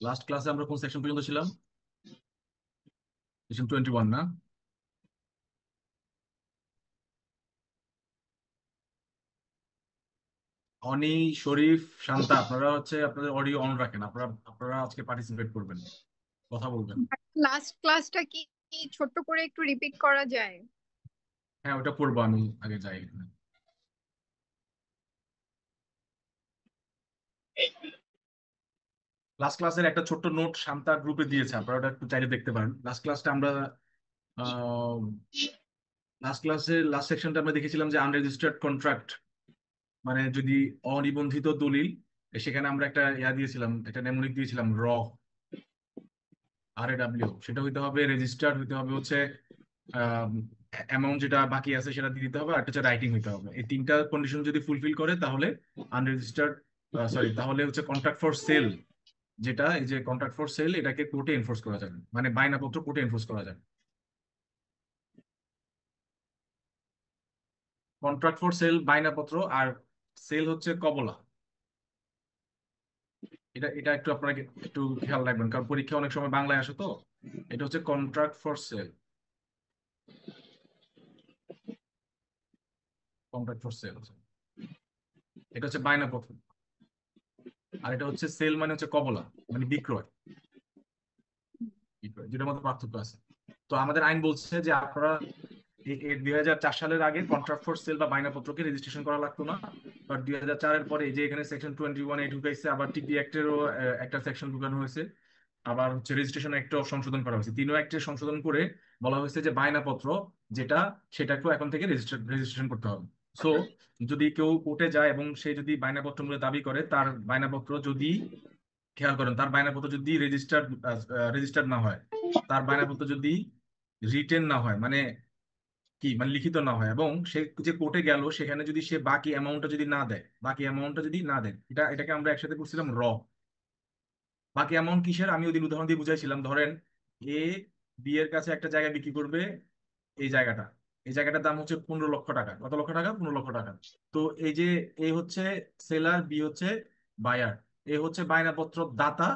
Last ক্লাসে আমরা কোন সেকশন পর্যন্ত ছিলাম? সেকশন 21 না? অনি, শরীফ, শান্তা, আপনারা হচ্ছে আপনাদের অডিও অন রাখেন। আপনারা আপনারা আজকে পার্টিসিপেট করবেন, কথা বলবেন। লাস্ট ক্লাসটা কি ছোট্ট করে একটু রিপিট করা যায়? হ্যাঁ, ওটা পড়বো, আমি আগে যাই এখানে। লাস্ট ক্লাসের একটা ছোট্ট নোট শান্তা গ্রুপে দিয়েছে, আপনারা ওটা একটু চাইলে দেখতে পারেন। লাস্ট ক্লাসটা আমরা লাস্ট ক্লাসের লাস্ট সেকশনটা আমরা দেখেছিলাম যে আনরেজিস্টার্ড কন্ট্রাক্ট, মানে যদি অনিবন্ধিত দলিল, সেখানে আমরা একটা দিয়েছিলাম, একটা নেমোনিক দিয়েছিলাম র, RAW। সেটা হইতে হবে রেজিস্টার্ড, হইতে হবে হচ্ছে অ্যামাউন্ট যেটা বাকি আছে সেটা দিয়ে দিতে হবে, আর একটা হচ্ছে রাইটিং হইতে হবে। এই তিনটা কন্ডিশন যদি ফুলফিল করে তাহলে আনরেজিস্টার্ড, সরি, তাহলে হচ্ছে কন্ট্রাক্ট ফর সেল, যেটা এই যে কন্ট্রাক্ট ফর সেল, এটাকে কোর্টে এনফোর্স করা যাবে, মানে বায়নাপত্র কোর্টে এনফোর্স করা যাবে। কন্ট্রাক্ট ফর সেল বায়নাপত্র, আর সেল হচ্ছে কবলা। এটা এটা একটু আপনারা একটু খেয়াল রাখবেন, কারণ পরীক্ষা অনেক সময় বাংলায় আসে তো। এটা হচ্ছে contract for sell, contract for sell, এটা হচ্ছে বায়নাপত্র। আর এটা হচ্ছে সেল, মানে হচ্ছে কবলা, মানে বিক্রয়। বিক্রয়, যেটার মধ্যে পার্থক্য আছে। তো আমাদের আইন বলছে যে আপনারা 2004 সালের আগে কন্ট্রাক্ট ফর সেল বা বায়নাপত্রকে রেজিস্ট্রেশন করা লাগতো না। বাট 2004-এর পরে এই যে এখানে সেকশন 21 ঢুকাইছে, আবার টিপি অ্যাক্টেরও একটা সেকশন ঢুকানো হয়েছে, আবার হচ্ছে রেজিস্ট্রেশন অ্যাক্টও সংশোধন করা হয়েছে। তিনও অ্যাক্টে সংশোধন করে বলা হয়েছে যে বায়নাপত্র যেটা, সেটাকেও এখন থেকে রেজিস্ট্রেশন করতে হবে। সো যদি কেউ কোর্টে যায় এবং সে যদি বায়নাপত্র মূল্য দাবি করে, তার বায়নাপত্র যদি, খেয়াল করেন, তার বায়নাপত্র যদি রেজিস্টার্ড না হয়, তার বায়নাপত্র যদি রিটেন না হয়, মানে কি, মানে লিখিত না হয়, এবং সে যে কোর্টে গেল সেখানে যদি সে বাকি অ্যামাউন্টটা যদি না দেয়, বাকি অ্যামাউন্টটা যদি না দেয়, এটাকে আমরা একসাথে করছিলাম র। বাকি অ্যামাউন্ট কিসের, আমি ওদিন উদাহরণ দিয়ে বুঝাইছিলাম। ধরেন এ বি এর কাছে একটা জায়গা বিক্রি করবে, এই জায়গাটা, এই জায়গাটার দাম হচ্ছে 15 লক্ষ টাকা। কত লক্ষ টাকা? 15 লক্ষ টাকা। তো এই যে এ হচ্ছে সেলার, বি হচ্ছে বায়ার, এ হচ্ছে বায়নাপত্র দাতা,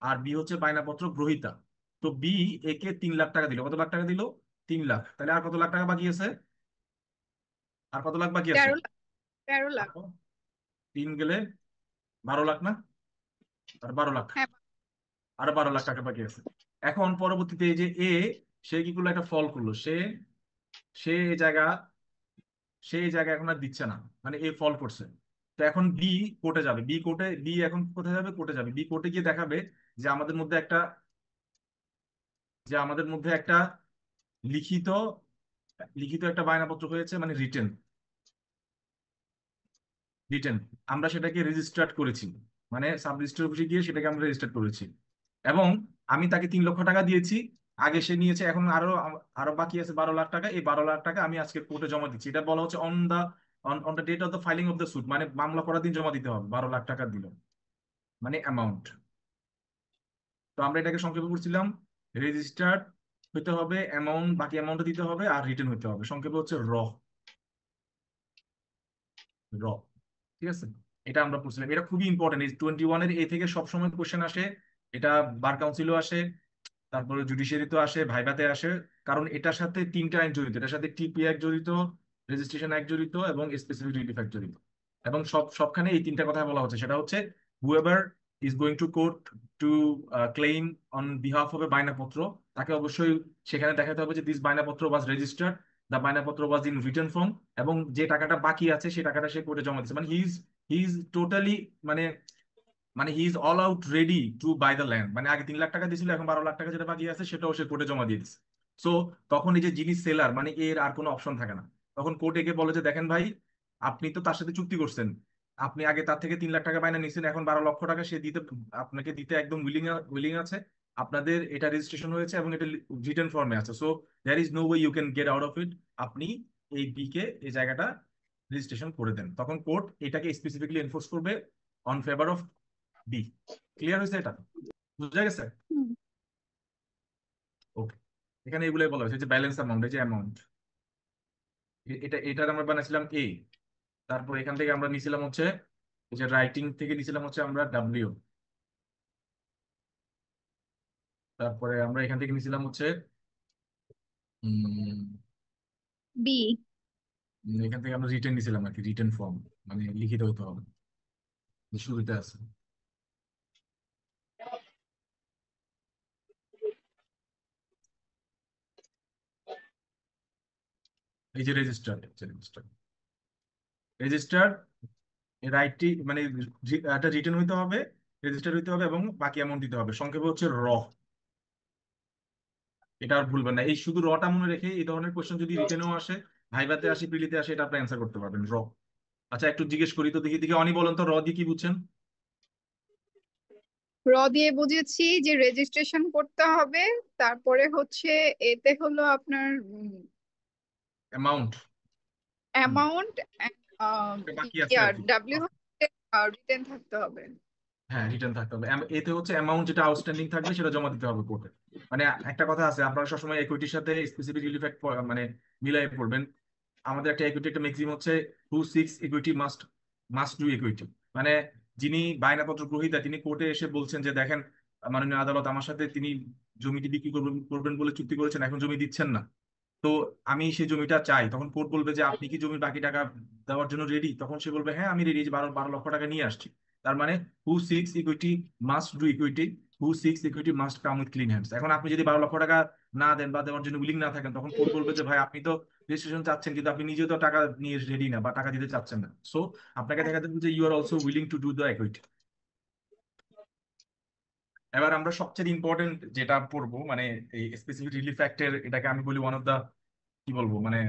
আর বি হচ্ছে বায়নাপত্র গ্রহীতা। তো বি একে 3 লাখ টাকা দিল। কত লাখ টাকা দিল? 3 লাখ। তাহলে আর কত লাখ টাকা বাকি আছে? আর কত লাখ বাকি আছে? 13 লাখ। 13 লাখ। আরো 3 গেলে 12 লাখ না? আর 12 লাখ, হ্যাঁ। আরো 12 লাখ টাকা বাকি আছে। এখন পরবর্তীতে এই যে এ, সে কি করলো, একটা ফল করলো, সে সে এই জায়গা সে এই জায়গা এখন আর দিচ্ছে না, মানে এ ফল করছে। তো এখন বি কোর্টে যাবে, বি এখন কোথায় যাবে? কোর্টে যাবে। বি কোর্টে গিয়ে দেখাবে যে আমাদের মধ্যে একটা, যে আমাদের মধ্যে লিখিত লিখিত একটা বায়নাপত্র হয়েছে, মানে রিটেন, রিটেন আমরা সেটাকে রেজিস্টার্ড করেছি, মানে সাব রেজিস্ট্রার অফিসে গিয়ে সেটাকে আমরা রেজিস্টার্ড করেছি। এবং আমি তাকে 3 লক্ষ টাকা দিয়েছি, আগে সে নিয়েছে, এখন আরো আরো বাকি আছে 12 লাখ টাকা। এই 12 লাখ টাকা আমি আজকে কোর্টে জমা দিচ্ছি। এটা বলা হচ্ছে on the date of the filing of the suit, মানে মামলা করার দিন জমা দিতে হবে 12 লাখ টাকা দিল, মানে অ্যামাউন্ট। তো আমরা এটাকে সংক্ষেপে করছিলাম, রেজিস্টার্ড হইতে হবে, অ্যামাউন্ট, বাকি অ্যামাউন্ট দিতে হবে, আর রিটার্ন হইতে হবে। সংক্ষেপে হচ্ছে র, র। ঠিক আছে, এটা আমরা পড়ছিলাম। এটা খুবই ইম্পর্টেন্ট, এই 21-এর এ থেকে সবসময় কোশ্চেন আসে। এটা বার কাউন্সিলও আসে, তারপরে জুডিশিয়ারিতে আসে, ভাইভাতে আসে। কারণ এটার সাথে 3টা আইন জড়িত, এটার সাথে টিপি অ্যাক্ট জড়িত, রেজিস্ট্রেশন অ্যাক্ট জড়িত, এবং স্পেসিফিক রিলিফ অ্যাক্ট জড়িত। এবং সবখানে এই 3টা কথা বলা হচ্ছে। সেটা হচ্ছে whoever is going to court to claim on behalf of a বায়নাপত্র, তাকে অবশ্যই সেখানে দেখাতে হবে যে দিস বায়নাপত্র ওয়াজ রেজিস্টার্ড, দ্য বায়নাপত্র ওয়াজ ইন রিটার্ন ফর্ম, এবং যে টাকাটা বাকি আছে সেই টাকাটা সে কোর্টে জমা দিচ্ছে। মানে হি ইজ টোটালি, মানে মানে he is all out ready to buy the land. মানে আগে 3 লাখ টাকা দিয়েছিল, এখন 12 লাখ টাকা যেটা বাকি আছে সেটাও সে কোর্টে জমা দিয়ে দিচ্ছে। সো তখন এই যে যিনি সেলার, মানে এর আর কোনো অপশন থাকে না। তখন কোর্ট একে বলে যে দেখেন ভাই, আপনি তো তার সাথে চুক্তি করছেন, আপনি আগে তার থেকে 3 লাখ টাকা বায়না নিয়েছেন, এখন 12 লক্ষ টাকা সে দিতে, আপনাকে দিতে একদম উইলিং আছে। আপনাদের এটা রেজিস্ট্রেশন হয়েছে এবং এটা রিটার্ন ফর্মে আছে। So there is no way you can get out of it. আপনি এই বি কে এই জায়গাটা রেজিস্ট্রেশন করে দেন। তখন কোর্ট এটাকে স্পেসিফিকলি এনফোর্স করবে on favour of B. Clear হয়েছে? এটা বুঝা গেছে? ওকে, এখানে এগুলাই বলা হয়েছে যে ব্যালেন্স অ্যামাউন্ট, এই যে অ্যামাউন্ট, এটার আমরা বানাইছিলাম এ। তারপর এখান থেকে আমরা নিছিলাম হচ্ছে এই যে রাইটিং থেকে নিছিলাম হচ্ছে আমরা ডাব্লিউ। তারপরে আমরা এখান থেকে নিছিলাম হচ্ছে উম, বি। এখান থেকে আমরা রিটেন নিছিলাম আর কি, রিটেন ফর্ম, মানে লিখিত হতে হবে, যে শুরুতে আছে। এই যে রেজিস্টার, রেজিস্টার, রেজিস্টার রাইটটি মানে একটা রিটেন হইতে হবে, রেজিস্টার হইতে হবে এবং বাকি অ্যামাউন্ট দিতে হবে, সংক্ষেপে হচ্ছে র। এটা আর ভুলবেন না, এই শুধু রটা মনে রেখে এই ধরনের কোশ্চেন যদি রিটেনেও আসে, ভাইভাতে আসে, প্রিলিতে আসে, এটা আপনি অ্যান্সার করতে পারবেন, র। আচ্ছা একটু জিজ্ঞেস করি তো, দেখি দেখি অনি বলেন তো, র দিয়ে কি বুঝছেন? র দিয়ে বুঝেছি যে রেজিস্ট্রেশন করতে হবে, তারপরে হচ্ছে এতে হলো আপনার অ্যামাউন্ট। অ্যামাউন্ট, বাকি আছে আর কি। ডাব্লিউ হচ্ছে রিটেন থাকতে হবে। হ্যাঁ রিটার্ন থাকতে হবে। এতে হচ্ছে অ্যামাউন্ট যেটা আউটস্ট্যান্ডিং থাকবে সেটা জমা দিতে হবে কোর্টে। মানে একটা কথা আছে, আপনারা সবসময় ইকুইটির সাথে স্পেসিফিক রিলিফ অ্যাক্ট মানে মিলাই পড়বেন। আমাদের একটা ইকুইটি, একটা ম্যাক্সিমাম হচ্ছে who seeks equity must must do equity. মানে যিনি বায়নাপত্র গ্রহীতা তিনি কোর্টে এসে বলছেন যে দেখেন মাননীয় আদালত, আমার সাথে তিনি জমিটি বিক্রি করবেন করবেন বলে চুক্তি করেছেন, এখন জমি দিচ্ছেন না, তো আমি সেই জমিটা চাই। তখন কোর্ট বলবে যে আপনি কি জমির বাকি টাকা দেওয়ার জন্য রেডি? তখন সে বলবে হ্যাঁ আমি রেডি, 12 লক্ষ টাকা নিয়ে আসছি। তার মানে who seeks equity must do equity, who seeks equity must come with clean hands. এখন আপনি যদি 12 লক্ষ টাকা না দেন বা দেওয়ার জন্য উইলিং না থাকেন, তখন কোর্ট বলবে যে ভাই আপনি তো রেজিস্ট্রেশন চাচ্ছেন কিন্তু আপনি নিজেও তো টাকা নিয়ে রেডি না বা টাকা দিতে চাচ্ছেন না, সো আপনাকে দেখাতে হবে যে you are also willing to do the equity. এবার আমরা সবচেয়ে ইম্পর্টেন্ট যেটা পড়বো, মানে এই স্পেসিফিক রিলিফ অ্যাক্টের, এটাকে আমি বলি ওয়ান অফ দা, কি বলবো মানে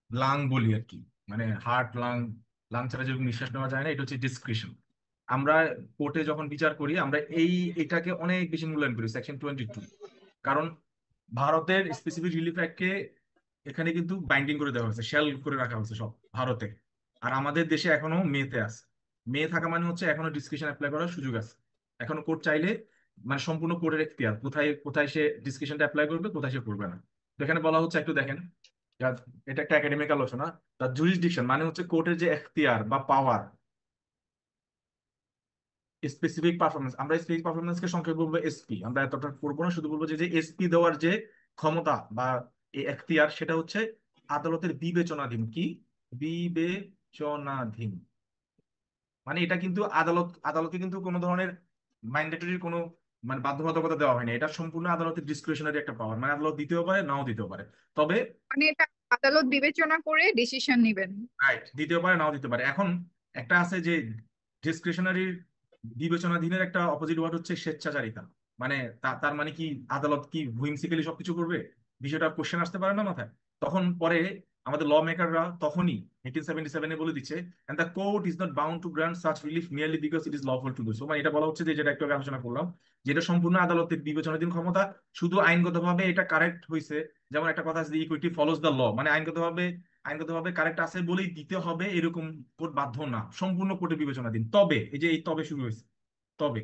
লাং বলি আর কি, মানে হার্ট লাং, লাং ছাড়া যেরকম নিঃশ্বাস নেওয়া যায় না, এটা হচ্ছে ডিসক্রিশন। আমরা কোর্টে যখন বিচার করি আমরা এটাকে অনেক বেশি মূল্যায়ন করি, সেকশন 22। কারণ ভারতের স্পেসিফিক রিলিফ অ্যাক্টকে এখানে কিন্তু বাইন্ডিং করে দেওয়া হয়েছে, শেল করে রাখা হয়েছে সব ভারতে। আর আমাদের দেশে এখনো মেতে আছে। মে থাকা মানে হচ্ছে এখনো ডিসক্রিশন অ্যাপ্লাই করার সুযোগ আছে। এখনো কোর্ট চাইলে, মানে সম্পূর্ণ কোর্টের এখতিয়ার, কোথায় কোথায় সে ডিসক্রিশনটা অ্যাপ্লাই করবে, কোথায় সে করবে না। তো এখানে বলা হচ্ছে, একটু দেখেন, এটা একটা একাডেমিক আলোচনা। তার জুরিসডিকশন মানে হচ্ছে কোর্টের যে এখতিয়ার বা পাওয়ার। স্পেসিফিক পারফরমেন্স, আমরা স্পেসিফিক পারফরমেন্সকে সংক্ষেপে বলবো এসপি, আমরা এতটা করবো না, শুধু বলবো যে যে এসপি দেওয়ার যে ক্ষমতা বা এই এখতিয়ার, সেটা হচ্ছে আদালতের বিবেচনাধীন। কি বিবেচনাধীন? মানে এটা কিন্তু আদালতকে কিন্তু কোনো ধরনের ম্যান্ডেটরি কোনো মানে বাধ্যবাধকতা দেওয়া হয়নি, এটা সম্পূর্ণ আদালতের ডিসক্রিশনারি একটা পাওয়ার, মানে আদালত দিতেও পারে নাও দিতেও পারে। তবে মানে এটা আদালত বিবেচনা করে ডিসিশন নেবেন। রাইট, দিতেও পারে নাও দিতে পারে। এখন একটা আছে যে ডিসক্রিশনারির, বিবেচনাধীনের একটা অপোজিট ওয়ার্ড হচ্ছে স্বেচ্ছাচারিতা। মানে তার মানে কি আদালত কি হুইমসিক্যালি সবকিছু করবে? বিষয়টা কোশ্চেন আসতে পারে না মাথায়? তখন পরে আমাদের ল মেকাররা তখনই 1877-এ বলে দিচ্ছে, and the court is not bound to grant such relief merely because it is lawful to do so. মানে এটা বলা হচ্ছে যে, যেটা একটু আগে আলোচনা করলাম, যেটা সম্পূর্ণ আদালতের বিবেচনাধীন ক্ষমতা, শুধু আইনগতভাবে এটা কারেক্ট হয়েছে। যেমন একটা কথা আছে, ইকুইটি ফলোজ দ্য ল, মানে আইনগতভাবে কারেক্ট আছে বলেই দিতে হবে এরকম কোর্ট বাধ্য না, সম্পূর্ণ কোর্টের বিবেচনাধীন। তবে এই যে এই তবে শুরু হয়েছে, তবে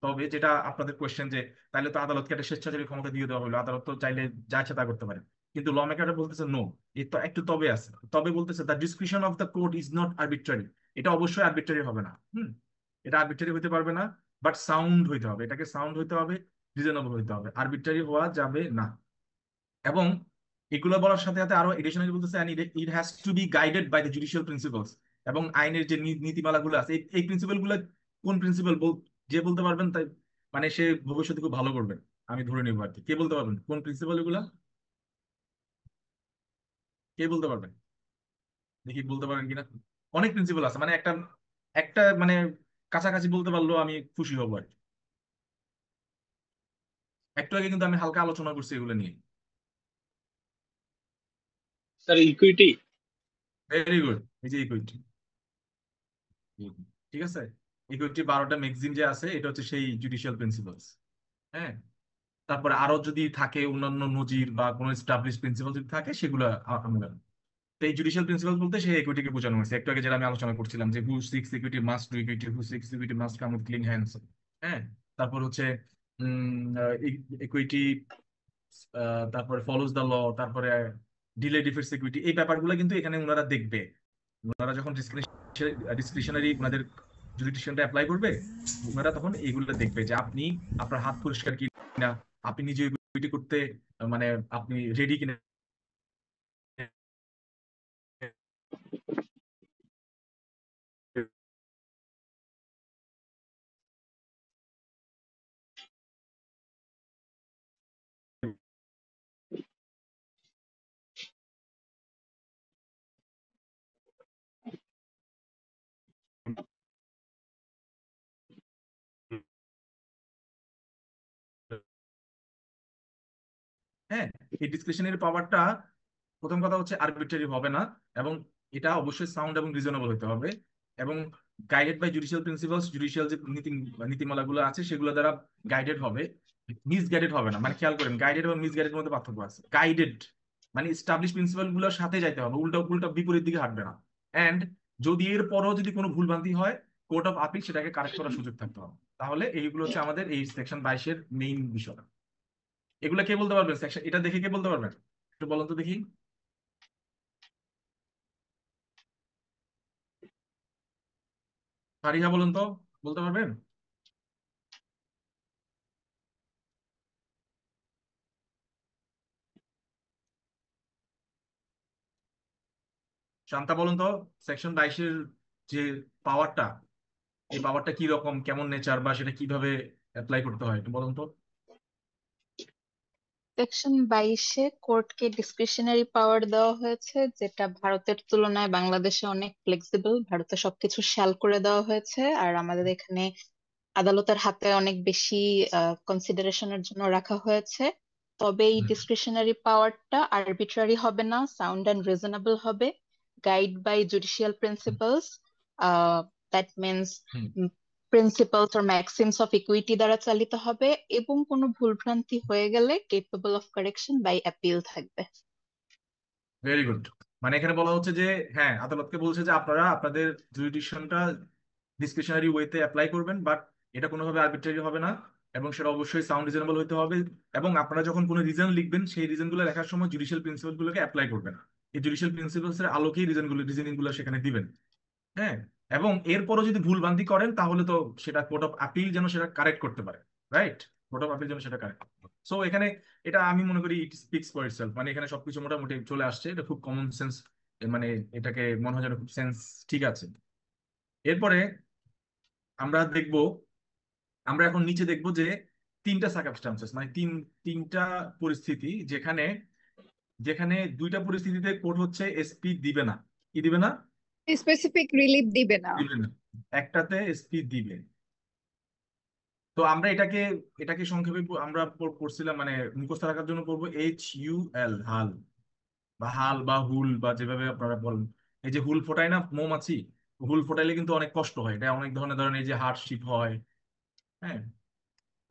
তবে যেটা আপনাদের কোয়েশ্চেন যে তাহলে তো আদালতকে একটা স্বেচ্ছাচারী ক্ষমতা দিয়ে দেওয়া হলো, আদালত তো চাইলে যা ইচ্ছা তা করতে পারে। কিন্তু ল মেকাররা বলতেছে নো, এই তো একটু তবে আছে। তবে বলতেছে the description of the court is not arbitrary. এটা অবশ্যই আরবিট্রারি হবে না। এটা আরবিট্রারি হতে পারবে না, বাট সাউন্ড হইতে হবে, এটাকে সাউন্ড হইতে হবে, রিজনেবল হইতে হবে, আরবিট্রারি হওয়া যাবে না। এবং এগুলো বলার সাথে সাথে আরো এডিশনালি বলতেছে it has to be guided by the judicial principles. এবং আইনের যে নীতিমালাগুলো আছে, এই প্রিন্সিপাল গুলো কোন প্রিন্সিপাল যে বলতে পারবেন তাই, মানে সে ভবিষ্যতে খুব ভালো করবেন, আমি ধরে নিবো আর কি। কে বলতে পারবেন কোন প্রিন্সিপাল এগুলা? কে বলতে পারবেন? দেখি বলতে পারেন কিনা। অনেক প্রিন্সিপাল আছে, মানে একটা একটা মানে কাছাকাছি বলতে পারলেও আমি খুশি হবো আর কি। একটু আগে কিন্তু আমি হালকা আলোচনা করছি এগুলো নিয়ে। Sir equity. ভেরি গুড, এই যে ইকুইটি। ঠিক আছে, ইকুইটি 12টা ম্যাগজিম যে আছে, এটা হচ্ছে সেই জুডিশিয়াল প্রিন্সিপালস। হ্যাঁ, তারপরে আরো যদি থাকে অন্যান্য নজির বা কোনো স্টাবলিশ প্রিন্সিপাল যদি থাকে, সেগুলো আমরা, তো এই জুডিশিয়াল প্রিন্সিপাল বলতে সেই ইকুইটিকে বোঝানো হয়েছে। একটু আগে যেটা আমি আলোচনা করছিলাম যে who seeks equity must do equity, who seeks equity must come with clean hands. হ্যাঁ, তারপর হচ্ছে ইকুইটি, তারপরে ফলোজ দ্য ল, তারপরে ডিলে ডিফার্ড সিকিউরিটি, এই ব্যাপারগুলো কিন্তু এখানে ওনারা দেখবে। ওনারা যখন ডিসক্রিশনারি ওনাদের জুডিশনটা অ্যাপ্লাই করবে, ওনারা তখন এইগুলো দেখবে যে আপনি আপনার হাত পরিষ্কার কিনা, আপনি নিজে ইকুইটি করতে মানে আপনি রেডি কিনা। হ্যাঁ, এই ডিসক্রিশনারি পাওয়ারটা প্রথম কথা হচ্ছে আরবিট্রারি হবে না, এবং এটা অবশ্যই সাউন্ড এবং রিজনেবল হতে হবে, এবং guided by judicial principles. Judicial যে নীতিমালাগুলো আছে সেগুলো দ্বারা গাইডেড হবে, মিস গাইডেড হবে না। মানে খেয়াল করেন, গাইডেড এবং মিস গাইডের মধ্যে পার্থক্য আছে। গাইডেড মানে স্টাবলিশ প্রিন্সিপাল গুলোর সাথে যাইতে হবে, উল্টা উল্টা বিপরীত দিকে হাঁটবে না। এন্ড যদি এর পরও যদি কোনো ভুলভ্রান্তি হয়, কোর্ট অফ আপিল সেটাকে কারেক্ট করার সুযোগ থাকতে হবে। তাহলে এইগুলো হচ্ছে আমাদের এই সেকশন 22-এর মেইন বিষয়। এগুলা কে বলতে পারবেন? সেকশন এটা দেখে কে বলতে পারবেন? একটু বলুন তো দেখি। ফারিহা বলুন তো, বলতে পারবেন? শান্তা বলুন তো, সেকশন 22-এর যে পাওয়ারটা, এই পাওয়ারটা কি রকম, কেমন নেচার, বা সেটা কিভাবে অ্যাপ্লাই করতে হয় একটু বলুন তো। সেকশন 22-এ কোর্টকে ডিসক্রিশনারি পাওয়ার দেওয়া হয়েছে, যেটা ভারতের তুলনায় বাংলাদেশে অনেক ফ্লেক্সিবল। ভারতে সবকিছু শ্যাল করে দেওয়া হয়েছে, আর আমাদের এখানে আদালতের হাতে অনেক বেশি কনসিডারেশনের জন্য রাখা হয়েছে। তবে এই হুম ডিসক্রিশনারি পাওয়ারটা আরবিট্রারি হবে না, সাউন্ড অ্যান্ড রিজনেবল হবে, guide by judicial principles. That means hmm principles or maxims of equity দ্বারা চালিত হবে, এবং কোনো ভুলভ্রান্তি হয়ে গেলে capable of correction by appeal থাকবে। Very good. মানে এখানে বলা হচ্ছে যে, হ্যাঁ, আদালতকে বলছে যে আপনারা আপনাদের জুরিডিকশনটা ডিসক্রিশনারি ওয়েতে অ্যাপ্লাই করবেন, বাট এটা কোনোভাবে আরবিট্রারি হবে না, এবং সেটা অবশ্যই সাউন্ড রিজনেবল হতে হবে। এবং আপনারা যখন কোনো রিজন লিখবেন, সেই রিজনগুলো লেখার সময় জুডিশিয়াল প্রিন্সিপাল গুলোকে অ্যাপ্লাই করবেন। এই জুডিশিয়াল প্রিন্সিপালস এর আলোকেই রিজনিং গুলো সেখানে দিবেন। হ্যাঁ, এবং এরপরও যদি ভুল ভ্রান্তি করেন, তাহলে তো সেটা কোর্ট অফ আপিল যেন সেটা কারেক্ট করতে পারে। রাইট, কোর্ট অফ আপিল যেন সেটা কারেক্ট। সো এখানে এটা আমি মনে করি ইট স্পিক্স ফর ইটসেলফ। মানে এখানে সবকিছু মোটামুটি চলে আসছে, এটা খুব কমন সেন্স। মানে এটাকে মনে হয় যেন খুব সেন্স ঠিক আছে। এরপরে আমরা দেখব, আমরা এখন নিচে দেখব যে তিনটা সার্কামস্টান্সেস, মানে তিনটা পরিস্থিতি যেখানে যেখানে দুইটা পরিস্থিতিতে কোর্ট হচ্ছে এসপি দিবে না। কি দিবে না? স্পেসিফিক রিলিফ দিবে না। দিবে না। একটাতে এসপি দিবে। তো আমরা এটাকে এটাকে সংক্ষেপে আমরা পড়ছিলাম, মানে মুখস্থ রাখার জন্য পড়বো HUL, হাল বা হাল বা হুল বা যেভাবে আপনারা বলেন। এই যে হুল ফোটায় না মৌমাছি, হুল ফোটাইলে কিন্তু অনেক কষ্ট হয়, এটা অনেক ধরনের এই যে হার্ডশিপ হয়। হ্যাঁ,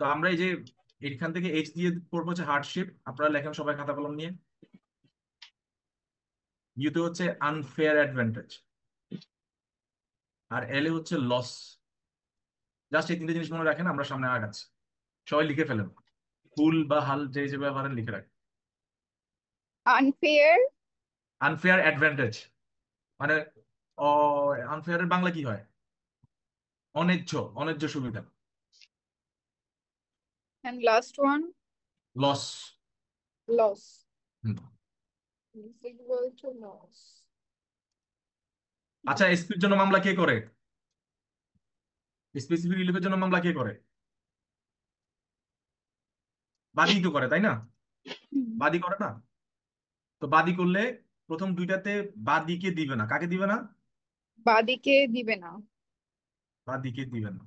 তো আমরা এই যে এখান থেকে এইচ দিয়ে পড়বো হচ্ছে হার্ডশিপ। আপনারা লেখেন সবাই খাতা কলম নিয়ে। ইউতে হচ্ছে আনফেয়ার অ্যাডভান্টেজ, আর এল এ হচ্ছে লস। জাস্ট এই তিনটে জিনিস মনে রাখেন, আমরা সামনে আগাচ্ছি। সবাই লিখে ফেলেন, হুল বা হাল যে যেভাবে পারেন লিখে রাখেন। আনফেয়ার আনফেয়ার অ্যাডভান্টেজ মানে আনফেয়ারের বাংলা কি হয়? অন্যায্য, অন্যায্য সুবিধা। And last one loss. Loss is equal to loss. আচ্ছা, এসপির জন্য মামলা কে করে? স্পেসিফিক রিলিফের জন্য মামলা কে করে? বাদী তো করে, তাই না? বাদী করে না? তো বাদী করলে প্রথম দুইটাতে বাদীকে দিবে না। কাকে দিবে না? বাদীকে দিবে না। বাদীকে দিবে না।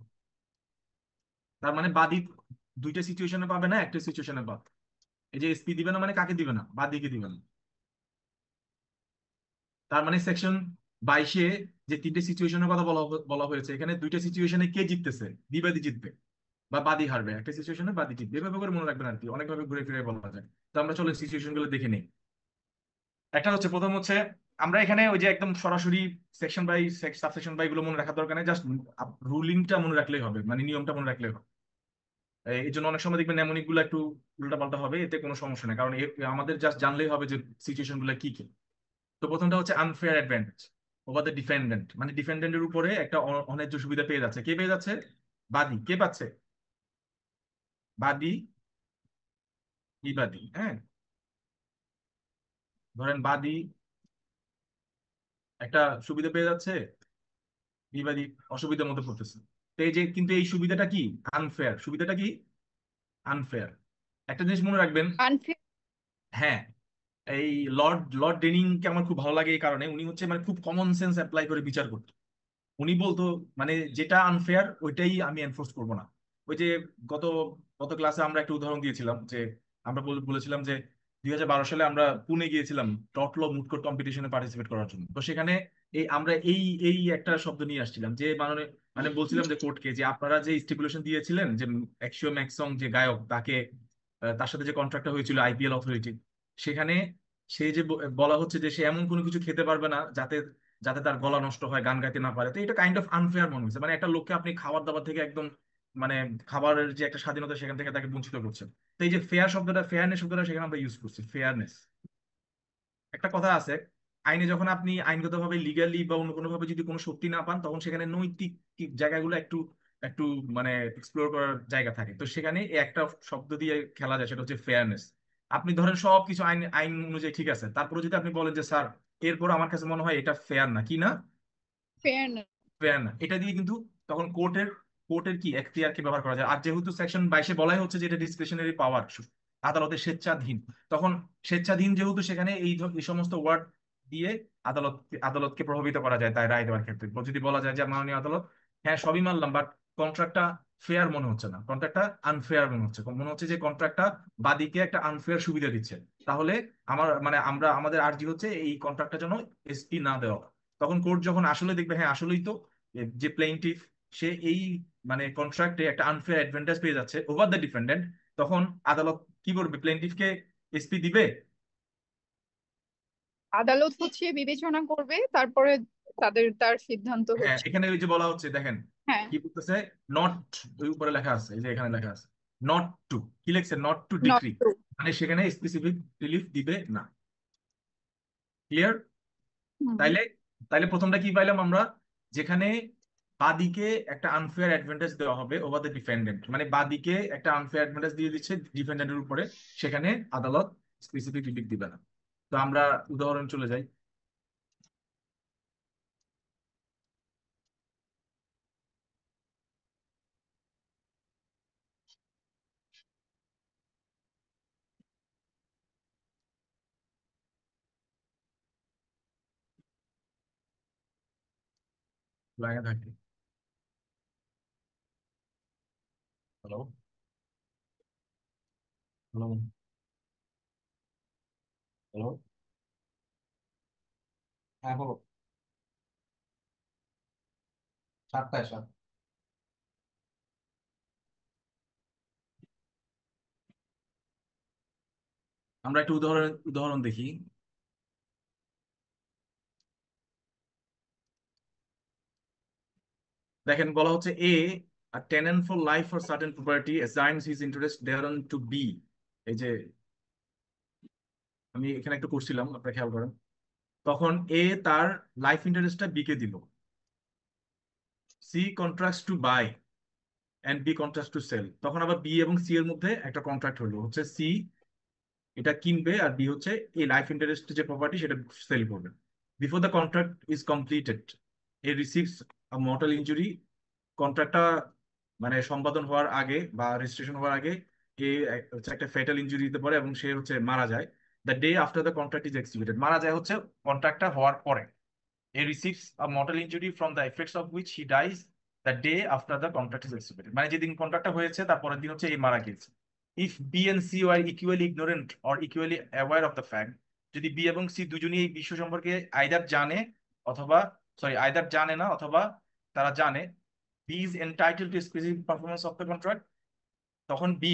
তার মানে বাদী দুইটা সিচুয়েশনে পাবে না, একটা সিচুয়েশনে পাবে। এই যে এসপি দিবে না মানে কাকে দিবে না? বাদীকে দিবে না। তার মানে সেকশন 22-এ যে তিনটে সিচুয়েশনের কথা বলা হয়েছে, এখানে দুইটা সিচুয়েশনে কে জিততেছে? বিবাদী জিতবে বা বাদী হারবে। একটা সিচুয়েশনে বাদী জিতবে, এভাবে করে মনে রাখবেন আর কি, অনেকভাবে ঘুরে ফিরে বলা যায়। তো আমরা চলো সিচুয়েশন গুলো দেখে নিই। একটা হচ্ছে, প্রথম হচ্ছে, আমরা এখানে ওই যে একদম সরাসরি সেকশন বাই সাবসেকশন বাই গুলো মনে রাখার দরকার নেই, জাস্ট রুলিংটা মনে রাখলেই হবে, মানে নিয়মটা মনে রাখলেই হবে। এই জন্য অনেক সময় দেখবেন নেমোনিক গুলো একটু উল্টাপাল্টা হবে, এতে কোনো সমস্যা নেই, কারণ আমাদের জাস্ট জানলেই হবে যে সিচুয়েশন গুলো কি কি। তো প্রথমটা হচ্ছে unfair advantage over the defendant, মানে ডিফেন্ডেন্টের উপরে একটা অন্যায্য সুবিধা পেয়ে যাচ্ছে। কে পেয়ে যাচ্ছে? বাদী। কে পাচ্ছে? বাদী, বিবাদী। হ্যাঁ, ধরেন বাদী একটা সুবিধা পেয়ে যাচ্ছে, বিবাদী অসুবিধার মধ্যে পড়তেছে। তো এই যে, কিন্তু এই সুবিধাটা কি? আনফেয়ার। সুবিধাটা কি? আনফেয়ার। একটা জিনিস মনে রাখবেন। আনফেয়ার। হ্যাঁ, এই লর্ড লর্ড ডেনিংকে আমার খুব ভালো লাগে এই কারণে, উনি হচ্ছে মানে খুব কমন সেন্স অ্যাপ্লাই করে বিচার করতো। উনি বলতো মানে যেটা আনফেয়ার ওইটাই আমি এনফোর্স করব না। ওই যে গত গত ক্লাসে আমরা একটা উদাহরণ দিয়েছিলাম যে আমরা বলেছিলাম যে 2012 সালে আমরা পুনে গিয়েছিলাম টটলো মুড কোর্ট কম্পিটিশনে পার্টিসিপেট করার জন্য। তো সেখানে আমরা এই এই একটা শব্দ নিয়ে আসছিলাম যে মানে বলছিলাম যে কোর্টকে যে আপনারা যে স্টিপুলেশন দিয়েছিলেন যে অ্যাকশিও ম্যাক্সং যে গায়ক তাকে তার সাথে যে কন্ট্রাক্টটা হয়েছিল আইপিএল অথরিটি, সেখানে সে যে বলা হচ্ছে যে সে এমন কোনো কিছু খেতে পারবে না যাতে যাতে তার গলা নষ্ট হয়, গান গাইতে না পারে। তো এটা কাইন্ড অফ আনফেয়ার মনে হচ্ছে, মানে একটা লোককে আপনি খাবার দাবার থেকে একদম মানে খাবারের যে একটা স্বাধীনতা সেখান থেকে তাকে বঞ্চিত করছেন। তো এই যে ফেয়ার শব্দটা, ফেয়ারনেস শব্দটা সেখানে আমরা ইউজ করছি, ফেয়ারনেস। একটা কথা আছে, আইনে যখন আপনি আইনগতভাবে লিগালি বা অন্য কোনো ভাবে যদি কোনো শক্তি না পান, তখন সেখানে নৈতিক জায়গাগুলো একটু একটু মানে এক্সপ্লোর করার জায়গা থাকে। তো সেখানে এই একটা শব্দ দিয়ে খেলা যায়, সেটা হচ্ছে ফেয়ারনেস। আপনি ধরেন সবকিছু আইন আইন অনুযায়ী ঠিক আছে, তারপরে যদি আপনি বলেন যে স্যার এরপর আমার কাছে মনে হয় এটা ফেয়ার না, কি না? ফেয়ার না। ফেয়ার না, এটা দিয়ে কিন্তু তখন কোর্টের কি এখতিয়ারকে ব্যবহার করা যায়। আর যেহেতু সেকশন 22-এ বলাই হচ্ছে যে এটা ডিসক্রিশনারি পাওয়ার, আদালতের স্বেচ্ছাধীন, তখন স্বেচ্ছাধীন যেহেতু সেখানে এই সমস্ত ওয়ার্ড দিয়ে আদালতকে প্রভাবিত করা যায় তাই রায় দেওয়ার ক্ষেত্রে। যদি বলা যায় যে মাননীয় আদালত, হ্যাঁ সবই মানলাম বাট কন্ট্রাক্টটা ফেয়ার মনে হচ্ছে না, কন্ট্রাক্টটা আনফেয়ার মনে হচ্ছে, মনে হচ্ছে যে কন্ট্রাক্টটা বাদীকে একটা আনফেয়ার সুবিধা দিচ্ছে, তাহলে আমাদের আর্জি হচ্ছে এই কন্ট্রাক্টটা যেন এসপি না দেওয়া হয়। তখন কোর্ট যখন আসলে দেখবে হ্যাঁ আসলেই তো যে প্লেইনটিফ সে এই মানে কন্ট্রাক্টে একটা আনফেয়ার অ্যাডভান্টেজ পেয়ে যাচ্ছে ওভার দ্য ডিফেন্ডেন্ট, তখন আদালত কি করবে? প্লেইনটিফকে এসপি দিবে? আদালত হচ্ছে বিবেচনা করবে, তারপরে তার সিদ্ধান্ত হ্যাঁ, হচ্ছে। এখানে ওই যে বলা হচ্ছে দেখেন হ্যাঁ। কি বলতেছে, নট, ওই উপরে লেখা আছে, এই যে এখানে লেখা আছে নট টু, কি লেখছে? Not to not decree, true. মানে সেখানে স্পেসিফিক রিলিফ দিবে না। ক্লিয়ার? তাইলে তাইলে প্রথমটা কি পাইলাম আমরা? যেখানে বাদীকে একটা আনফেয়ার অ্যাডভান্টেজ দেওয়া হবে ওভার দ্য ডিফেন্ডেন্ট, মানে বাদীকে একটা আনফেয়ার অ্যাডভান্টেজ দিয়ে দিচ্ছে ডিফেন্ডেন্টের উপরে, সেখানে আদালত স্পেসিফিক রিলিফ দিবে না। তো আমরা উদাহরণ চলে যাই। লাইনে থাকি। Hello, hello, hello. হ্যাঁ বলো। 7টায় 7। আমরা একটা উদাহরণ দেখি। দেখেন বলা হচ্ছে a tenant for life for certain property assigns his interest thereon to b। এই যে আমি এখানে একটু করছিলাম, আপনারা খেয়াল করেন। তখন এ তার লাইফ ইন্টারেস্টটা বি কে দিল, C contracts to buy and B contracts to sell. তখন আবার বি এবং সি এর মধ্যে একটা কন্ট্রাক্ট হলো, হচ্ছে সি এটা কিনবে আর বি হচ্ছে এই লাইফ ইন্টারেস্ট যে প্রপার্টি সেটা সেল করবে। Before the contract is completed A receives a mortal injury. কন্ট্রাক্টটা মানে সম্পাদন হওয়ার আগে বা রেজিস্ট্রেশন হওয়ার আগে এ হচ্ছে একটা ফ্যাটাল ইনজুরি দিতে পারে এবং সে হচ্ছে মারা যায়। The day after the contract is executed, মারা যায় হচ্ছে কন্ট্রাক্টটা হওয়ার পরে। A receives a mortal injury from the effects of which he dies the day after the contract is executed, মানে যেদিন কন্ট্রাক্টটা হয়েছে তার পরের দিন হচ্ছে এই মারা গিয়েছে। If B and C are equally ignorant or equally aware of the fact, যদি বি এবং সি দুজনই এই বিষয় সম্পর্কে আইদার জানে অথবা আইদার জানে না অথবা তারা জানে, B is entitle to specific performance of the contract, তখন বি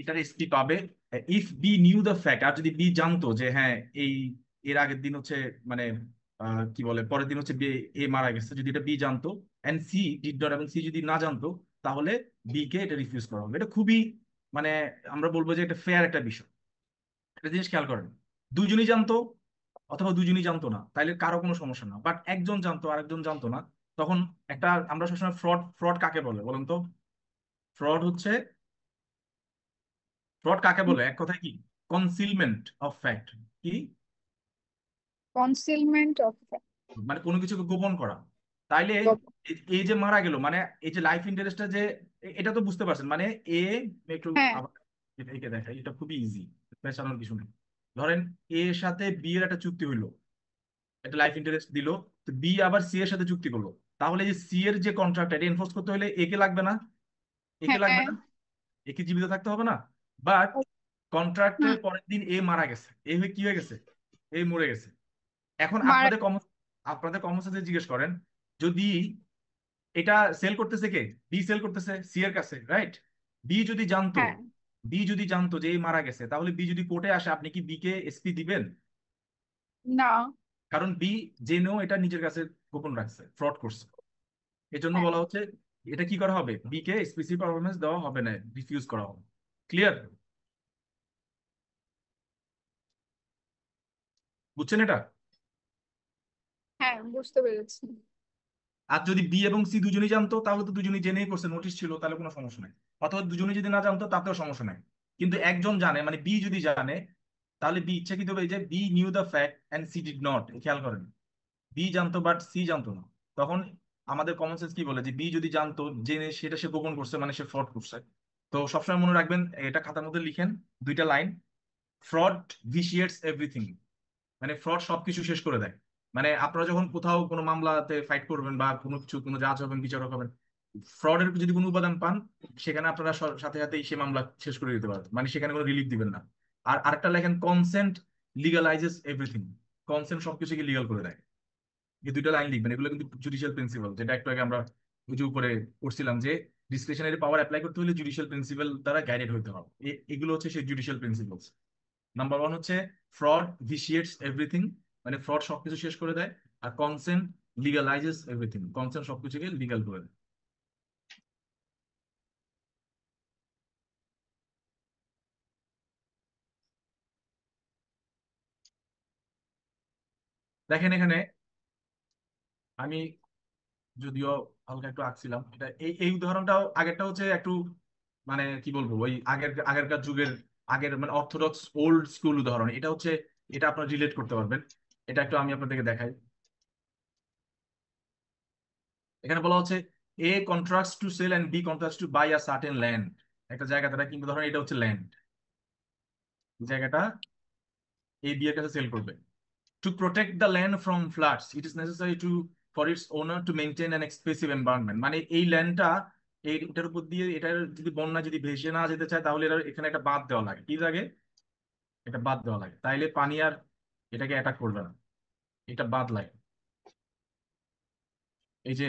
এটার এসপি পাবে। If B knew the fact, আর যদি বি জানতো যে হ্যাঁ এই এর আগের দিন হচ্ছে মানে কি বলে পরের দিন হচ্ছে এ মারা গেছে, যদি এটা বি জানতো, এন্ড সি ডিড নট, এবং সি যদি না জানতো, তাহলে বি কে এটা রিফিউজ করা হবে। এটা খুবই মানে আমরা বলবো যে এটা ফেয়ার একটা বিষয়। একটা জিনিস খেয়াল করেন, দুজনই জানতো অথবা দুজনই জানতো না, তাইলে কারো কোনো সমস্যা না। বাট একজন জানতো আরেকজন জানতো না, তখন একটা আমরা সবসময় ফ্রড ফ্রড কাকে বলে বলেন তো? ফ্রড হচ্ছে, ফ্রড কাকে বলে এক কথায় কি? Concealment of fact. কি? কনসিলমেন্ট অফ মানে কোনো কিছুকে গোপন করা। তাইলে এই যে মারা গেল, মানে এই যে লাইফ ইন্টারেস্টটা যে এটা তো বুঝতে পারছেন। মানে এ একটু হ্যাঁ আবার একে দেখাই, এটা খুবই ইজি, পেছানোর কিছু নেই। ধরেন এ এর সাথে বি এর একটা চুক্তি হইলো, একটা লাইফ ইন্টারেস্ট দিল, তো বি আবার সি এর সাথে চুক্তি করলো। তাহলে যে সি এর যে কন্ট্রাক্ট এটা এনফোর্স করতে হলে এ কে লাগবে না? একে লাগবে হ্যাঁ না? একে জীবিত থাকতে হবে না? বাট হুম কন্ট্রাক্টের পরের দিন এ মারা গেছে, এ হয়ে কি হয়ে গেছে? এ মরে গেছে। এখন মারা আপনাদের কমন সেন্সে জিজ্ঞেস করেন, যদি এটা সেল করতেছে কে? বি সেল করতেছে সি এর কাছে, রাইট? বি যদি জানতো, হ্যাঁ বি যদি জানতো যে এই মারা গেছে, তাহলে বি যদি কোর্টে আসে আপনি কি বি কে এসপি দিবেন? না কারণ বি জেনেও এটা নিজের কাছে গোপন রাখছে, ফ্রড করছে। এই জন্য হ্যাঁ বলা হচ্ছে এটা কি করা হবে, বি কে স্পেসিফিক পারফরমেন্স দেওয়া হবে না, রিফিউজ করা হবে। ক্লিয়ার? বুঝছেন এটা? হ্যাঁ বুঝতে পেরেছি। আর যদি বি এবং সি দুজনেই জানতো, তাহলে তো দুজনেই জেনেই করছে, নোটিশ ছিল, তাহলে কোনো সমস্যা নাই। অথবা দুজনেই যদি না জানতো তাতেও সমস্যা নাই। কিন্তু একজন জানে, মানে বি যদি জানে, তাহলে বি ইচ্ছাকৃত ভাবে যে B knew the fact and C did not, খেয়াল করেন, বি জানতো বাট সি জানতো না, তখন আমাদের কমন সেন্স কি বলে যে বি যদি জানতো, জেনে সেটা সে গোপন করছে, মানে সে ফ্রড করছে। তো সবসময় মনে রাখবেন, এটা খাতার মধ্যে লিখেন দুইটা লাইন, ফ্রড ভিশিয়েটস এভরিথিং, মানে ফ্রড সবকিছু শেষ করে দেয়। মানে আপনারা যখন কোথাও কোনো মামলাতে ফাইট করবেন বা কোনো কিছু কোনো জাজ হবেন বিচারক হবেন, ফ্রডের যদি কোনো উপাদান পান, সেখানে আপনারা সাথে সাথেই সে মামলা শেষ করে দিতে পারবেন, মানে সেখানে কোনো রিলিফ দিবেন না। আর আরেকটা লেখেন, কনসেন্ট লিগালাইজেস এভরিথিং, কনসেন্ট সবকিছুকে লিগাল করে দেয়। এই দুইটা লাইন লিখবেন, এগুলো কিন্তু জুডিশিয়াল প্রিন্সিপাল, যেটা একটু আগে আমরা ওই যে উপরে পড়ছিলাম যে ডিসক্রিশনারি পাওয়ার অ্যাপ্লাই করতে হলে জুডিশিয়াল প্রিন্সিপাল দ্বারা গাইডেড হতে হবে। এগুলো হচ্ছে সেই জুডিশিয়াল প্রিন্সিপালস। নাম্বার ওয়ান হচ্ছে ফ্রড ভিশিয়েটস এভরিথিং, মানে ফ্রড সবকিছু শেষ করে দেয়। আর কনসেন্ট লিগালাইজেস এভরিথিং, কনসেন্ট সবকিছুকে লিগাল করে দেয়। দেখেন এখানে আমি যদিও হালকা একটু আঁকছিলাম, এটা এই এই উদাহরণটাও, আগেরটা হচ্ছে একটু মানে কি বলবো, ওই আগেরকার যুগের, আগের মানে অর্থোডক্স ওল্ড স্কুল উদাহরণ। এটা হচ্ছে, এটা আপনারা রিলেট করতে পারবেন। এটা একটু আমি আপনাদেরকে দেখাই। এখানে বলা হচ্ছে A contracts to sell and B contracts to buy a certain land. একটা জায়গা তারা কিনবে, ধরেন এটা হচ্ছে ল্যান্ড, জায়গাটা এ বি এর কাছে সেল করবে। To protect the land from floods, it is necessary to for its owner to maintain an expressive environment. মানে এই ল্যান্ডটা, এটার উপর দিয়ে, এটার যদি বন্যা যদি ভেসে না যেতে চায়, তাহলে এখানে একটা বাঁধ দেওয়া লাগে। কি লাগে? এটা বাঁধ দেওয়া লাগে, তাইলে পানি আর এটাকে অ্যাটাক করবে না। এটা বাঁধ লাগে, এই যে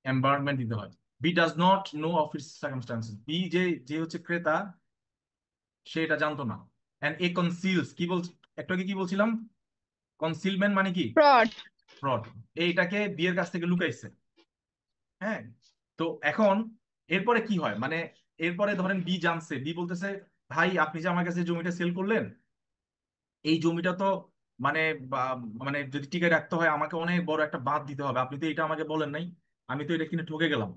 এনভায়রনমেন্ট দিতে হয়। B does not know of its circumstances, B যে যে হচ্ছে ক্রেতা, সে এটা জানতো না। এন্ড এ কনসিলস, কি বল, একটু আগে কি বলছিলাম, কনসিলমেন্ট মানে কি? Fraud fraud. এইটাকে বিয়ের কাছ থেকে লুকাইছে। হ্যাঁ। তো এখন এরপরে কি হয়, মানে এরপরে ধরেন বি জানছে, বি বলতেছে ভাই আপনি যে আমার কাছে জমিটা সেল করলেন, এই জমিটা তো মানে মানে যদি টিকে রাখতে হয় আমাকে অনেক বড় একটা বাঁধ দিতে হবে, আপনি তো এটা আমাকে বলেন নাই, আমি তো এটা কিনে ঠকে গেলাম।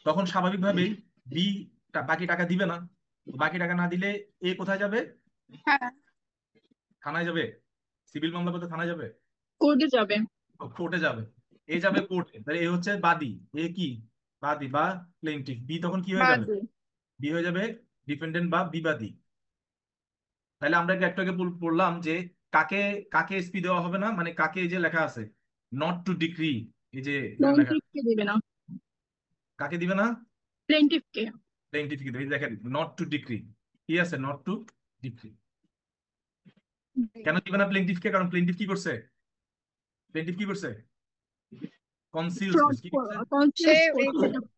তখন স্বাভাবিকভাবেই বি বাকি টাকা দিবে না। বাকি টাকা না দিলে এ কোথায় যাবে? হ্যাঁ থানায় যাবে, সিভিল মামলা করতে থানায় যাবে, কোর্টে যাবে। কোর্টে যাবে। এ যাবে কোর্টে, তাহলে এ হচ্ছে বাদী। এ কি? বাদী বা প্লেইন্টিফ। বি তখন কি হয়ে যাবে? বাজে বি হয়ে যাবে ডিফেন্ডেন্ট বা বিবাদী। তাহলে আমরা একটু আগে পড়লাম যে কাকে কাকে এসপি দেওয়া হবে না, মানে কাকে, এই যে লেখা আছে নট টু ডিক্রি, এই যে এখানে লেখা, প্লেনটিফকে দিবে না, কাকে দিবে না? প্লেনটিফকে। প্লেইন্টিফ কি দেবে? এই দেখেন নট টু ডিক্রি, কি আছে নট টু ডিক্রি। কেন দিবে না প্লেইন্টিফকে? কারণ প্লেইন্টিফ কি করছে? প্লেইন্টিফ কি করছে? কনসিলস ফ্রড করছে। কি করছে? সে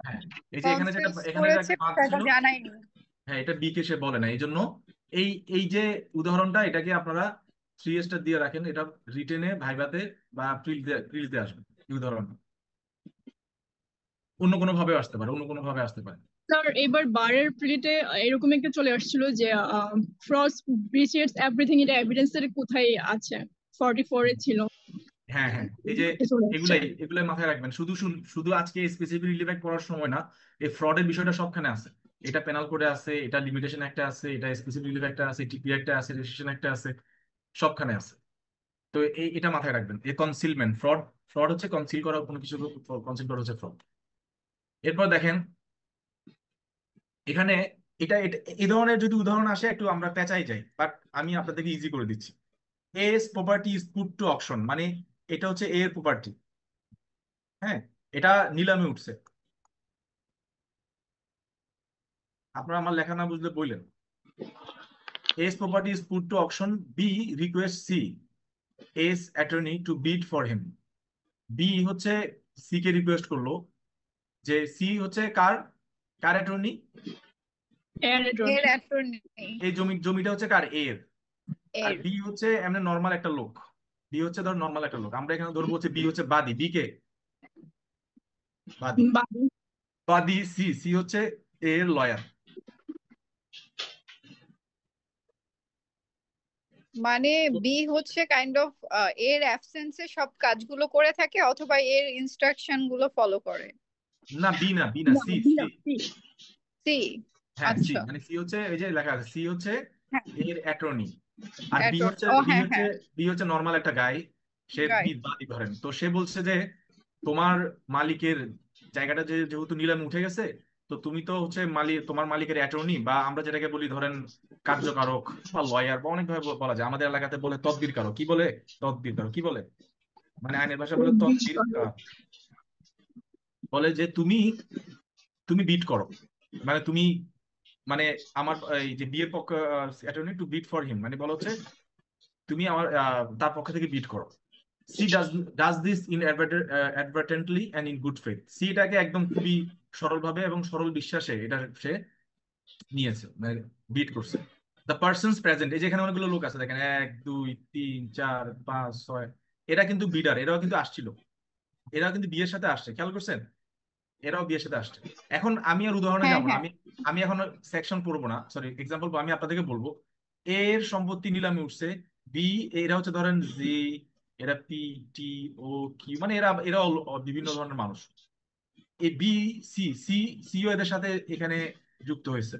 হ্যাঁ, এই যে এখানে যেটা, কনসেন্স এখানে যে করেছে একটা বাদ সেটা ছিল, জানায়নি। হ্যাঁ এটা বি কে সে বলে না, এই জন্য এই এই যে উদাহরণটা, এটাকে আপনারা 3 স্টার দিয়ে রাখেন, এটা রিটেনে ভাইভাতে বা প্রিলিতে আসবে এই উদাহরণ। অন্য কোনো ভাবে আসতে পারে, অন্য কোনো ভাবে আসতে পারে। স্যার এবার বারের প্লেটে এরকম একটা চলে আসছিল যে ফ্রস্ট ব্রিচেস এভরিথিং, এটা এভিডেন্সের কোথায় আছে? 44 এ ছিল, হ্যাঁ হ্যাঁ, এই যে এটা চলে আসছে। এগুলাই মাথায় রাখবেন। শুধু শুধু আজকে স্পেসিফিক রিলিভ অ্যাক্ট পড়ার সময় না, এই ফ্রডের বিষয়টা সবখানে আছে। এটা পেনাল কোডে আছে, এটা লিমিটেশন একটা আছে, এটা স্পেসিফিক রিলিভ একটা আছে, টিপি একটা আছে, রেজিস্ট্রেশন একটা আছে, সবখানে আছে। তো এটা মাথায় রাখবেন। এই কনসিলমেন্ট ফ্রড, ফ্রড হচ্ছে কনসিল করা কোনো কিছু, কনসিল করা হচ্ছে ফ্রড। এরপর দেখেন এখানে এই ধরনের যদি উদাহরণ আসে একটু আমরা পেঁচাই যাই, বাট আমি আপনাদেরকে ইজি করে দিচ্ছি। As property is put to auction, মানে এটা হচ্ছে এর প্রপার্টি। হ্যাঁ, এটা নিলামে উঠছে। আপনারা আমার লেখা না বুঝলে বললেন। As property is put to auction, B request C as attorney to bid for him. B হচ্ছে সি কে রিকোয়েস্ট করলো যে সি হচ্ছে কার কার অ্যাটর্নি, এর এর অ্যাটর্নি, এই জমিটা হচ্ছে কার, এর। আর এর বি হচ্ছে এমনি নর্মাল একটা লোক, বি হচ্ছে ধর নর্মাল একটা লোক। আমরা এখানে ধরবো হচ্ছে বি হচ্ছে বাদী, বি কে বাদী, বাদী সি, সি হচ্ছে এর লয়ার। মানে বি হচ্ছে কাইন্ড অফ এর অ্যাবসেন্সে সব কাজগুলো করে থাকে, অথবা এর ইনস্ট্রাকশন গুলো ফলো করে। না বি না, বি না, সি সি। সি, হ্যাঁ সি, আচ্ছা, মানে সি হচ্ছে এই যে লেখা আছে, সি হচ্ছে হ্যাঁ, এর অ্যাটর্নি। আর বি অ্যাটর্নি, হচ্ছে ও হ্যাঁ হ্যাঁ, নর্মাল একটা গাই, সে রাইট। বাদী ধরেন। তো সে বলছে যে তোমার মালিকের জায়গাটা যেহেতু নিলামে উঠে গেছে, তো তুমি তো হচ্ছে তোমার মালিকের অ্যাটর্নি, বা আমরা যেটাকে বলি ধরেন কার্যকারক বা লয়ার, বা অনেক ভাবে বলা যায়। আমাদের এলাকাতে বলে তদবির কারক। কি বলে? তদবির কারক কি বলে, মানে আইনের ভাষা বলে তদবির বলে যে তুমি তুমি বিট করো, মানে তুমি, মানে আমার এই যে বিয়ের পক্ষ attorney to bid for him, মানে বলা হচ্ছে তুমি আমার তার পক্ষ থেকে বিট করো। C does this inadvertently and in good faith. C এটাকে একদম খুবই সরলভাবে এবং সরল বিশ্বাসে এটা সে নিয়েছে, মানে বিট করছে। দ্য পার্সনস প্রেজেন্ট, এই যে এখানে অনেকগুলো লোক আছে দেখেন, 1 2 3 4 5 6, এরা কিন্তু বিডার, এরাও কিন্তু আসছিল, এরাও কিন্তু বিয়ের সাথে আসছে, খেয়াল করছেন? এরাও বিয়ের সাথে আসছে। এখন আমি আর উদাহরণে হ্যাঁ যাবো না, হ্যাঁ, আমি এখন সেকশন পড়বো না, সরি এক্সাম্পল, আমি আপনাদেরকে বলবো এর সম্পত্তি নিলামে উঠছে, বি, এরা হচ্ছে ধরেন জি, এরা পি, টি, ও, কিউ, মানে এরা বিভিন্ন ধরনের মানুষ। এ বি, সিও এদের সাথে এখানে যুক্ত হয়েছে।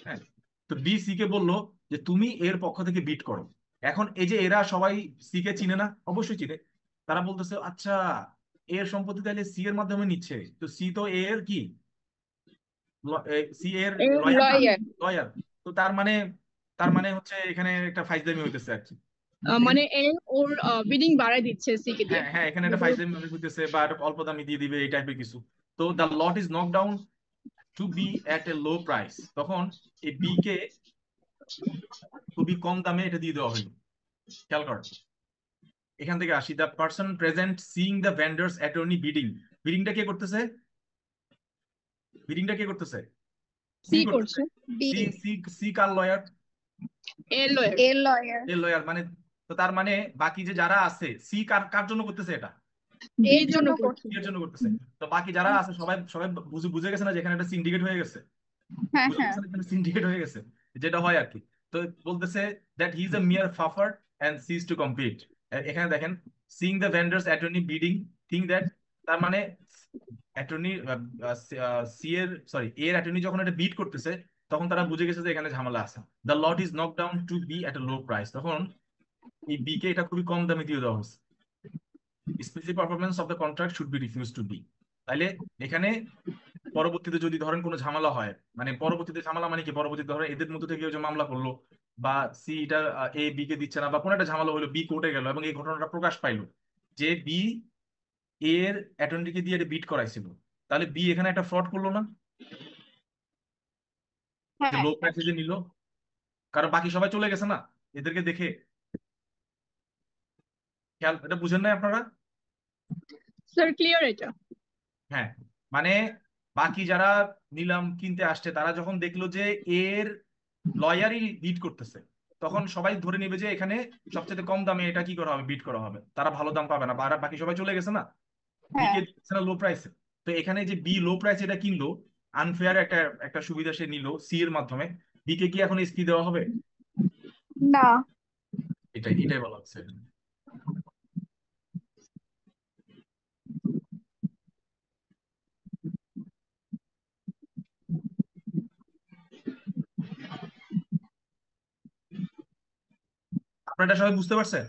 হ্যাঁ, তো বি সি কে বললো যে তুমি এর পক্ষ থেকে বিট করো। এখন এই যে এরা সবাই সি কে চিনে না? অবশ্যই চিনে। তারা বলতেছে আচ্ছা এর সম্পত্তি তাহলে সি এর মাধ্যমে নিচ্ছে, তো সি তো এর কি, সি এর লয়ার না, লয়ার। লয়ার। তো তার মানে হচ্ছে এখানে একটা ফাইজলামি হইতেছে আর কি। মানে ওর বিডিং বাড়ায় দিচ্ছে সি কে দিয়ে। হ্যাঁ হ্যাঁ, এখানে একটা ফাইজলামি হইতেছে, বা একটা অল্প দামি দিয়ে দিবে এই টাইপের কিছু। তো the lot is knock down to B at a low price, তখন এই বি কে খুবই কম দামে এটা দিয়ে দেওয়া হলো। খেয়াল কর, এখান থেকে আসি। The person present seeing the vendor's attorney bidding, বিডিংটা কে করতেছে, বিডিংটা কে করতেছে, সি বি করতেছে। করছে, বি, সি সি সি কার লয়ার, এর লয়ার। এর লয়ার, এর লয়ার। মানে তো তার মানে বাকি যে যারা আছে, সি কার কার জন্য করতেছে এটা, এর জন্য করছে। এর জন্য করতেছে। তো বাকি যারা আছে সবাই সবাই বুঝে গেছে না যে এখানে একটা সিন্ডিকেট হয়ে গেছে, হ্যাঁ বুঝে হ্যাঁ, গেছে না এখানে সিন্ডিকেট হয়ে গেছে, যেটা হয় আর কি। তো বলতেছে that he is a mere puffer and ceases to compete. এখানে দেখেন seeing the vendor's attorney bidding thing that, তার মানে অ্যাটর্নি সি এর সরি এর অ্যাটর্নি যখন এটা বিট করতেছে, তখন তারা বুঝে গেছে যে এখানে ঝামেলা আছে। The lot is knock down to B at a low price, তখন এই বি কে এটা খুবই কম দামে দিয়ে দেওয়া হচ্ছে। Specific performance of the contract should be refuse to B. তাইলে এখানে পরবর্তীতে যদি ধরেন কোনো ঝামেলা হয়, মানে পরবর্তীতে ঝামেলা মানে কি, পরবর্তীতে ধরেন এদের মধ্যে থেকে যে মামলা করলো, বা সি এটা এ বি কে দিচ্ছে না, বা কোনো একটা ঝামেলা হলো, বি কোর্টে গেল এবং এই ঘটনাটা প্রকাশ পাইলো যে বি এর অ্যাটর্নিকে দিয়ে এটা বিট করাইছিল, তাহলে বি এখানে একটা ফ্রড করলো না, যে হ্যাঁ লো প্রাইসে যে নিল? কারণ বাকি সবাই চলে গেছে না এদেরকে দেখে। খেয়াল, এটা বুঝেন নাই আপনারা? স্যার ক্লিয়ার এটা? হ্যাঁ, মানে বাকি যারা নিলাম কিনতে আসছে, তারা যখন দেখলো যে এর লয়ারই বিট করতেছে, তখন সবাই ধরে নেবে যে এখানে সবচেয়ে কম দামে এটা কি করা হবে, বিট করা হবে। তারা ভালো দাম পাবে না, বাকি সবাই চলে গেছে না, হ্যাঁ, বিকে দিচ্ছে না লো প্রাইসে। তো এখানে যে বি লো প্রাইস এটা কিনলো, আনফেয়ার একটা একটা সুবিধা সে নিল সি এর মাধ্যমে, বি কে কি এখন এসপি দেওয়া হবে? না। এটাই এটাই বলা হচ্ছে। আপনারা এটা সবাই বুঝতে পারছেন?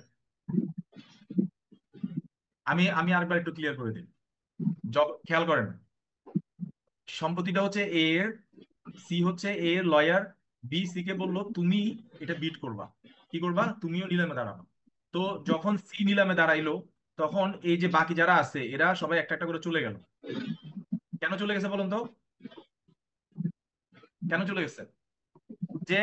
আমি আমি আরেকবার একটু ক্লিয়ার করে দিই। খেয়াল করেন, সম্পত্তিটা হচ্ছে এ এর, সি হচ্ছে এ এর লয়ার, বি সি কে বললো তুমি এটা বিট করবা, কি করবা, তুমিও নিলামে দাঁড়াবা। তো যখন সি নিলামে দাঁড়াইলো, তখন এই যে বাকি যারা আছে এরা সবাই একটা একটা করে চলে গেল। কেন চলে গেছে বলুন তো? কেন চলে গেছে? যে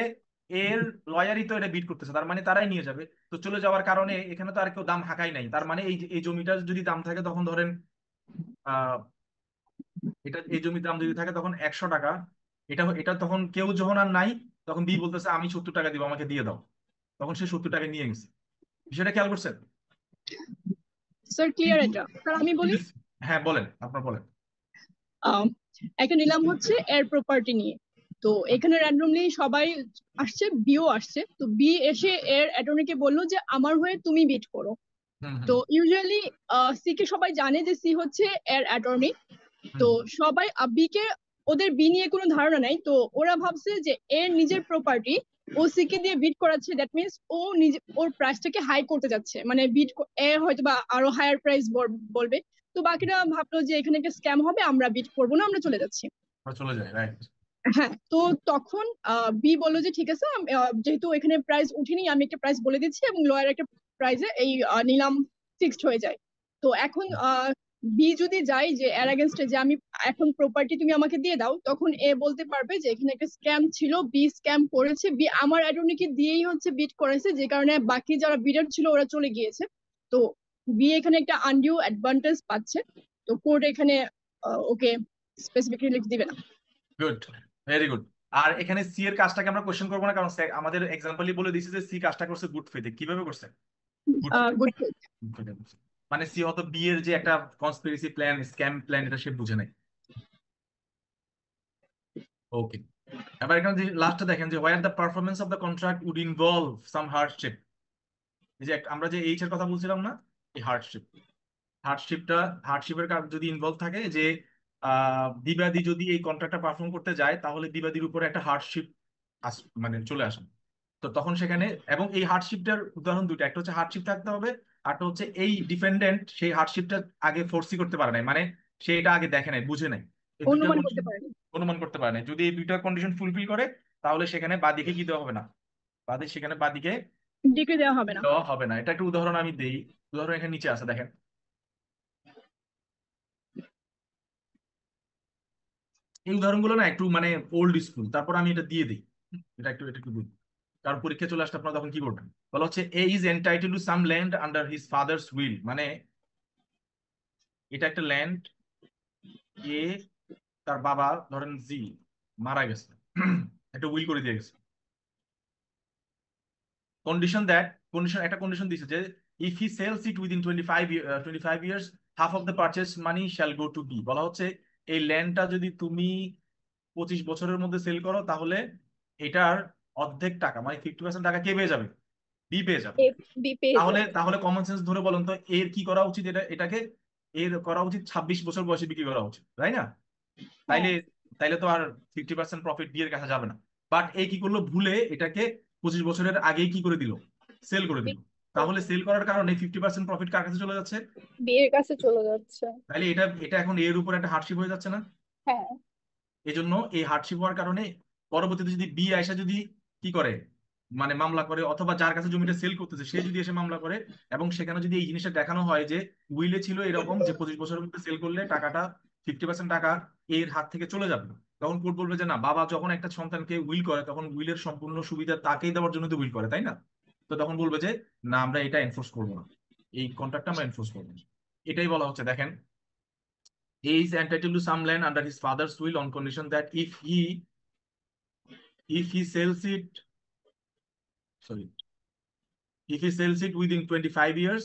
এর লয়ারই তো এটা বিট করতেছে, তার মানে তারাই নিয়ে যাবে। তো চলে যাওয়ার কারণে এখানে তো আর কেউ দাম হাঁকাই নাই, তার মানে এই জমিটার যদি দাম থাকে তখন ধরেন আহ এটা এই জমির দাম যদি থাকে তখন 100 টাকা, এটা এটা তখন কেউ যখন আর নাই, তখন বি বলতেছে আমি 70 টাকা দিব, আমাকে দিয়ে দাও। তখন সে 70 টাকা নিয়ে গেছে। বিষয়টা খেয়াল করছেন? স্যার ক্লিয়ার কিন্তু এটা? স্যার আমি বলি, কিন্তু হ্যাঁ বলেন, আপনার বলেন। আহ, একটা নিলাম হচ্ছে এর প্রপার্টি নিয়ে। তো এখানে র্যান্ডমলি সবাই আসছে, বিও আসছে। তো বি এসে এর অ্যাটর্নিকে বললো যে আমার হয়ে তুমি বিট করো। হুম তো হুম ইউজুয়ালি সি কে সবাই জানে যে সি হচ্ছে এর অ্যাটর্নি। তো হুম সবাই বি কে, ওদের বি নিয়ে কোনো ধারণা নাই। তো ওরা ভাবছে যে এর নিজের প্রপার্টি ও সি কে দিয়ে বিট করাচ্ছে, দ্যাট মিনস ও নিজে ওর প্রাইসটাকে হাই করতে যাচ্ছে, মানে বিট এ হয়তো বা আরো হায়ার প্রাইস বলবে। তো বাকিরা ভাবলো যে এখানে একটা স্ক্যাম হবে, আমরা বিট করবো না, আমরা চলে যাচ্ছি। আমরা চলে যাই, রাইট। হ্যাঁ, তো তখন বি বললো যে ঠিক আছে, যেহেতু এখানে প্রাইস উঠেনি, আমি একটা প্রাইস বলে দিচ্ছি, এবং লয়ার একটা প্রাইসে এই নিলাম ফিক্সড হয়ে যায়। তো এখন বি যদি যায় যে এর এগেনস্টে যে আমি এখন প্রপার্টি তুমি আমাকে দিয়ে দাও, তখন এ বলতে পারবে যে এখানে একটা স্ক্যাম ছিল, বি স্ক্যাম করেছে, বি আমার অ্যাটর্নিকে দিয়েই হচ্ছে বিট করেছে, যে কারণে বাকি যারা বিডার ছিল ওরা চলে গিয়েছে। তো বি এখানে একটা আনডিউ অ্যাডভান্টেজ পাচ্ছে। তো কোর্ট এখানে ওকে স্পেসিফিক রিলিফ দিবে না। Good, very good. আর এখানে সি এর কাজটাকে আমরা কোশ্চেন করবো না, কারণ আমাদের এক্সাম্পলই বলে দিচ্ছে যে সি কাজটা করছে গুড ফেথে। কিভাবে করছে? গুড ফেথে। গুড। গুড ফেথে করছে। মানে সি হয়তো বি এর যে একটা কনস্পিরেসি প্ল্যান, স্ক্যাম প্ল্যান, এটা সে বুঝে নাই। ওকে, এবার এখানে যে লাস্টটা দেখেন যে where the performance of the contract would involve some hardship. এই যে আমরা যে এইচ এর কথা বলছিলাম না, এই হার্ডশিপের কাজ যদি ইনভলভ থাকে যে বিবাদী যদি এই কন্ট্রাক্টটা পারফর্ম করতে যায়, তাহলে বিবাদীর উপরে একটা হার্ডশিপ মানে চলে আসে। তো তখন সেখানে, এবং এই হার্ডশিপটার উদাহরণ দুটো, একটা হচ্ছে হার্ডশিপ থাকতে হবে, আরটা হচ্ছে এই ডিফেন্ডেন্ট সেই হার্ডশিপটা আগে ফোর্সই করতে পারে নাই, মানে সে এটা আগে দেখে নাই, বুঝে নাই। এই দুইটা অনুমান করতে কন্ডিশন পারেনি। অনুমান করতে পারে নাই। যদি এই দুইটা কন্ডিশন ফুলফিল করে, তাহলে সেখানে বাদীকে কি দেওয়া হবে না, সেখানে বাদীকে ডিগ্রি দেওয়া হবে না। দেওয়া হবে না। এটা একটা উদাহরণ আমি দেই। উদাহরণ এখানে নিচে আছে, দেখেন। এই উদাহরণগুলো না একটু মানে ওল্ড স্কুল, তারপর আমি এটা দিয়ে দিই। এটা একটু বুঝি, কারণ পরীক্ষা চলে আসলে আপনারা তখন কি করবেন। বলা হচ্ছে A is entitle to some land under his father's will, মানে এটা একটা ল্যান্ড, এ তার বাবা ধরেন জি মারা গেছে, একটা উইল করে দিয়ে গেছে। কন্ডিশন দ্যাট, একটা কন্ডিশন দিছে যে if he sells it within 25 years, half of the purchase money shall go to B. বলা হচ্ছে এই ল্যান্ডটা যদি তুমি 25 বছরের মধ্যে সেল করো, তাহলে এটার অর্ধেক টাকা মানে 50% টাকা কে পেয়ে যাবে? বি পেয়ে যাবে। এ বি পেয়ে তাহলে যাবে। তাহলে কমন সেন্স ধরে বলুন তো এর কি করা উচিত? এটাকে এর করা উচিত 26 বছর বয়সে বিক্রি করা উচিত, তাই না? হ্যাঁ। তাইলে তাইলে তো আর 50% প্রফিট বিয়ের কাছে যাবে না। বাট এই কি করলো, ভুলে এটাকে 25 বছরের আগেই কি করে দিল, সেল করে দিল। তাহলে সেল করার কারণে 50% প্রফিট কার কাছে চলে যাচ্ছে? বিয়ের কাছে চলে যাচ্ছে। তাইলে এটা এটা এখন এর উপর একটা হার্ডশিপ হয়ে যাচ্ছে না? হ্যাঁ। এই জন্য এই হার্ডশিপ হওয়ার কারণে পরবর্তীতে যদি বি আয়সা যদি কি করে, মানে মামলা করে, অথবা যার কাছে জমিটা সেল করতেছে সে যদি এসে মামলা করে, এবং সেখানে যদি এই জিনিসটা দেখানো হয় যে উইলে ছিল এরকম যে 25 বছরের মধ্যে সেল করলে টাকাটা 50% টাকা এর হাত থেকে চলে যাবে, তখন কোর্ট বলবে যে না, বাবা যখন একটা সন্তানকে উইল করে তখন উইলের সম্পূর্ণ সুবিধা তাকেই দেওয়ার জন্য তো উইল করে, তাই না? তো তখন বলবে যে না, আমরা এটা এনফোর্স করবো না, এই কন্ট্রাক্টটা আমরা এনফোর্স করবো না। এটাই বলা হচ্ছে, দেখেন। He is entitled to some land under his father's will on condition that if he sells it, sorry, if he sells it within 25 years,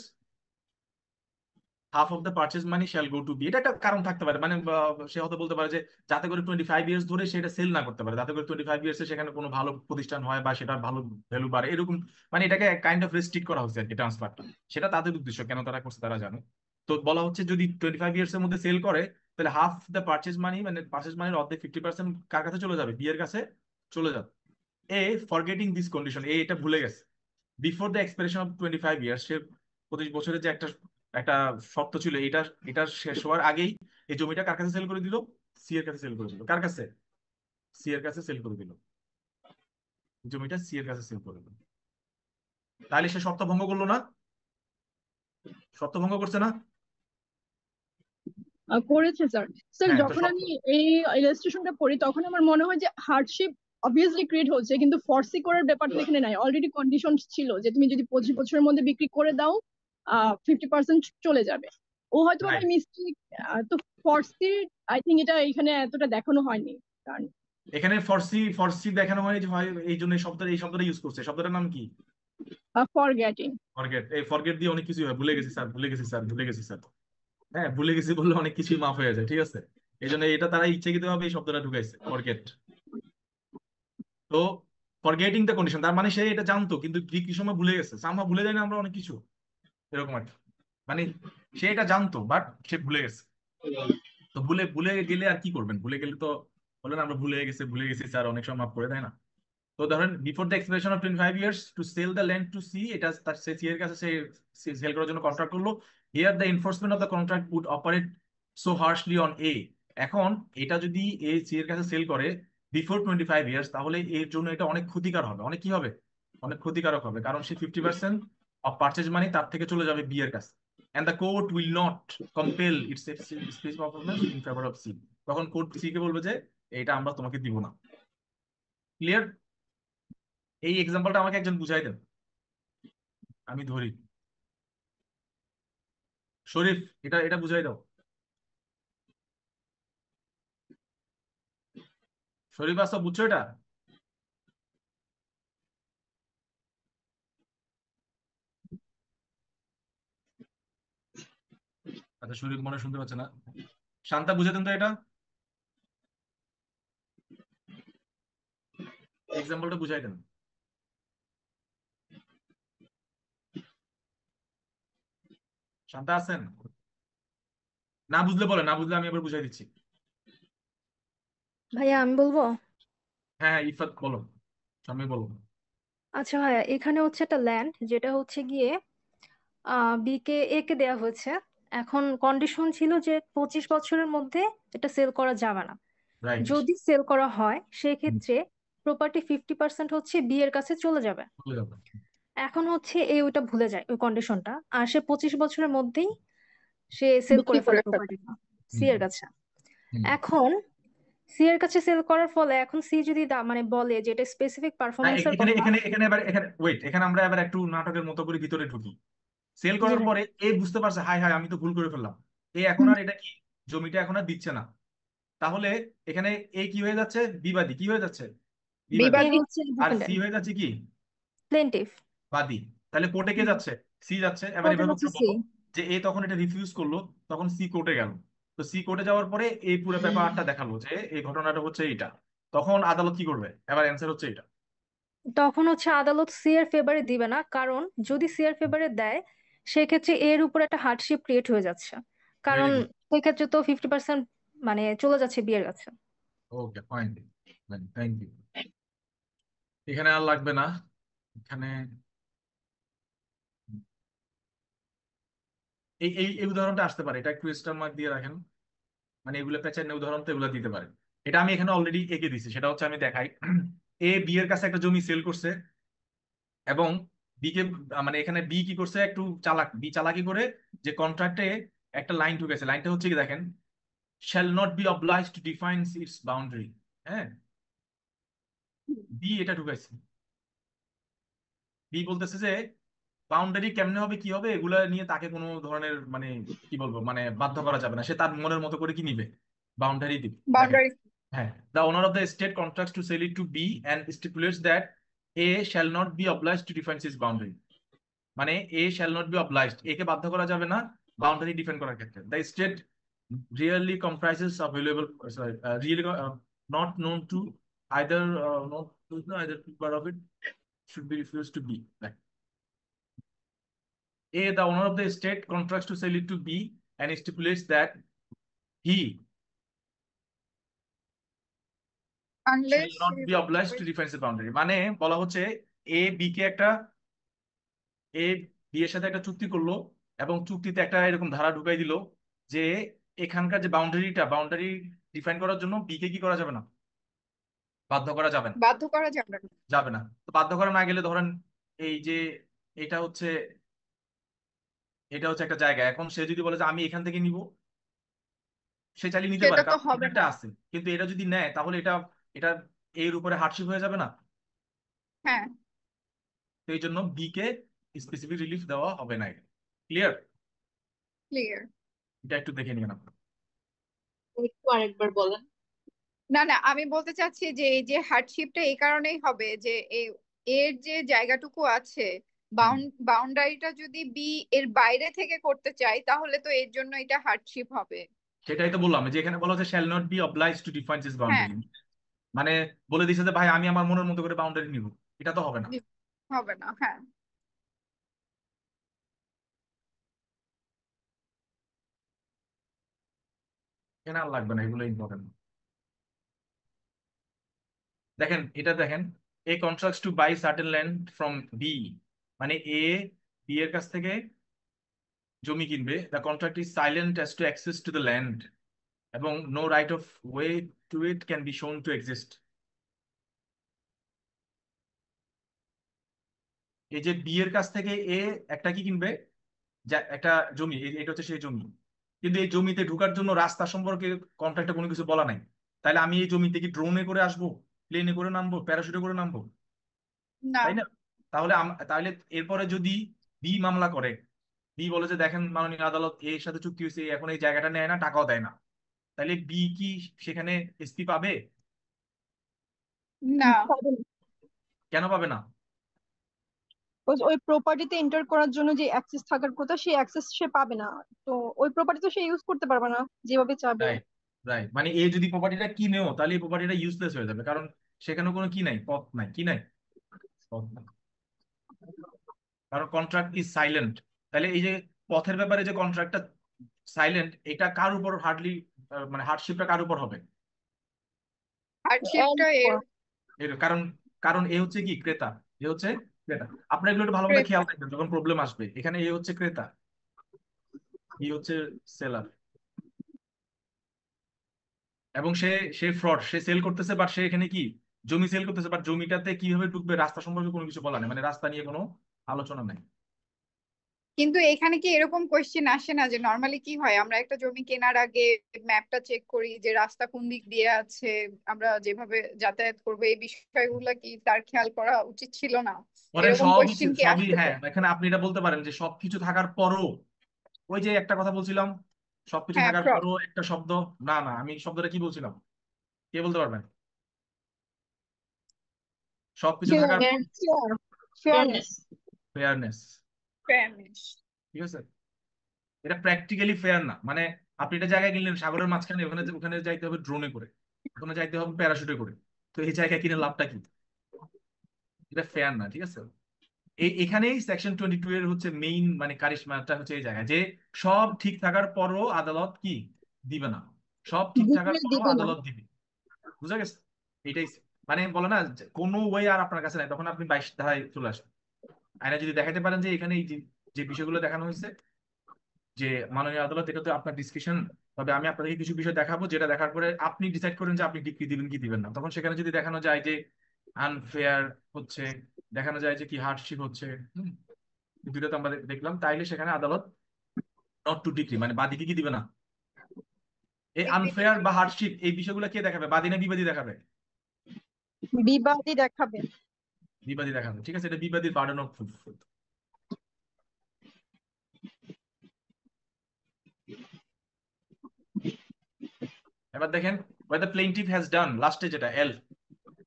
half of the purchase money shall go to B. এটা একটা কারণ থাকতে পারে, মানে সে হয়তো বলতে পারে যে যাতে করে 25 ইয়ার্স ধরে সেটা সেল না করতে পারে, যাতে করে 25 ইয়ার্সে সেখানে কোনো ভালো প্রতিষ্ঠান হয় বা সেটার ভালো ভ্যালু বাড়ে, এরকম মানে এটাকে কাইন্ড অফ রেস্ট্রিক্ট করা হচ্ছে আর কি ট্রান্সফারটা। সেটা তাদের উদ্দেশ্য, কেন তারা করছে তারা জানে। তো বলা হচ্ছে যদি 25 ইয়ার্স এর মধ্যে সেল করে তাহলে হাফ দ্য পারচেজ মানি, মানে পারচেজ মানির অর্ধেক 50% কার কাছে চলে যাবে? বিয়ের কাছে চলে যাবে। A forgetting this condition, A এটা ভুলে গেছে। Before the expiration of 25 years, সে 25 বছরের যে একটা একটা শর্ত ছিল, এটা এটা শেষ হওয়ার আগেই এই জমিটা কার কাছে সেল করে দিল? সি এর কাছে সেল করে দিল। কার কাছে? সি এর কাছে সেল করে দিল। জমিটা সি এর কাছে সেল করে দিল। তাহলে সে শর্ত ভঙ্গ করলো না? শর্ত ভঙ্গ করছে না? করেছে স্যার। স্যার হ্যাঁ, তো যখন শর্ত আমি এই ইলাস্ট্রেশনটা পড়ি তখন আমার মনে হয় যে হার্ডশিপ অবভিয়াসলি ক্রিয়েট হচ্ছে, কিন্তু ফর্সি করার ব্যাপারটা এখানে নাই। অলরেডি কন্ডিশন ছিল যে তুমি যদি 25 বছরের মধ্যে বিক্রি করে দাও 50% চলে যাবে। ও হয়তো রাইট। আমার মিস্টেক। তো ফর্সি আই থিঙ্ক এটা এখানে এতটা দেখানো হয়নি। কারণ এখানে ফরসি ফরসি দেখানো হয় যে হয় এই জন্য এই শব্দটা ইউজ করছে। শব্দটার নাম কি? ফরগেটিং। ফরগেট। এই ফরগেট দিয়ে অনেক কিছু হয়, ভুলে গেছি স্যার, ভুলে গেছি স্যার, ভুলে গেছি স্যার। হ্যাঁ, ভুলে গেছি বললে অনেক কিছুই মাফ হয়ে যায়, ঠিক আছে? এই জন্য এটা তারা ইচ্ছাকৃত ভাবে এই শব্দটা ঢুকাইছে, ফরগেট। তো ফরগেটিং দ্য কন্ডিশন, তার মানে সে এটা জানতো কিন্তু কি সময় ভুলে গেছে। আমরা ভুলে যাই না আমরা অনেক কিছু, এরকম আর কি। মানে সে এটা জানতো বাট সে ভুলে গেছে। তো ভুলে ভুলে গেলে আর কি করবেন? ভুলে গেলে তো বলেন আমরা ভুলে গেছি স্যার, অনেক সময় মাফ করে দেয় না। তো ধরেন before the expiration of 25 years to sell the land to C, এটা তার সে সি এর কাছে সে সেল করার জন্য কন্ট্রাক্ট করলো। Here the enforcement of the contract would operate so harshly on A. এখন এটা যদি এ সি এর কাছে সেল করে বিফোর 25 ইয়ার্স, তাহলে এর জন্য এটা অনেক ক্ষতিকার হবে। অনেক কি হবে? অনেক ক্ষতিকারক হবে, কারণ সে 50% অফ পারচেজ মানি তার থেকে চলে যাবে বি এর কাছে। and the court will not compel its speech performance in favor of C. তখন কোর্ট সি কে বলবে যে এটা আমরা তোমাকে দিব না। ক্লিয়ার? এই এক্সাম্পলটা আমাকে একজন বুঝাই দেন, আমি ধরি। শরীফ, এটা এটা বুঝাই দাও। শরীফ আসো, বুঝছো এটা? আচ্ছা, শরীফ মনে হয় শুনতে পাচ্ছে না। শান্তা, বুঝে দেন তো এটা, এক্সাম্পলটা বুঝাই দেন। শান্তা আছেন? না বুঝলে বলে, না বুঝলে আমি এবার বুঝাই দিচ্ছি। ভাইয়া আমি বলবো। হ্যাঁ হ্যাঁ, ইফাত বলো, সামনে বলো। আচ্ছা ভাইয়া, এখানে হচ্ছে একটা ল্যান্ড যেটা হচ্ছে গিয়ে বি কে এ কে দেয়া হয়েছে। এখন কন্ডিশন ছিল যে 25 বছরের মধ্যে এটা সেল করা যাবে না। রাইট। যদি সেল করা হয় সেক্ষেত্রে প্রপার্টি 50% হচ্ছে বি এর কাছে চলে যাবে। চলে যাবে। এখন হচ্ছে এ ওইটা ভুলে যায় ওই কন্ডিশনটা, আর সে 25 বছরের মধ্যেই সে সেল বিক্রি করে ফেলে করে ফেলে। প্রপার্টিটা সি হুম এর কাছে। হুম। এখন সি এর কাছে সেল করার ফলে এখন সি যদি মানে বলে যে এটা স্পেসিফিক না, পারফরমেন্সের এখানে কথা। এখানে এখানে এবার এখানে ওয়েট, এখানে আমরা এবার একটু নাটকের মতো করে ভিতরে ঢুকি। সেল জি করার ভাই। পরে এ বুঝতে পারছে হাই হাই আমি তো ভুল করে ফেললাম। এ এখন আর এটা কি জমিটা এখন আর দিচ্ছে না। তাহলে এখানে এ কি হয়ে যাচ্ছে? বিবাদী। কি হয়ে যাচ্ছে? বিবাদী। এ বিবাদী। হচ্ছে আর সি ডিফেন্ডেন্ট, হয়ে যাচ্ছে কি? প্লেন্টিফ। বাদী। তাহলে কোর্টে কে যাচ্ছে? সি যাচ্ছে। এবার কোর্টে এভাবে হচ্ছে করে সি। বলো যে এ তখন এটা রিফিউজ করলো, তখন সি কোর্টে গেল। তো সি কোর্টে যাওয়ার পরে এই পুরো ব্যাপারটা দেখালো যে এই ঘটনাটা হচ্ছে এইটা। তখন আদালত কি করবে? এবার অ্যান্সার হচ্ছে এটা। তখন হচ্ছে আদালত সি এর ফেভারে দিবে না, কারণ যদি সি এর ফেভারে দেয় সেক্ষেত্রে এর উপর একটা হার্ডশিপ ক্রিয়েট হয়ে যাচ্ছে। ভেরি কারণ গুড। সেক্ষেত্রে তো 50% মানে চলে যাচ্ছে বিয়ের কাছে। ওকে, ফাইন, থ্যাংক ইউ। এখানে আর লাগবে না। এখানে এই এই এই উদাহরণটা আসতে পারে, এটা একটু স্টার মার্ক দিয়ে রাখেন। মানে এগুলো প্যাচার্নের উদাহরণ তো এগুলো দিতে পারে। এটা আমি এখানে অলরেডি এঁকে দিছি, সেটা হচ্ছে আমি দেখাই। এ বি এর কাছে একটা জমি সেল করছে এবং বি কে মানে এখানে বি কি করছে, একটু চালাক, বি চালাকি করে যে কন্ট্রাক্টে একটা লাইন ঢুকেছে। লাইনটা হচ্ছে কি দেখেন, shall not be obliged to define its boundary. হ্যাঁ, বি এটা ঢুকাইছে। বি বলতেছে যে বাউন্ডারি কেমনে হবে কি হবে এগুলা নিয়ে তাকে কোনো ধরনের মানে কি বলবো মানে বাধ্য করা যাবে না। সে তার মনের মতো করে কি নিবে, বাউন্ডারি দিবে। দেখেন, বাউন্ডারি। হ্যাঁ, the owner of the estate contracts to sell it to B and stipulates that A shall not be obliged to define its boundary. মানে A shall not be obliged, এ কে বাধ্য করা যাবে না বাউন্ডারি ডিফাইন করার ক্ষেত্রে the state really comprises of valuable really not known to either not either part of it should be refused to be like A, the owner of the estate contracts to sell it to B and stipulates that he unless shall not be obliged to define the boundary মানে বলা হচ্ছে A B কে একটা A B এর সাথে একটা চুক্তি করলো এবং চুক্তিতে একটা এরকম ধারা ঢুকাই দিল যে এখানকার যে বাউন্ডারি ডিফাইন করার জন্য বি কে কি করা যাবে না, বাধ্য করা যাবে না। বাধ্য করা যাবে না। যাবে না তো বাধ্য করা না গেলে ধরেন এই যে এটা হচ্ছে একটা জায়গা, এখন সে যদি বলে যে আমি এখান থেকে নিব, সে চালিয়ে নিতে পারে সেটা তো কারণ হবে একটা না। আছে, কিন্তু এটা যদি নেয় তাহলে এটা এটা এর উপরে হার্ডশিপ হয়ে যাবে না। হ্যাঁ, তো এই জন্য বি কে স্পেসিফিক রিলিফ দেওয়া হবে না। ক্লিয়ার? ক্লিয়ার। এটা একটু দেখে নিন আপনারা। একটু আরেকবার বলেন। না না, আমি বলতে চাচ্ছি যে এই যে হার্ডশিপটা এই কারণেই হবে যে এর যে জায়গাটুকু আছে, বাউন্ডারিটা যদি বি এর বাইরে থেকে করতে চাই তাহলে তো এর জন্য এটা হার্ডশিপ হবে। সেটাই তো বললাম যে এখানে বলা হচ্ছে shall not be obliged to define this হ্যাঁ, বাউন্ডারি, মানে বলে দিছে যে ভাই আমি আমার মনের মতো করে বাউন্ডারি নিব, এটা তো হবে না। হবে না। হ্যাঁ, এখানে আর লাগবে না, এগুলো ইম্পর্টেন্ট। দেখেন এটা দেখেন, A contracts to buy certain land from B, মানে এ বি এর কাছ থেকে জমি কিনবে। The contract is silent as to access to the land এবং no right of way to it can be shown to exist. এই যে B এর কাছ থেকে এ একটা কি কিনবে, একটা জমি, এটা হচ্ছে সেই জমি, কিন্তু এই জমিতে ঢোকার জন্য রাস্তা সম্পর্কে কন্ট্রাক্টে কোনো কিছু বলা নাই। তাহলে আমি এই জমিতে কি ড্রোনে করে আসবো, প্লেনে করে নামবো, প্যারাশুটে করে নামবো? না। তাই না? তাহলে তাহলে এরপরে যদি বি মামলা করে, বি বলে যে দেখেন মাননীয় আদালত এর সাথে চুক্তি হয়েছে, এখন এই জায়গাটা নেয় না, টাকাও দেয় না, তাহলে বি কি সেখানে এসপি পাবে? না, পাবে না। কেন পাবে না? ওই প্রপার্টিতে এন্টার করার জন্য যে অ্যাক্সেস থাকার কথা সেই অ্যাক্সেস সে পাবে না। তো ওই প্রপার্টি তো সে ইউজ করতে পারবে না যেভাবে চাবে। রাইট, রাইট, মানে এ যদি প্রপার্টিটা কিনেও তাহলে এই প্রপার্টিটা ইউজলেস হয়ে যাবে, কারণ সেখানে কোনো কি নাই, পথ নাই, কি নাই, পথ নাই, কারণ কন্ট্রাক্ট ইজ সাইলেন্ট। তাহলে এই যে পথের ব্যাপারে যে কন্ট্রাক্টটা সাইলেন্ট, এটা কার উপর মানে হার্ডশিপটা কার উপর হবে? হার্ডশিপটা এর কারণ কারণ এ হচ্ছে কি ক্রেতা, এ হচ্ছে ক্রেতা। আপনার এগুলো একটু ভালোভাবে ক্রেতা। খেয়াল রাখবেন যখন প্রবলেম আসবে। এখানে এ হচ্ছে ক্রেতা, ই হচ্ছে সেলার, এবং সে সে ফ্রড, সে সেল করতেছে, বাট সে এখানে কি জমি সেল করতেছে, বাট জমিটাতে কিভাবে ঢুকবে রাস্তা সম্পর্কে কোনো কিছু বলা নেই, মানে রাস্তা নিয়ে কোনো আলোচনা নাই। কিন্তু এখানে কি এরকম কোয়েশ্চেন আসে না যে নর্মালি কি হয়, আমরা একটা জমি কেনার আগে ম্যাপটা চেক করি যে রাস্তা কোন দিক দিয়ে আছে, আমরা যেভাবে যাতায়াত করবো এই বিষয়গুলো কি তার খেয়াল করা উচিত ছিল না? মানে এরকম সবই কোয়েশ্চেন কি সবই আসতে হ্যাঁ, পারে? এখানে আপনি এটা বলতে পারেন যে সবকিছু থাকার পরও, ওই যে একটা কথা বলছিলাম, সবকিছু হ্যাঁ, থাকার ফ্রড। পরও একটা শব্দ, না না আমি শব্দটা কি বলছিলাম, কে বলতে পারবেন? সবকিছু থাকার পর ফেয়ারনেস। Fairness, fairness. ঠিক আছে? এটা প্র্যাকটিক্যালি ফেয়ার না, মানে আপনি একটা জায়গায় কিনলেন সাগরের মাঝখানে, ওখানে যাইতে হবে ড্রোনে করে, ওখানে যাইতে হবে প্যারাশুটে করে, তো এই জায়গায় কিনে লাভটা কি? এটা ফেয়ার না, ঠিক আছে? এখানেই সেকশন 22 এর হচ্ছে মেইন মানে কারিশমাটা হচ্ছে এই জায়গায়, যে সব ঠিক থাকার পরও আদালত কি দিবে না, সব ঠিক থাকার পরও দিবে না। আদালত দিবে। বুঝা গেছে? এটাই মানে বলে না যে কোনো ওয়ে আর আপনার কাছে নাই, তখন আপনি 22 ধারায় চলে আসেন। আইনা যদি দেখাতে পারেন যে এখানে এই যে বিষয়গুলো দেখানো হয়েছে যে মাননীয় আদালত, এটা তো আপনার ডিসক্রিপশন, তবে আমি আপনাদেরকে কিছু বিষয় দেখাবো যেটা দেখার পরে আপনি ডিসাইড করেন যে আপনি ডিগ্রি দিবেন কি দিবেন না। তখন সেখানে যদি দেখানো যায় যে আনফেয়ার হচ্ছে, দেখানো যায় যে কি হার্ডশিপ হচ্ছে, দুটো তো আমরা দেখলাম, তাইলে সেখানে আদালত নট টু ডিগ্রি মানে বাদীকে কি দিবে না। এই আনফেয়ার বা হার্ডশিপ এই বিষয়গুলো কে দেখাবে, বাদী না বিবাদী দেখাবে? বিবাদী দেখাবে। বিবাদী দেখাবে, ঠিক আছে? এটা বিবাদীর বার্ডেন অফ প্রুফ। এবার দেখেন where the plaintiff has done, লাস্টে যেটা এল,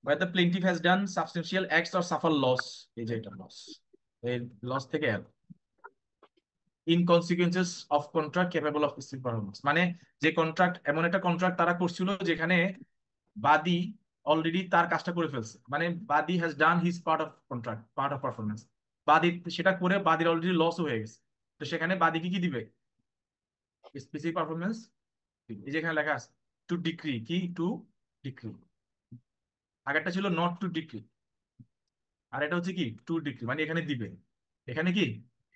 where the plaintiff has done substantial acts or suffer loss, এই যে এটা লস, এই লস থেকে এল। In consequences of contract capable of specific performance, মানে যে কন্ট্রাক্ট, এমন একটা কন্ট্রাক্ট তারা করছিল যেখানে বাদী অলরেডি তার কাজটা করে ফেলছে, মানে বাদী has done his part of contract, part of performance, বাদী সেটা করে বাদীর অলরেডি লস হয়ে গেছে, তো সেখানে বাদীকে কি দিবে? Specific performance. এই যে এখানে লেখা আছে টু ডিক্রি, কি টু ডিক্রি, আগেরটা ছিল নট টু ডিক্রি, আর এটা হচ্ছে কি টু ডিক্রি, মানে এখানে দিবে, এখানে কি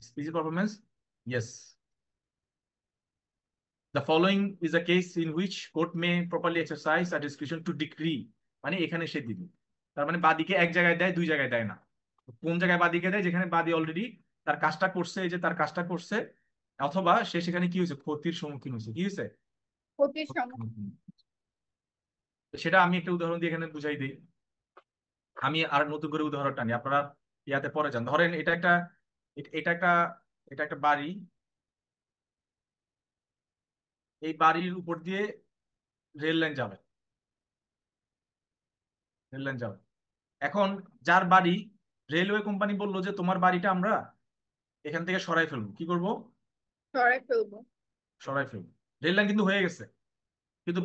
specific performance. Yes, the following is a case in which court may properly exercise a discretion to decree, মানে এখানে সে দিবে, তার মানে বাদীকে এক জায়গায় দেয়, দুই জায়গায় দেয় না। কোন জায়গায় বাদীকে দেয়? যেখানে বাদী অলরেডি তার কাজটা করছে, এই যে তার কাজটা করছে, অথবা সে সেখানে কি হয়েছে, ক্ষতির সম্মুখীন হয়েছে। কি হয়েছে? ক্ষতির ক্ষতির সম্মুখীন। সম্মুখীন। তো সেটা আমি একটা উদাহরণ দিয়ে এখানে বুঝাই দিই। আমি আর নতুন করে উদাহরণটা নিই, আপনারা ইয়াতে পরে যান। ধরেন এটা একটা, এটা একটা, এটা একটা বাড়ি, এই বাড়ির উপর দিয়ে রেল লাইন যাবে, রেল লাইন যাবে। এখন যার বাড়ি, রেলওয়ে কোম্পানি বললো যে তোমার বাড়িটা আমরা এখান থেকে সরাই ফেলবো। কি করব? সরাই ফেলবো। সরাই ফেলবো। রেল লাইন কিন্তু হয়ে গেছে, কিন্তু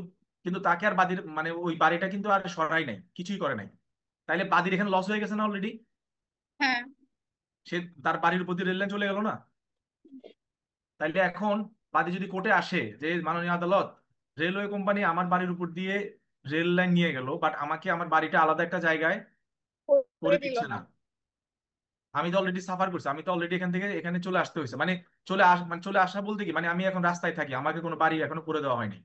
কিন্তু তাকে আর বাদির, মানে ওই বাড়িটা কিন্তু আর সরাই নাই, কিছুই করে নাই, তাইলে বাদির এখানে লস হয়ে গেছে না অলরেডি? হ্যাঁ, সে তার বাড়ির উপর দিয়ে রেল লাইন চলে গেল না? তাইলে এখন বাদী যদি কোর্টে আসে যে মাননীয় আদালত, রেলওয়ে কোম্পানি আমার বাড়ির উপর দিয়ে রেল লাইন নিয়ে গেল, বাট আমাকে আমার বাড়িটা আলাদা একটা জায়গায় করে করে দিল দিচ্ছে না। না, আমি তো অলরেডি সাফার করছি, আমি তো অলরেডি এখান থেকে এখানে চলে আসতে হয়েছে, মানে মানে চলে আসা বলতে কি, মানে আমি এখন রাস্তায় থাকি, আমাকে কোনো বাড়ি এখনো করে দেওয়া হয়নি,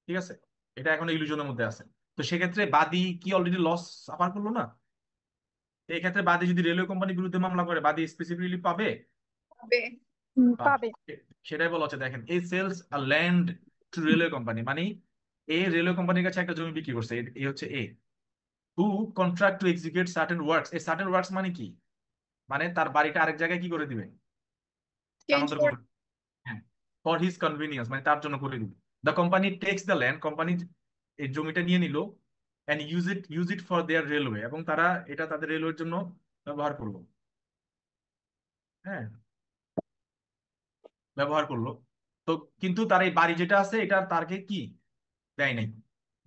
ঠিক আছে, এটা এখন ইলুশনের মধ্যে আছে। তো সেক্ষেত্রে বাদী কি অলরেডি লস সাফার করলো না? তো এই ক্ষেত্রে বাদী যদি রেলওয়ে কোম্পানির বিরুদ্ধে মামলা করে, বাদী স্পেসিফিকলি পাবে? পাবে। পাবে। পাবে। সেটাই বলা হচ্ছে, দেখেন A sells a land to railway company, মানে এ রেলওয়ে কোম্পানির কাছে একটা জমি বিক্রি করছে, এই হচ্ছে A, who contract to execute certain works. এই সার্টেন ওয়ার্কস মানে কি? মানে তার বাড়িটা আরেক জায়গায় কি করে দিবে? চেঞ্জ স্থানান্তর করে। করে, হ্যাঁ, ফর হিজ কনভিনিয়েন্স, মানে তার জন্য করে দিবে। The company takes the land, company এই জমিটা নিয়ে নিল, and use it for their railway, এবং তারা এটা তাদের রেলওয়ের জন্য ব্যবহার করলো, হ্যাঁ, ব্যবহার করলো। তো কিন্তু তার এই বাড়ি যেটা আছে এটা তারকে কি দেয় নাই,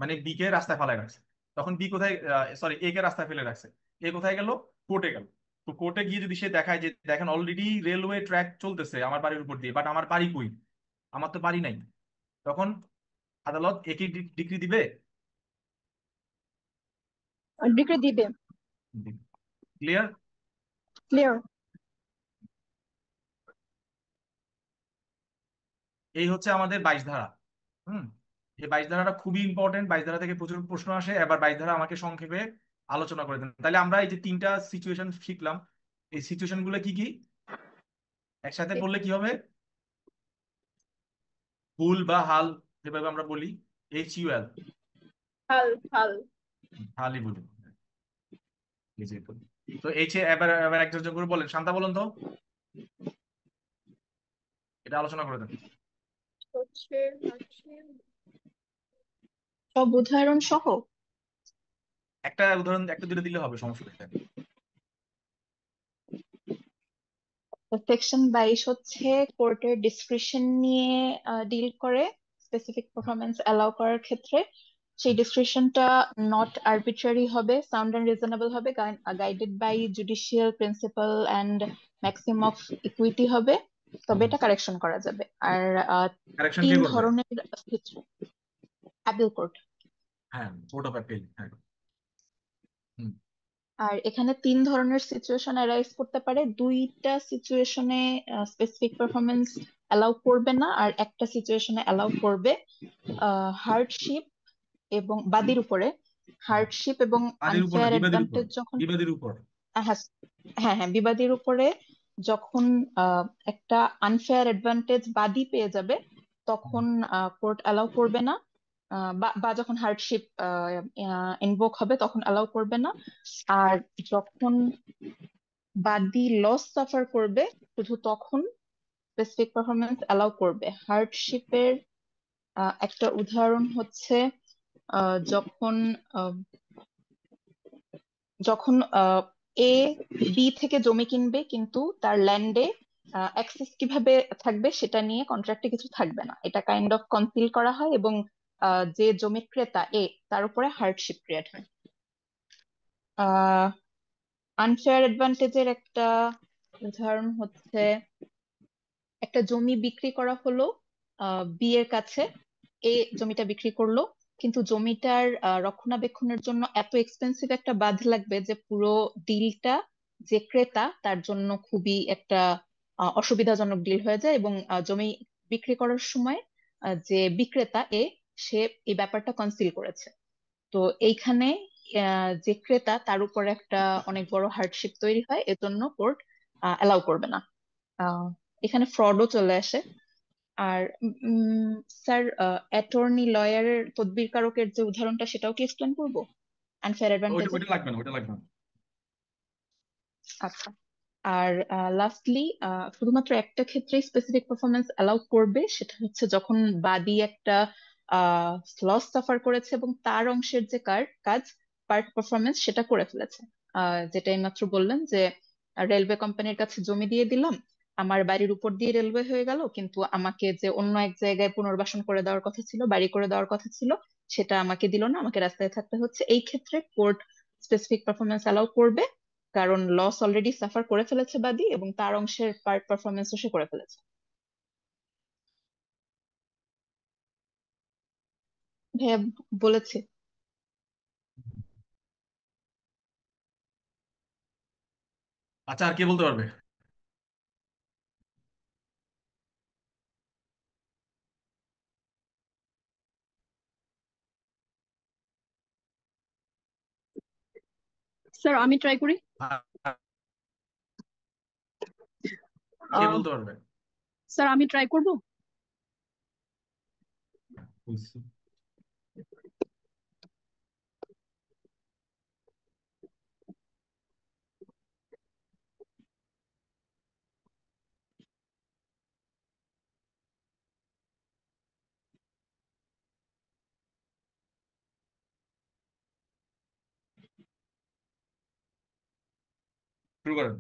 মানে বি কে রাস্তায় ফেলায় রাখছে। তখন বি কোথায়, সরি, এ কে রাস্তায় ফেলে রাখছে, এ কোথায় গেল? কোর্টে গেল। তো কোর্টে গিয়ে যদি সে দেখায় যে দেখেন অলরেডি রেলওয়ে ট্র্যাক চলতেছে আমার বাড়ির উপর দিয়ে, বাট আমার বাড়ি কই, আমার তো বাড়ি নাই, তখন আদালত একই ডিগ্রি দিবে। ডিক্রি দিবে। ক্লিয়ার? ক্লিয়ার। এই হচ্ছে আমাদের 22 ধারা। হুম, এই 22 ধারাটা খুবই ইম্পর্টেন্ট, 22 ধারা থেকে প্রচুর প্রশ্ন আসে। এবার 22 ধারা আমাকে সংক্ষেপে আলোচনা করে দেন। তাহলে আমরা এই যে তিনটা সিচুয়েশন শিখলাম, এই সিচুয়েশন গুলো কি কি একসাথে পড়লে কি হবে? হুল বা হাল, যেভাবে আমরা বলি, HUL, হাল, হাল। হালই বলি। এই যে, তো এবার এবার একজন একজন করে বলেন, শান্তা বলুন তো, এটা আলোচনা করে দেন। হচ্ছে হচ্ছে সব উদাহরণ সহ। একটা উদাহরণ, একটা দুটো দিলে হবে, সমস্যা নেই। সেকশন 22 হচ্ছে কোর্টের ডিসক্রিশন নিয়ে ডিল করে স্পেসিফিক পারফরমেন্স অ্যালাউ করার ক্ষেত্রে। সেই ডিসক্রিশনটা নট আরবিট্রারি হবে, সাউন্ড এন্ড রিজনেবল হবে, guided by judicial principal and maximum of equity হবে, তবে এটা কারেকশন করা যাবে। আর কারেকশন কে তিন করবে? ধরনের অ্যাপিল কোর্ট। হ্যাঁ, কোর্ট অফ অ্যাপিল, হ্যাঁ। হুম, আর এখানে তিন ধরনের সিচুয়েশন অ্যারাইজ করতে পারে, দুইটা সিচুয়েশনে স্পেসিফিক পারফরমেন্স অ্যালাউ করবে না, আর একটা সিচুয়েশনে অ্যালাউ করবে। হার্ডশিপ এবং বাদীর উপরে, হার্ডশিপ এবং বাদীর উপর না, আনফেয়ার বিবাদীর উপর, অ্যাডভান্টেজ যখন, বিবাদীর উপর। হ্যাঁ হ্যাঁ হ্যাঁ, বিবাদীর উপরে যখন একটা আনফেয়ার অ্যাডভান্টেজ বাদী পেয়ে যাবে, তখন কোর্ট অ্যালাউ করবে না, বা যখন হার্ডশিপ ইনভোক হবে তখন অ্যালাউ করবে না। আর যখন বাদী লস সাফার করবে, শুধু তখন স্পেসিফিক পারফরমেন্স অ্যালাউ করবে। হার্ডশিপের একটা উদাহরণ হচ্ছে যখন যখন এ বি থেকে জমি কিনবে, কিন্তু তার ল্যান্ডে অ্যাক্সেস কিভাবে থাকবে সেটা নিয়ে কন্ট্রাক্টে কিছু থাকবে না, এটা কাইন্ড অফ কনসিল করা হয় এবং যে জমির ক্রেতা তার উপরে হার্ডশিপ ক্রিয়েট হয়। আনফেয়ার অ্যাডভান্টেজের একটা উদাহরণ হচ্ছে, একটা জমি বিক্রি করা হলো বি এর কাছে, জমিটা বিক্রি করলো, কিন্তু জমিটার রক্ষণাবেক্ষণের জন্য এত এক্সপেন্সিভ একটা বাঁধ লাগবে যে পুরো ডিলটা যে ক্রেতা তার জন্য খুবই একটা অসুবিধাজনক ডিল হয়ে যায়, এবং জমি বিক্রি করার সময় যে বিক্রেতা সে এই ব্যাপারটা কনসিল করেছে। তো এইখানে যে ক্রেতা তার উপর একটা অনেক বড় হার্ডশিপ তৈরি হয়, এজন্য কোর্ট অ্যালাউ করবে না। আহ, এখানে ফ্রডও চলে আসে। আর স্যার, অ্যাটর্নি লয়ারের তদবিরকারকের যে উদাহরণটা সেটাও কি এক্সপ্লেন করবো আনফেয়ার ওইটা অ্যাডভান্টেজে? ওইটা লাগবে না, ওইটা লাগবে না। আচ্ছা। আর লাস্টলি, শুধুমাত্র একটা ক্ষেত্রে স্পেসিফিক পারফরমেন্স অ্যালাউ করবে, সেটা হচ্ছে যখন বাদী একটা লস সাফার করেছে এবং তার অংশের যে কাজ পার্ট পারফরমেন্স সেটা করে ফেলেছে। যেটা এইমাত্র বললেন যে রেলওয়ে কোম্পানির কাছে জমি দিয়ে দিলাম, আমার বাড়ির উপর দিয়ে রেলওয়ে হয়ে গেল, কিন্তু আমাকে যে অন্য এক জায়গায় পুনর্বাসন করে দেওয়ার কথা ছিল, বাড়ি করে দেওয়ার কথা ছিল, সেটা আমাকে দিল না, আমাকে রাস্তায় থাকতে হচ্ছে। এই ক্ষেত্রে কোর্ট স্পেসিফিক পারফরমেন্স অ্যালাউ করবে, কারণ লস অলরেডি সাফার করে ফেলেছে বাদী এবং তার অংশের পার্ট পারফরমেন্সও সে করে ফেলেছে। ভাইয়া বলেছে। আচ্ছা, আর কে বলতে পারবে? স্যার আমি ট্রাই করি। আর কে আহ, বলতে পারবে? স্যার আমি ট্রাই করব। বুঝছি। শুরু করেন।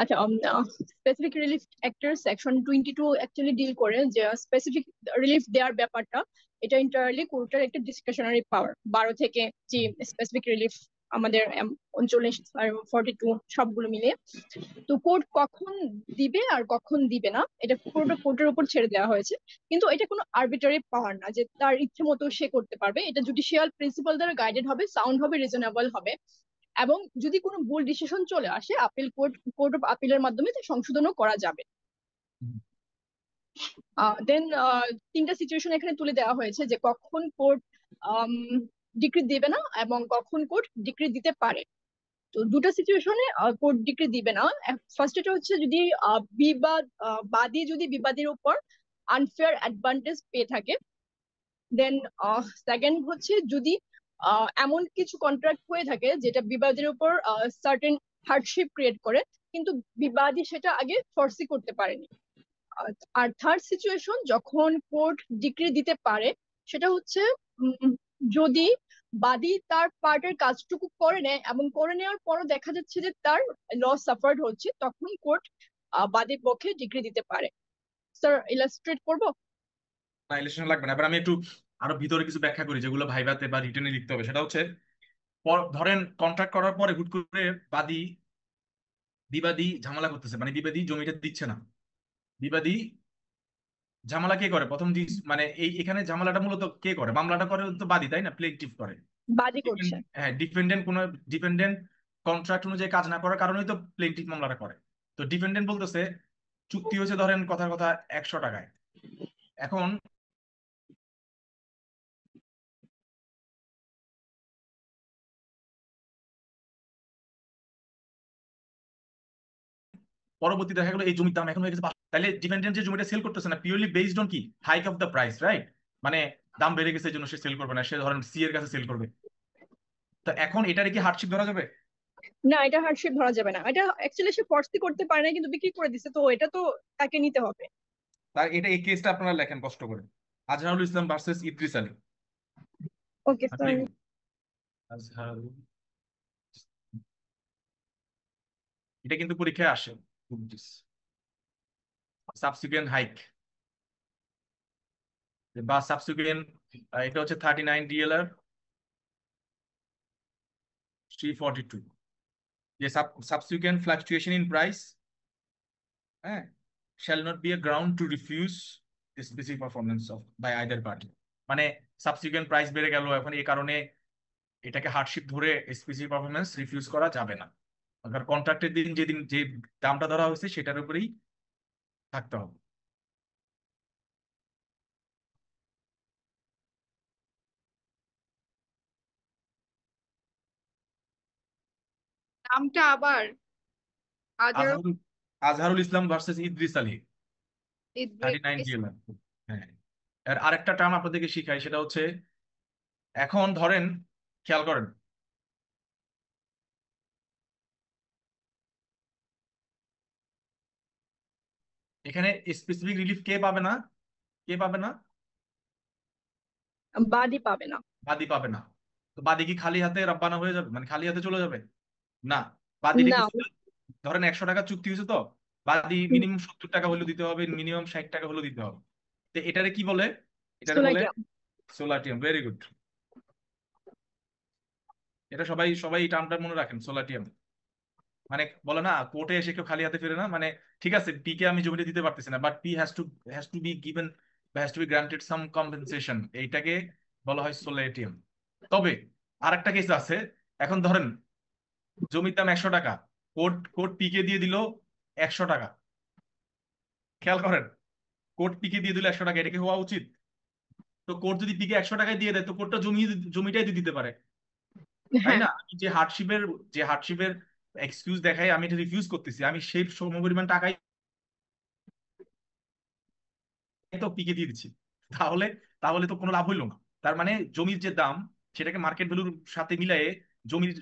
আচ্ছা, স্পেসিফিক রিলিফ অ্যাক্টের সেকশন 22 অ্যাকচুয়ালি ডিল করে যে স্পেসিফিক রিলিফ দেওয়ার ব্যাপারটা, এটা ইন্টারলি কোর্টের একটা ডিসক্রিশনারি পাওয়ার। 12 থেকে যে স্পেসিফিক রিলিফ আমাদের 39 আর 42 সবগুলো মিলিয়ে, তো কোর্ট কখন দিবে আর কখন দিবে না এটা কোর্টের উপর ছেড়ে দেওয়া হয়েছে। কিন্তু এটা কোনো আরবিট্রারি পাওয়ার না যে তার ইচ্ছে মতো সে করতে পারবে। এটা জুডিশিয়াল প্রিন্সিপাল দ্বারা গাইডেড হবে, সাউন্ড হবে, রিজনেবল হবে। এবং যদি কোনো ভুল ডিসিশন চলে আসে, কোর্ট অফ আপিলের মাধ্যমে তা সংশোধনও করা যাবে। দেন তিনটা সিচুয়েশন এখানে তুলে দেওয়া হয়েছে যে কখন কোর্ট ডিক্রি দেবে না এবং কখন কোর্ট ডিক্রি দিতে পারে। তো দুটো সিচুয়েশনে কোর্ট ডিক্রি দিবে না। ফার্স্ট এটা হচ্ছে যদি বাদী যদি বিবাদীর উপর আনফেয়ার অ্যাডভান্টেজ পেয়ে থাকে। দেন সেকেন্ড হচ্ছে যদি এমন কিছু কন্ট্রাক্ট হয়ে থাকে যেটা বিবাদীর উপর সার্টেন হার্ডশিপ ক্রিয়েট করে, কিন্তু বিবাদী সেটা আগে ফোর্সি করতে পারেনি। আর থার্ড সিচুয়েশন যখন কোর্ট ডিক্রি দিতে পারে, সেটা হচ্ছে যদি বাদী তার পার্টের কাজটুকু করে নেয় এবং করে নেওয়ার পরও দেখা যাচ্ছে যে তার লস সাফার্ড হচ্ছে, তখন কোর্ট বাদীর পক্ষে ডিক্রি দিতে পারে। স্যার ইলাস্ট্রেট করবো? না, ইলাস্ট্রেশন লাগবে না। এবার আমি একটু আরো ভিতরে কিছু ব্যাখ্যা করি যেগুলো ভাইভাতে বা রিটেনে লিখতে হবে। সেটা হচ্ছে, ধরেন কন্ট্রাক্ট করার পরে হুট করে বিবাদী ঝামেলা করতেছে, মানে বিবাদী জমিটা দিচ্ছে না। বিবাদী ঝামেলা কে করে? প্রথম মানে এখানে ঝামেলাটা মূলত কে করে? মামলাটা করে তো বাদী, তাই না? প্লেইন্টিফ করে। বাদী করছে। হ্যাঁ, ডিপেন্ডেন্ট কন্ট্রাক্ট অনুযায়ী কাজ না করার কারণেই তো প্লেইন্টিফ মামলাটা করে। তো ডিপেন্ডেন্ট বলতেছে চুক্তি হয়েছে ধরেন কথার কথা 100 টাকায়। এখন পরবর্তী দেখা গেলো এই জমির দাম এখন হয়ে গেছে 500। তাহলে ডিপেন্ডেন্ট যে জমিটা সেল করতেছে না, পিওরলি বেসড অন কি? Hike of the price, right? মানে দাম বেড়ে গেছে এই জন্য সে সেল করবে না, সে ধরেন সি এর কাছে সেল করবে। তো এখন এটারে কি হার্ডশিপ ধরা যাবে? না, এটা হার্ডশিপ ধরা যাবে না। এটা অ্যাকচুয়ালি সে ফোর্সি করতে পারে না, কিন্তু বিক্রি করে দিছে, তো এটা তো তাকে নিতে হবে। তার এই কেসটা আপনারা লেখেন কষ্ট করে, Azharul Islam versus Idris Ali. Okay sir. লিখুন আজহারুল এটা কিন্তু পরীক্ষায় আসে। সাবসিকুয়েন্ট হাইক বা সাবসিকুয়েন্ট, এটা হচ্ছে 39 DLR 342, যে সাবসিকুয়েন্ট ফ্লাকচুয়েশন ইন প্রাইস, হ্যাঁ, shall not be a ground to refuse the specific performance of by either party। মানে সাবসিকুয়েন্ট প্রাইস বেড়ে গেল, এখন এই কারণে এটাকে হার্ডশিপ ধরে স্পেসিফিক পারফরমেন্স রিফিউজ করা যাবে না। আবার কন্ট্রাক্টের দিন যেদিন যে দামটা ধরা হয়েছে সেটার উপরেই থাকতে হবে। নামটা আবার আজহার আজহারুল আজহারুল ইসলাম ভার্সেস ইদ্রিস আলী, 39 ইদ্রিস। DLR। হ্যাঁ, আর আরেকটা টার্ম আপনাদেরকে শিখাই, সেটা হচ্ছে এখন ধরেন, খেয়াল করেন, এখানে স্পেসিফিক রিলিফ কে পাবে না, কে পাবে না? বাদই পাবে না। বাদী পাবে না। তো বাদী কি খালি হাতে রব্বানা হয়ে যাবে, মানে খালি হাতে চলে যাবে? না, বাদীটা না। কিছু, ধরেন 100 টাকা চুক্তি হয়েছে, তো বাদী মিনিমাম 70 টাকা হলেও দিতে হবে, মিনিমাম 60 টাকা হলেও দিতে হবে। তো এটারে কি বলে? এটারে বলে সোলাইটিয়াম। সোলাটিয়াম। Very good. এটা সবাই সবাই এই টার্মটা মনে রাখেন, সোলাটিয়াম। মানে বলে না কোর্টে এসে কেউ খালি হাতে ফিরে না, মানে ঠিক আছে পি কে আমি জমিটা দিতে পারতেছি না, but P has to be given, has to B granted some compensation, এইটাকে বলা হয় সোলাটিয়াম। তবে আরেকটা কেস আছে, এখন ধরেন জমির দাম 100 টাকা, কোর্ট কোর্ট পি কে দিয়ে দিল 100 টাকা। খেয়াল করেন, কোর্ট পি কে দিয়ে দিল 100 টাকা, এটা কি হওয়া উচিত? তো কোর্ট যদি পি কে 100 টাকায় দিয়ে দেয়, তো কোর্টটা জমিটাই দিয়ে দিতে পারে, তাই হ্যাঁ, না? আমি যে হার্ডশিপের এক্সকিউজ দেখাই, আমি এটা রিফিউজ করতেছি, আমি সেই সমপরিমাণ টাকাই তো পিকে দিয়ে দিচ্ছি। তাহলে তাহলে তো কোনো লাভ হইলো না। তার মানে জমির যে দাম, সেটাকে মার্কেট ভ্যালুর সাথে মিলিয়ে জমির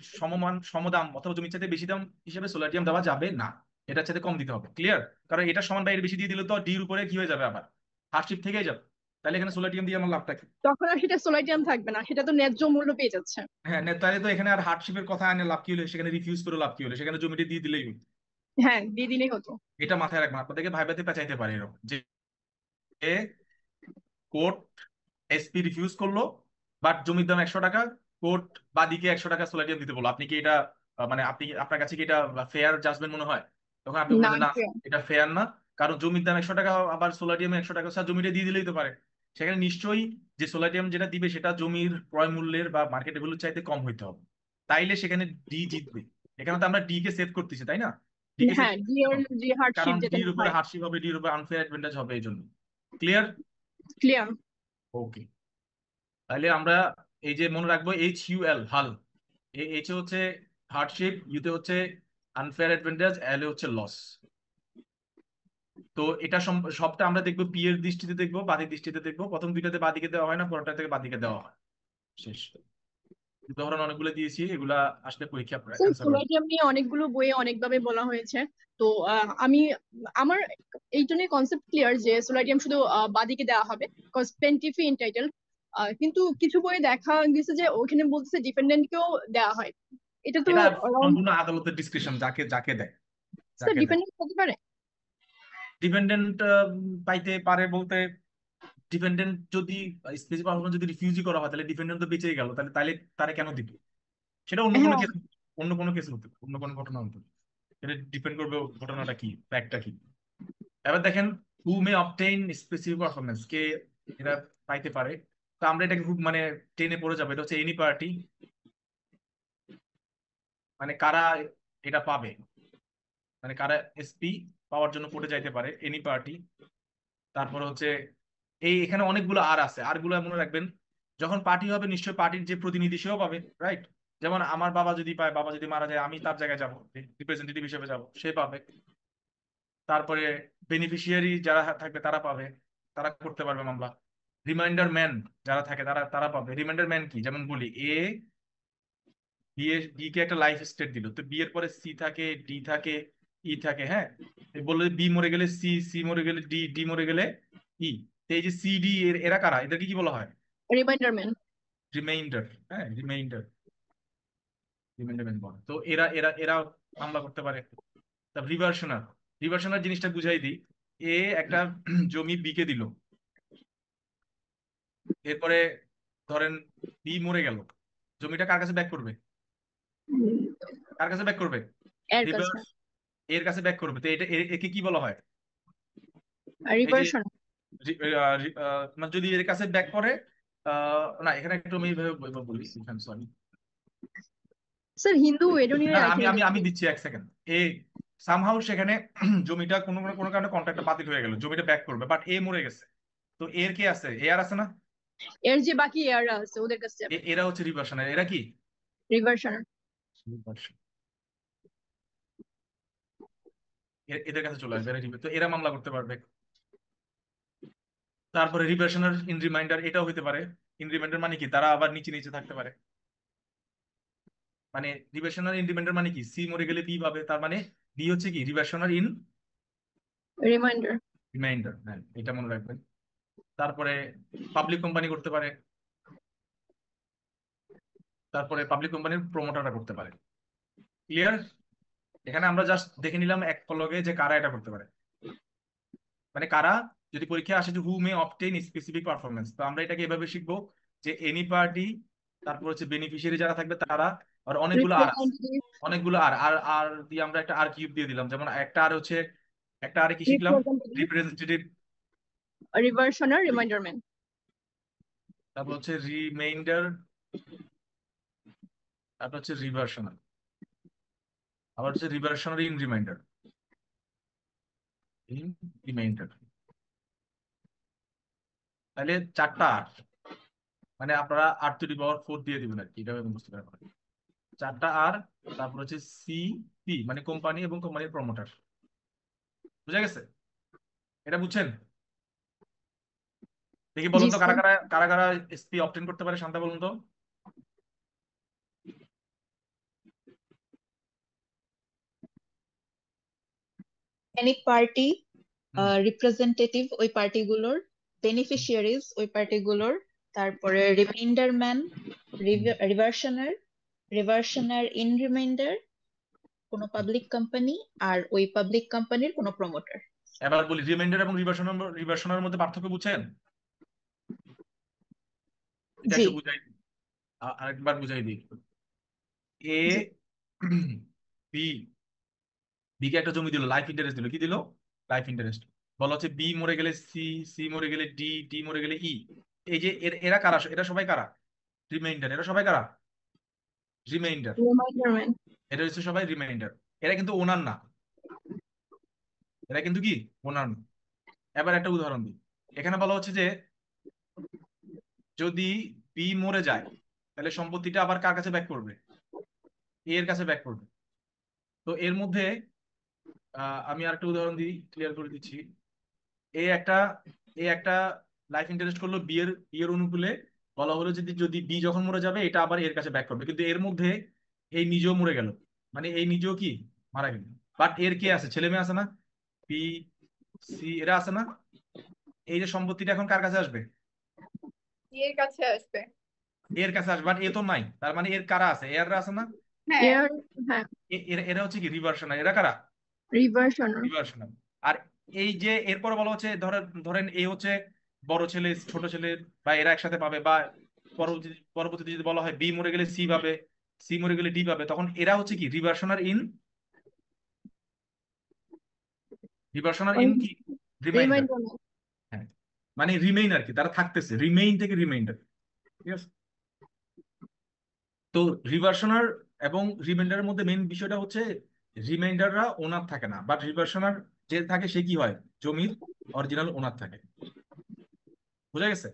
সমদাম অথবা জমির চাইতে বেশি দাম হিসেবে সোলারিয়াম দেওয়া যাবে না, এটার চাইতে কম দিতে হবে। ক্লিয়ার? কারণ এটা সমান বা এর বেশি দিয়ে দিলে তো ডির উপরে কি হয়ে যাবে, আবার হার্ডশিপ থেকেই যাবে। তাহলে এখানে সোলারিয়াম দিয়ে আমার লাভটা কি? তখন আর সেটা সোলাইটিয়াম থাকবে না, সেটা তো ন্যায্য মূল্য পেয়ে যাচ্ছে। হ্যাঁ, তাহলে তো এখানে আর হার্ডশিপের কথা আনে লাভ কি হলো, সেখানে রিফিউজ করে লাভ কি হলো, সেখানে জমিটা দিয়ে দিলেই হলো। হ্যাঁ, দিয়ে দিলেই হতো। এটা মাথায় রাখবেন, আপনাদেরকে ভাইবাতে পেঁচাইতে পারে এরকম যে কোর্ট এসপি রিফিউজ করলো, বাট জমির দাম 100 টাকা, কোর্ট বাদীকে 100 টাকা সোলারিয়াম দিতে বললো। আপনি কি এটা মানে আপনি আপনার কাছে কি এটা ফেয়ার জাজমেন্ট মনে হয়? তখন আপনি না, বলবেন যে না, এটা ফেয়ার না, কারণ জমির দাম 100 টাকা, আবার সোলারিয়াম 100 টাকা, স্যার জমিটা দিয়ে দিলেই তো পারে। সেখানে নিশ্চয়ই যে সোলারিয়াম যেটা দিবে সেটা জমির ক্রয় মূল্যের বা মার্কেট ভ্যালুর চাইতে কম হইতে হবে, তাইলে সেখানে ডি জিতবে। এখানে তো আমরা ডি কে সেভ করতেছি, তাই না? ডি কে সেভ হ্যাঁ, ডিওর যে হার্ডশিপ কারণ যেটা ডির উপরে হয়। হার্ডশিপ হবে, ডির উপরে আনফেয়ার অ্যাডভান্টেজ হবে, এই জন্য। ক্লিয়ার? ক্লিয়ার। ওকে, তাহলে আমরা এই যে মনে রাখবো HUL, হাল, এইচ এ হচ্ছে হার্ডশিপ, ইউতে হচ্ছে আনফেয়ার অ্যাডভান্টেজ, এল এ হচ্ছে লস। তো এটা সবটা আমরা দেখবো পি এর দৃষ্টিতে দেখবো, বাদির দৃষ্টিতে দেখবো। প্রথম দুইটাতে বাদিকে দেওয়া হয় না, পরেরটা থেকে বাদিকে দেওয়া হয়। শেষ। উদাহরণ অনেকগুলো দিয়েছি, এগুলা আসলে পরীক্ষা অ্যান্সার করবে। সোলাইটিয়াম নিয়ে অনেকগুলো বইয়ে অনেকভাবে বলা হয়েছে। তো আমি আমার এই জন্য কনসেপ্ট ক্লিয়ার যে সোলাইটিয়াম শুধু বাদিকে দেওয়া হবে, কজ প্লেন্টিফি এন্টাইটেল। কিন্তু কিছু বইয়ে দেখা গেছে যে ওখানে বলতেছে ডিপেন্ডেন্টকেও দেওয়া হয়। এটা তো এটা সম্পূর্ণ আদালতের ডিসক্রিপশন, যাকে যাকে দেয়, যাকে দেয়। ডিপেন্ডেন্ট হতে পারে। ডিপেন্ডেন্ট পাইতে পারে বলতে, ডিপেন্ডেন্ট যদি স্পেসিফিক পারফরম্যান্স যদি রিফিউজই করা হয়, তাহলে ডিপেন্ডেন্ট তো বেঁচেই গেল, তাহলে তাহলে তারা কেন দিবে? সেটা অন্য কোনো হ্যাঁ, কেস, অন্য কোনো কেস হতে পারে, অন্য কোনো ঘটনা হতে পারে। এটা ডিপেন্ড করবে ঘটনাটা কি, ফ্যাক্টটা কি। এবার দেখেন, হু মে অবটেইন স্পেসিফিক পারফরম্যান্স, কে এরা পাইতে পারে। তো আমরা এটাকে খুব মানে টেনে পড়ে যাবে, এটা হচ্ছে এনি পার্টি, মানে কারা এটা পাবে, মানে কারা এসপি পাওয়ার জন্য কোর্টে যাইতে পারে, এনি পার্টি। তারপর হচ্ছে এখানে অনেকগুলো আর আছে, আর গুলো মনে রাখবেন, যখন পার্টি হবে নিশ্চয়ই পার্টির যে প্রতিনিধি সেও পাবে, রাইট? যেমন আমার বাবা যদি পায়, বাবা যদি মারা যায়, আমি তার জায়গায় যাবো, রিপ্রেজেন্টেটিভ হিসেবে যাব, সে পাবে। তারপরে বেনিফিশিয়ারি যারা থাকবে তারা পাবে, তারা করতে পারবে মামলা। রিমাইন্ডার ম্যান যারা থাকে তারা তারা পাবে। রিমাইন্ডার ম্যান কি? যেমন বলি বি কে একটা লাইফ স্টেট দিল, তো বি এর পরে সি থাকে, ডি থাকে, ই থাকে, হ্যাঁ। বললো বি মরে গেলে সি, সি মরে গেলে ডি, ডি মরে গেলে ই। তো এই যে সি ডি এরা কারা? এদেরকে কি বলা হয়? Reminder man. রিমাইন্ডার। হ্যাঁ, রিমাইন্ডার ম্যান বলে। তো এরা এরা এরা মামলা করতে পারে। তারপর রিভার্সনার। রিভার্সনার জিনিসটা বুঝাই দিই। এ একটা জমি বি কে দিল, এরপরে ধরেন বি মরে গেল, জমিটা কার কাছে ব্যাক করবে? কার কাছে ব্যাক করবে? এর কাছে রিভার্স, এর কাছে ব্যাক করবে। তো এটা একে কি বলা হয়? এই যে রিভার্সন। মানে যদি এর কাছে ব্যাক করে, না এখানে একটু আমি এইভাবে বলি, সরি। স্যার হিন্দু এডোনিয়ার না না, আই আমি থিংক। আমি আমি দিচ্ছি এক সেকেন্ড। এ সামহাউ সেখানে জমিটা কোনো না কোনো কারণে কন্ট্রাক্টটা বাতিল হয়ে গেল, জমিটা ব্যাক করবে, বাট এ মরে গেছে। তো এর কে আছে? এ আর আছে না? এর যে বাকি এয়াররা আছে ওদের কাছে যাবে এরা হচ্ছে রিভার্সনার। এরা কি? রিভার্সন। Reversion। এদের কাছে চলে আসবে, তো এরা মামলা করতে পারবে। তারপরে রিভার্সনার ইন রিমাইন্ডার, এটাও হতে পারে। ইন রিমাইন্ডার মানে কি? তারা আবার নিচে নিচে থাকতে পারে। মানে রিভার্সনার ইন রিমাইন্ডার মানে কি? সি মরে গেলে বি পাবে, তার মানে বি হচ্ছে কি রিভার্সনার ইন রিমাইন্ডার। রিমাইন্ডার। হ্যাঁ, এটা মনে রাখবেন। তারপরে পাবলিক কোম্পানি করতে পারে, তারপরে পাবলিক কোম্পানির প্রমোটাররা করতে পারে। ক্লিয়ার? এখানে আমরা জাস্ট দেখে নিলাম এক পলকে যে কারা এটা করতে পারে। মানে কারা, যদি পরীক্ষা আসে যে হু মে অবটেইন স্পেসিফিক পারফরমেন্স, তো আমরা এটাকে এভাবে শিখবো যে এনি পার্টি, তারপর হচ্ছে বেনিফিশিয়ারি যারা থাকবে তারা, আর অনেকগুলো আর আছে, রিপ্রেজেন্টেটিভ। অনেকগুলো আর আর আর দিয়ে আমরা একটা আর কিউব দিয়ে দিলাম। যেমন একটা আর হচ্ছে, একটা আরে কি শিখলাম? রিপ্রেজেন্টেটিভ। রিপ্রেজেন্টেটিভ। রিভার্সনার রিমাইন্ডারম্যান। তারপর হচ্ছে রিমাইন্ডার, তারপর হচ্ছে রিভার্সনাল, আবার হচ্ছে রিভার্সনাল ইন রিমাইন্ডার। ইন রিমাইন্ডার, তাহলে চারটা আর, মানে আপনারা R⁴ দিয়ে দিবেন আর কি, এটা বুঝতে পারবেন। চারটা আর, তারপর হচ্ছে সি পি মানে কোম্পানি এবং কোম্পানির প্রমোটার। বুঝা গেছে? এটা বুঝছেন? দেখি জি বলুন তো কারা স্যার। কারা কারা কারা এসপি অবটেন করতে পারে, শান্তা বলুন তো। এনি পার্টি, হুম। রিপ্রেজেন্টেটিভ ওই পার্টিগুলোর, বেনিফিশিয়ারিজ ওই পার্টিগুলোর, তারপরে রিমাইন্ডার ম্যান, রিভার্সনার, রিভার্সনার ইন রিমাইন্ডার, কোনো পাবলিক কোম্পানি, আর ওই পাবলিক কোম্পানির কোনো প্রমোটার। এবার বলি রিমাইন্ডার এবং রিভার্সনের মধ্যে পার্থক্য বুঝছেন? এটা জি। একটু বুঝাই, আরেকবার বুঝাই দিই। এ জি। বি, বি কে একটা জমি দিল, লাইফ ইন্টারেস্ট দিল। কি দিল? Life interest. বলা হচ্ছে বি মরে গেলে সি, সি মরে গেলে ডি, ডি মরে গেলে ই। এই যে এরা কারা? এরা সবাই কারা? রিমাইন্ডার। এরা সবাই কারা? রিমাইন্ডার। রিমাইন্ডারম্যান। এটা হচ্ছে সবাই রিমাইন্ডার। এরা কিন্তু ওনার না, এরা কিন্তু কি ওনার না। এবার একটা উদাহরণ দিই। এখানে বলা হচ্ছে যে যদি বি মরে যায়, তাহলে সম্পত্তিটা আবার কার কাছে ব্যাক করবে? এ এর কাছে ব্যাক করবে। তো এর মধ্যে আমি আরেকটা উদাহরণ দিই, ক্লিয়ার করে দিচ্ছি। এ একটা এ একটা লাইফ ইন্টারেস্ট করলো বিয়ের অনুকূলে। বলা হলো যদি যদি বি যখন মরে যাবে এটা আবার এর কাছে ব্যাক করবে, কিন্তু এর মধ্যে এই নিজেও মরে গেল, মানে এই নিজেও কি মারা গেল। বাট এর কে আছে? ছেলে মেয়ে আছে না? বি সি এরা আছে না? এই যে সম্পত্তিটা এখন কার কাছে আসবে? এর কাছে আসবে। এর কাছে আসবে, বাট এ তো নাই, তার মানে এর কারা আছে? এরা আছে না? হ্যাঁ। এর হ্যাঁ এরা হচ্ছে কি রিভার্সনাল। এরা কারা? রিভার্সনার। রিভার্সনাল। আর এই যে এরপরে বলা হচ্ছে ধরেন ধরেন এই হচ্ছে বড় ছেলে ছোট ছেলে, বা এরা একসাথে পাবে, বা পরবর্তীতে যদি বলা হয় বি মরে গেলে সি পাবে, সি মরে গেলে ডি পাবে, তখন এরা হচ্ছে কি রিভার্সনার ইন কি রিমাইন্ডার। রিমাইন্ডারম্যান। হ্যাঁ, মানে রিমেইন আর কি, তারা থাকতেছে, রিমেইন থেকে রিমাইন্ডার। ঠিক আছে? তো রিভার্সনার এবং রিমাইন্ডারের মধ্যে মেইন বিষয়টা হচ্ছে রিমাইন্ডাররা ওনার থাকে না, বাট রিভার্সনার যে থাকে সে কি হয়? জমির অরিজিনাল ওনার থাকে। বুঝা গেছে?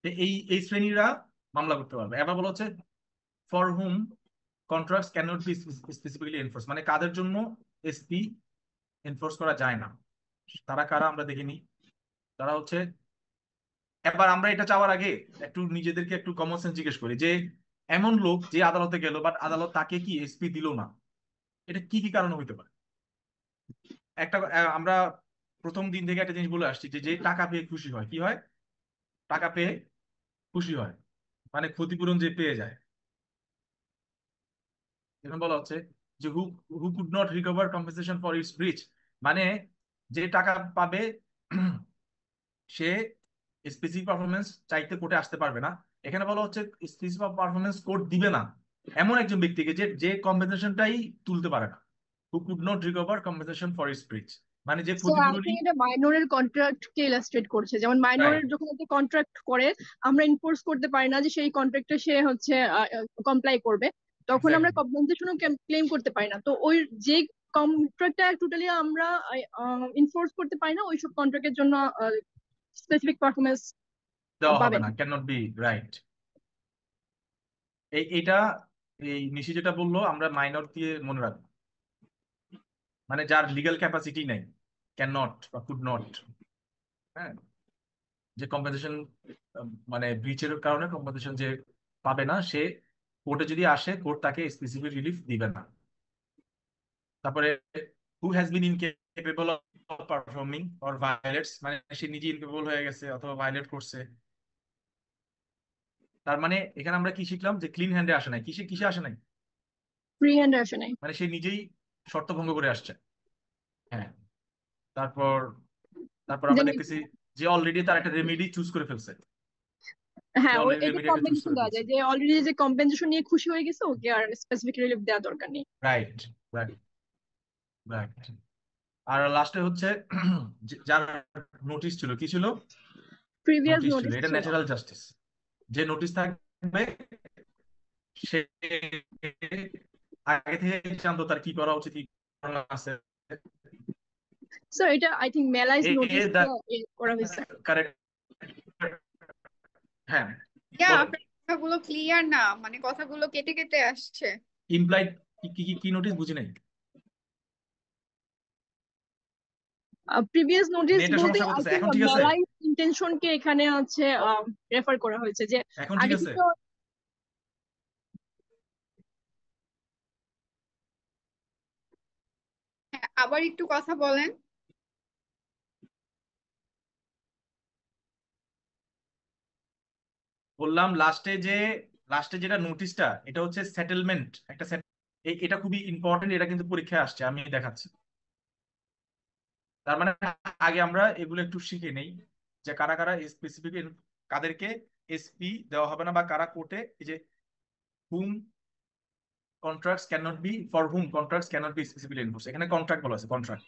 তো এই শ্রেণীরা মামলা করতে পারবে। এবার বলা হচ্ছে for hmm contracts can not be specifically enforce, মানে কাদের জন্য এসপি এনফোর্স করা যায় না। তারা কারা আমরা দেখিনি। তারা হচ্ছে, এবার আমরা এটা চাওয়ার আগে একটু নিজেদেরকে একটু কমন সেন্স জিজ্ঞেস করি যে এমন লোক যে আদালতে গেল, বাট আদালত তাকে কি এসপি দিল না, এটা কি কি কারণে হইতে পারে? একটা আমরা প্রথম দিন থেকে একটা জিনিস বলে আসছি যে যে টাকা পেয়ে খুশি হয়, কি হয়? টাকা পেয়ে খুশি হয়। মানে ক্ষতিপূরণ যে পেয়ে যায়। এখানে বলা হচ্ছে যে who who could not recover compensation for its breach, মানে যে টাকা পাবে সে স্পেসিফিক পারফরমেন্স চাইতে কোর্টে আসতে পারবে না। এখানে বলা হচ্ছে স্পেসিফিক পারফরমেন্স কোর্ট দিবে না এমন একজন ব্যক্তিকে যে যে কম্পেনসেশনটাই তুলতে পারে না, who could not recover compensation for its breach, মানে যে সো আই ক্ষতিপূরণই। থিঙ্ক এটা মাইনরের কন্ট্রাক্ট কে ইলাস্ট্রেট করছে, যেমন মাইনরের রাইট, যখন একটা কন্ট্রাক্ট করে আমরা ইনফোর্স করতে পারি না যে সেই কন্ট্রাক্টে সে হচ্ছে কমপ্লাই করবে, তখন আমরা এক্স্যাক্টলি, কম্পেনসেশনও ক্লেম করতে পারি না। তো ওই যে কন্ট্রাক্টটা টোটালি আমরা ইনফোর্স করতে পারি না, ওইসব কন্ট্রাক্টের জন্য স্পেসিফিক পারফরমেন্স দেওয়া হবে পাবে না, না। Can not be right. এইটা এই নিশি যেটা বললো আমরা মাইনর দিয়ে মনে রাখবো, মানে যার লিগ্যাল ক্যাপাসিটি নেই, ক্যান নট বা কুড নট, হ্যাঁ, যে কম্পেনসেশন মানে ব্রিচের কারণে কম্পেনসেশন যে পাবে না, সে কোর্টে যদি আসে কোর্ট তাকে স্পেসিফিক রিলিফ দিবে না। তারপরে who has been incapable of performing or violates, মানে সে নিজে ইনকেপেবল হয়ে গেছে অথবা ভায়োলেট করছে। তার মানে এখানে আমরা কি শিখলাম যে ক্লিন হ্যান্ডে আসে নাই, কিসে কিসে আসে নাই, ফ্রি হ্যান্ড আসে নাই। মানে সে নিজেই শর্ত ভঙ্গ করে আসছে। হ্যাঁ, তারপর তারপর আমরা যেমন দেখতেছি যে অলরেডি তার একটা রেমেডি চুজ করে ফেলছে, সে হ্যাঁ, ওই অলরেডি এটা রেমেডি একটা চুজ কম্পেনসেশন করে দেওয়া ফেলছে। যায় যে অলরেডি যে কম্পেনসেশন নিয়ে খুশি হয়ে গেছে, ওকে আর স্পেসিফিক রিলিফ দেওয়া দরকার নেই। Right, right, right. আর লাস্টে হচ্ছে যার নোটিশ ছিল, কি ছিল, প্রিভিয়াস নোটিশ ছিল, নোটিস এটা ছিল। Natural justice. যে নোটিশ থাকবে সে আগে থেকে জানতো তার কি করা উচিত, কি করা আছে। স্যার এটা আই থিঙ্ক মেলাইজ নোটিস করা হয়েছে। কারেক্ট, হ্যাঁ, বলেন। আপনার কথাগুলো ক্লিয়ার না, মানে কথাগুলো কেটে কেটে আসছে। ইমপ্লাইড কি কি কি নোটিশ বুঝি নাই, প্রিভিয়াস নোটিস নেটে বলতে সমস্যা আই করতেছে, থিঙ্ক এখন ঠিক আছে, মেলাইজ ইন্টেনশন কে এখানে হচ্ছে রেফার করা হয়েছে, যে এখন ঠিক আগে আছে। থেকে। হ্যাঁ, আবার একটু কথা বলেন। বললাম লাস্টে যেটা নোটিশটা, এটা হচ্ছে সেটেলমেন্ট, একটা এটা খুবই ইম্পর্টেন্ট, এটা কিন্তু পরীক্ষায় আসছে, আমি দেখাচ্ছি। তার মানে আগে আমরা এগুলো একটু শিখে নেই যে কারা কারা স্পেসিফিক, কাদেরকে এসপি দেওয়া হবে না, বা কারা কোর্টে, এই যে hmm contracts can not be, for hmm contracts can not be specifically enforce, এখানে কন্ট্রাক্ট বলা আছে, কন্ট্রাক্ট,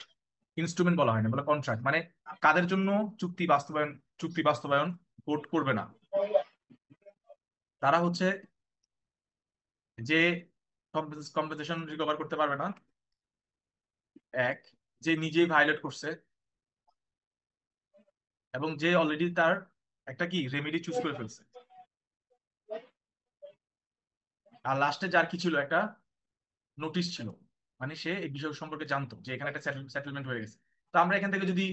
ইনস্ট্রুমেন্ট বলা হয় না, বলে কন্ট্রাক্ট, মানে কাদের জন্য চুক্তি বাস্তবায়ন কোর্ট করবে না, তারা হচ্ছে যে কম্পেনসেশন রিকভার করতে পারবে না, এক, যে নিজেই ভায়োলেট করছে এবং যে অলরেডি তার একটা কি রেমেডি চুজ করে ফেলছে, আর লাস্টে যার কি ছিল, একটা নোটিশ ছিল, মানে সে এই বিষয় সম্পর্কে জানতো যে এখানে একটা সেটেলমেন্ট হয়ে গেছে। তো আমরা এখান থেকে যদি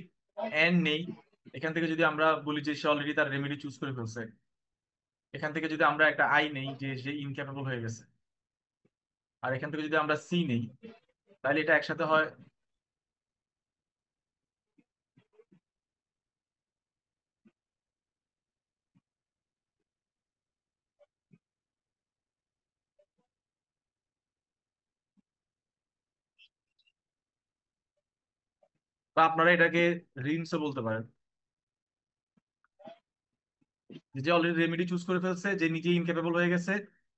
এন নেই, এখান থেকে যদি আমরা বলি যে সে অলরেডি তার রেমেডি চুজ করে ফেলছে, এখান থেকে যদি আমরা একটা আই নেই যে সে ইনক্যাপেবল হয়ে গেছে, আর এখান থেকে যদি আমরা সি নেই, তাহলে এটা একসাথে হয় বা আপনারা এটাকে রিমসও বলতে পারেন, যে অলরেডি রেমেডি চুজ করে ফেলছে, যে নিজেই ইনক্যাপেবল হয়ে গেছে,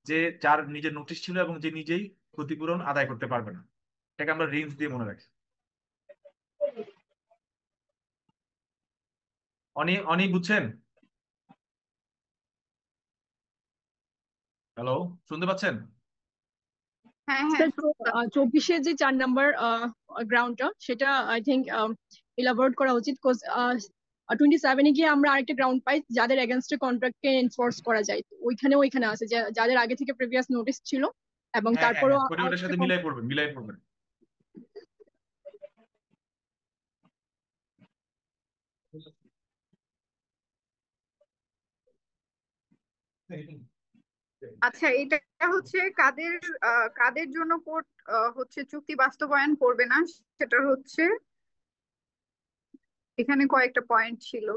যে যার নিজের নোটিশ ছিল এবং যে নিজেই ক্ষতিপূরণ আদায় করতে পারবে না, এটাকে আমরা রিমস দিয়ে মনে রাখি। অনি অনি বুঝছেন? হ্যালো, শুনতে পাচ্ছেন? হ্যাঁ, হ্যাঁ, স্যার 24-এর যে 4 নাম্বার গ্রাউন্ডটা, সেটা আই থিঙ্ক ইলাবোরেট করা উচিত, বিকজ 27-এ গিয়ে আমরা আরেকটা গ্রাউন্ড পাই যাদের এগেনস্টে কন্ট্রাক্টকে এনফোর্স করা যায়, ওইখানে আছে যে যাদের আগে থেকে প্রিভিয়াস নোটিস ছিল এবং হ্যাঁ, হ্যাঁ, তারপরও হ্যাঁ, ওটার সাথে মিলাই পড়বেন। আচ্ছা, এটা হচ্ছে কাদের কাদের জন্য কোর্ট হচ্ছে চুক্তি বাস্তবায়ন করবে না, সেটা হচ্ছে এখানে কয়েকটা পয়েন্ট ছিল।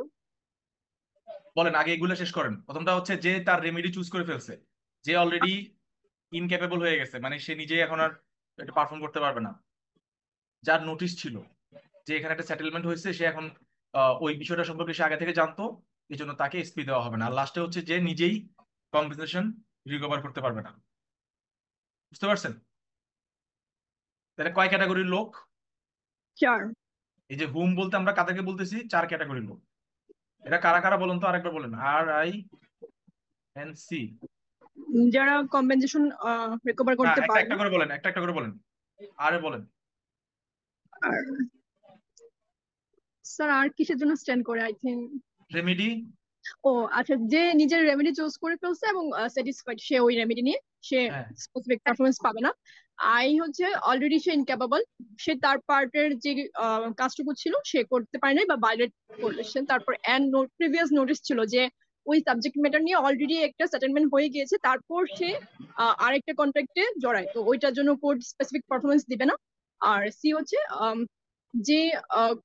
বলেন আগে এগুলো শেষ করেন। প্রথমটা হচ্ছে যে তার রেমেডি চুজ করে ফেলছে, যে অলরেডি ইনক্যাপেবল হয়ে গেছে, মানে সে নিজে এখন আর এটা পারফর্ম করতে পারবে না। যার নোটিশ ছিল যে এখানে একটা সেটেলমেন্ট হয়েছে, সে এখন ওই বিষয়টা সম্পর্কে সে আগে থেকে জানতো, এই জন্য তাকে এসপি দেওয়া হবে না। আর লাস্টে হচ্ছে যে নিজেই কম্পেনসেশন রিকভার করতে পারবে না। বুঝতে পারছেন? তাহলে কয় ক্যাটাগরির লোক? 4। এই যে হুম বলতে আমরা কাদেরকে বলতেছি? 4 ক্যাটাগরির লোক। এটা কারা কারা বলুন তো, আরেকবার বলেন। RINC। যারা কম্পেনসেশন রিকভার না, করতে একটা পারবে। একটা করে বলেন, একটা একটা করে বলেন। আরে বলেন। আর স্যার আর কিসের জন্য স্ট্যান্ড করে আই থিঙ্ক। রেমেডি। ও আচ্ছা, যে নিজের রেমেডি চুজ করে ফেলছে এবং স্যাটিসফাইড সে ওই রেমেডি নিয়ে সে হ্যাঁ, স্পেসিফিক পারফরমেন্স পাবে না। আই হচ্ছে অলরেডি সে ইনক্যাপাবল, সে তার পার্টের যে কাজটুকু ছিল সে করতে পারে নাই বা ভায়োলেট করেছেন। তারপর এন্ড প্রিভিয়াস নোটিস ছিল যে ওই সাবজেক্ট ম্যাটার নিয়ে অলরেডি একটা সেটেলমেন্ট হয়ে গিয়েছে, তারপর সে আরেকটা কন্ট্রাক্টে জড়ায়, তো ওইটার জন্য কোর্ট স্পেসিফিক পারফরমেন্স দিবে না। আর সি হচ্ছে যে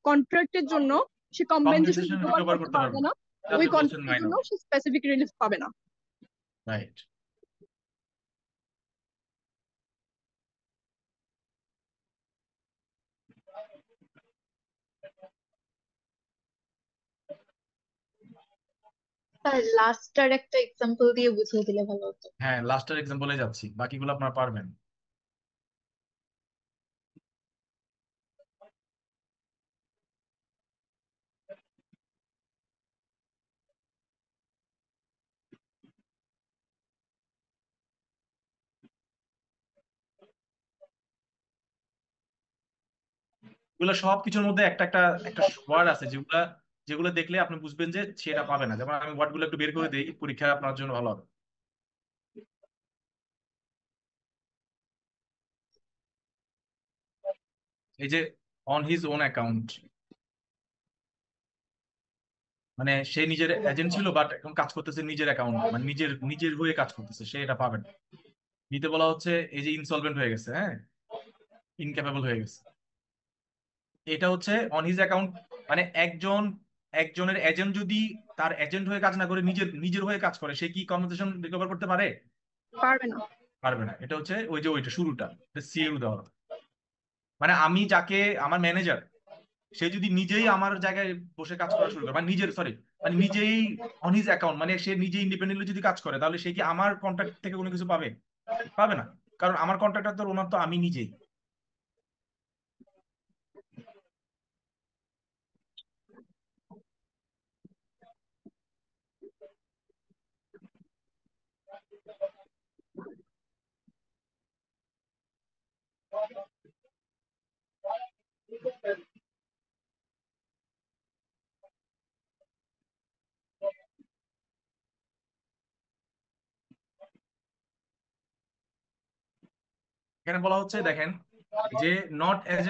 কন্ট্রাক্টের জন্য সে কম্পেনসেশন কম্পেনসেশন রিকভার রিকভার করতে করতে পারবে পারবে না, না, এটা ওই তো বলছেন কন্ট্রাক্টের জন্য মাইনর। সে স্পেসিফিক রিলিফ পাবে না। রাইট। স্যার লাস্টার একটা এক্সাম্পল দিয়ে বুঝিয়ে দিলে ভালো হতো। হ্যাঁ, লাস্টের এক্সাম্পলে যাচ্ছি, বাকিগুলো আপনারা পারবেন। এগুলো সব কিছুর মধ্যে একটা একটা একটা ওয়ার্ড আছে যেগুলা যেগুলো দেখলে আপনি বুঝবেন যে সেটা পাবে না। যেমন আমি ওয়ার্ড গুলো একটু বের করে দিই, পরীক্ষায় আপনার জন্য ভালো হবে। এই যে অন হিজ ওন অ্যাকাউন্ট, মানে সে নিজের এজেন্ট ছিল বাট এখন কাজ করতেছে নিজের অ্যাকাউন্ট, মানে নিজের নিজের হয়ে কাজ করতেছে, সে এটা পাবে না। নিতে বলা হচ্ছে এই যে ইনসলভেন্ট হয়ে গেছে, হ্যাঁ, ইনক্যাপেবল হয়ে গেছে, এটা হচ্ছে অন হিজ অ্যাকাউন্ট। মানে একজনের এজেন্ট যদি তার এজেন্ট হয়ে কাজ না করে নিজের নিজের হয়ে কাজ করে, সে কি কম্পেনসেশন রিকভার করতে পারে? পারবে না। পারবে না। এটা হচ্ছে ওই যে ওইটা শুরুটা, সি এর উদাহরণ। মানে আমি যাকে, আমার ম্যানেজার, সে যদি নিজেই আমার জায়গায় বসে কাজ করা শুরু করে, মানে নিজের, সরি, মানে নিজেই অন হিজ অ্যাকাউন্ট, মানে সে নিজে ইন্ডিপেন্ডেন্টলি যদি কাজ করে, তাহলে সে কি আমার কন্ট্রাক্ট থেকে কোনো কিছু পাবে? পাবে না, কারণ আমার কন্ট্রাক্টর তো ওনার তো আমি নিজেই। এখানে বলা হচ্ছে দেখেন যে not as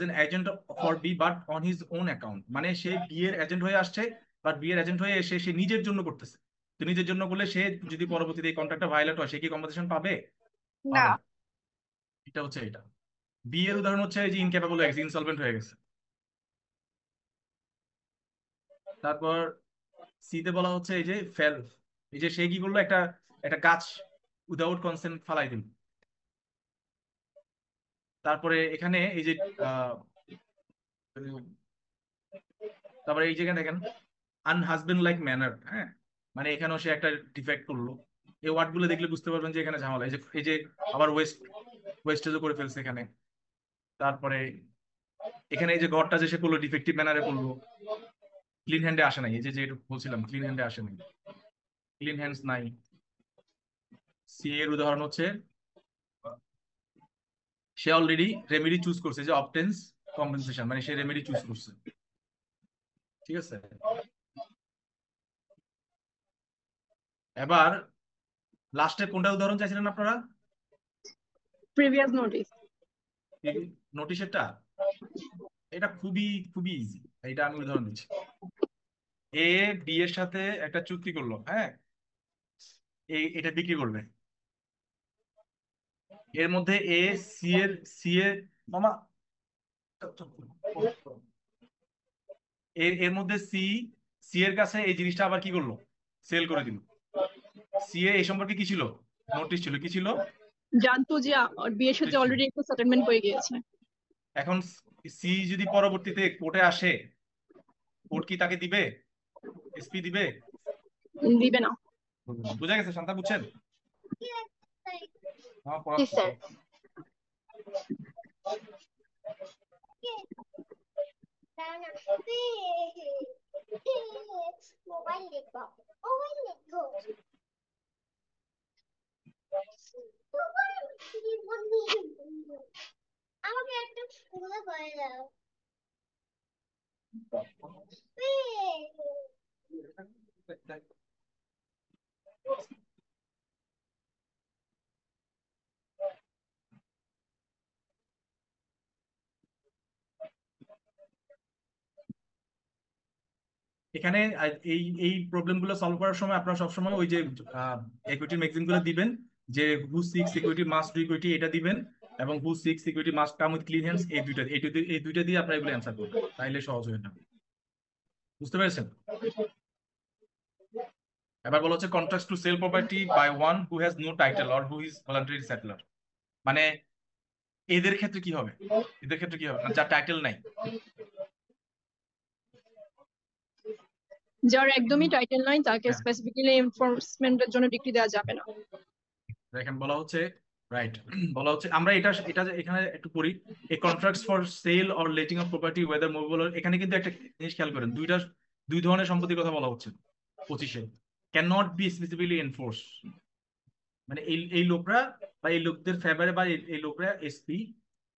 an agent for B but on his own account, মানে সে বি এর এজেন্ট হয়ে আসছে, বাট বি এর এজেন্ট হয়ে এসে সে নিজের জন্য করতেছে। তো নিজের জন্য করলে সে যদি পরবর্তীতে এই কন্ট্রাক্টটা ভায়োলেট হয়, সে কি কম্পেনসেশন পাবে? না। পাবে না। এটা হচ্ছে এটা। বি এর উদাহরণ হচ্ছে এই যে ইনক্যাপেবল হয়ে গেছে, ইনসলভেন্ট হয়ে গেছে। তারপর সি তে বলা হচ্ছে এই যে ফেল, এই যে সে কি করলো, একটা একটা গাছ উইদাউট কনসেন্ট ফালাই দিল। তারপরে এখানে এই যে আহ, তারপরে এই জায়গায় দেখেন আনহাজবেন্ড লাইক ম্যানার, হ্যাঁ, মানে এখানেও সে একটা ডিফেক্ট করলো। এই ওয়ার্ড গুলো দেখলে বুঝতে পারবেন যে এখানে ঝামেলা। এই যে আবার ওয়েস্টেজও করে ফেলছে এখানে। তারপরে এখানে এই যে ঘরটা যে সে করলো ডিফেক্টিভ ম্যানারে করলো, ক্লিন হ্যান্ডে আসে নাই, এই যে যেটা বলছিলাম ক্লিন হ্যান্ডে আসে নাই, ক্লিন হ্যান্ডস নাই। সি এর উদাহরণ হচ্ছে সে অলরেডি রেমেডি চুজ করছে, যে অবটেন্স কম্পেনসেশন, মানে সে রেমেডি চুজ করছে। ঠিক আছে, এবার লাস্টের কোনটা উদাহরণ চাইছিলেন আপনারা? Previous notice. নোটিশেরটা। এটা খুবই খুবই ইজি, এটা আমি উদাহরণ দিচ্ছি। এ বি এর সাথে একটা চুক্তি করলো, হ্যাঁ, এটা বিক্রি করবে। এর মধ্যে এ সি এর মামা, এর মধ্যে সি সি এর কাছে এই জিনিসটা আবার কি করলো, সেল করে দিল। সি এ এই সম্পর্কে কি ছিল, নোটিশ ছিল, কি ছিল, জানতো যে ওর বিয়ের সাথে নোটিশ ছিল। অলরেডি একটা সেটেলমেন্ট হয়ে গিয়েছে। এখন সি যদি পরবর্তীতে কোর্টে আসে, কোর্ট কি তাকে দিবে, এসপি দিবে? দিবে না। বুঝা গেছে শান্তা, বুঝছেন? হ্যাঁ, জি পড়াচ্ছি। স্যার। এখানে এই এই প্রবলেম গুলো সলভ করার সময় আপনারা সবসময় ওই যে ইকুইটি ম্যাগাজিন গুলো দিবেন, যে who seeks equity must do equity, এটা দিবেন, এবং who seeks equity must come with clean hands, এই দুইটা দিয়ে আপনারা এগুলো অ্যান্সার করবেন, তাইলে সহজ হয়ে যাবে। বুঝতে পেরেছেন? এবার বলা হচ্ছে contract to sell property by one who has no title or who is voluntary settler. মানে এদের ক্ষেত্রে কি হবে, এদের ক্ষেত্রে কি হবে, না যার টাইটেল নাই। যার একদমই টাইটেল নাই তাকে হ্যাঁ, স্পেসিফিক্যালি এনফোর্সমেন্টের জন্য ডিগ্রি দেওয়া যাবে না। দেখেন বলা হচ্ছে, রাইট, বলা হচ্ছে আমরা এটা এটা এখানে একটু পড়ি, A contracts for sale or letting of property whether movable. এখানে কিন্তু একটা জিনিস খেয়াল করেন, দুই ধরনের সম্পত্তির কথা বলা হচ্ছে 25-এ, can not be specifically enforce. মানে এই লোকরা বা এই লোকদের ফেভারে বা এই লোকরা এসপি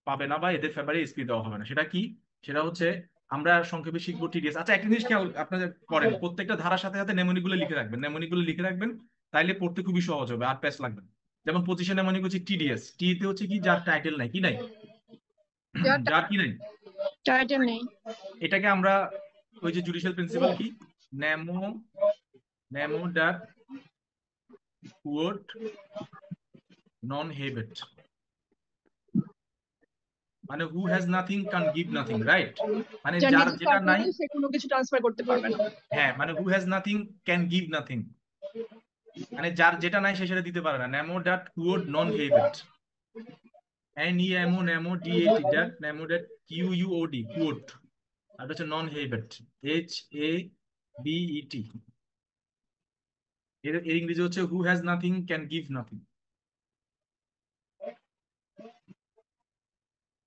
পাবে না, বা এদের ফেভারে এসপি দেওয়া হবে না। সেটা কি, সেটা হচ্ছে আমরা সংক্ষেপে শিখবো টিডিএস। আচ্ছা, একটা জিনিস খেয়াল আপনাদের করেন, প্রত্যেকটা ধারার সাথে সাথে নেমনিগুলো লিখে রাখবেন, নেমনিগুলো লিখে রাখবেন, তাইলে পড়তে খুবই সহজ হবে আর প্যাচ লাগবে না। যেমন পজিশন নেমনিক হচ্ছে টিডিএস, টি তে হচ্ছে কি, যার টাইটেল নাই, কি নাই, যার যার কি নাই, টাইটেল নেই। এটাকে আমরা ওই যে জুডিশিয়াল প্রিন্সিপাল কি, নেমো নেমো ডাক কুয়োট নন হেবেট, মানে who has nothing can give nothing, right? মানে যার যার নিজস্ব যেটা অর্থ নাই, নেই সে কোনো কিছু ট্রান্সফার করতে পারবে না। হ্যাঁ, মানে who has nothing can give nothing, মানে যার যেটা নাই সে সেটা দিতে পারে না। নেমো ডাট কুয়োড নন হেবেট, NEMO নেমো DAT ডাট নেমো ডাট QUOD কুয়োড, আর হচ্ছে নন হেবেট HABET। এর ইংরেজি হচ্ছে who has nothing can give nothing,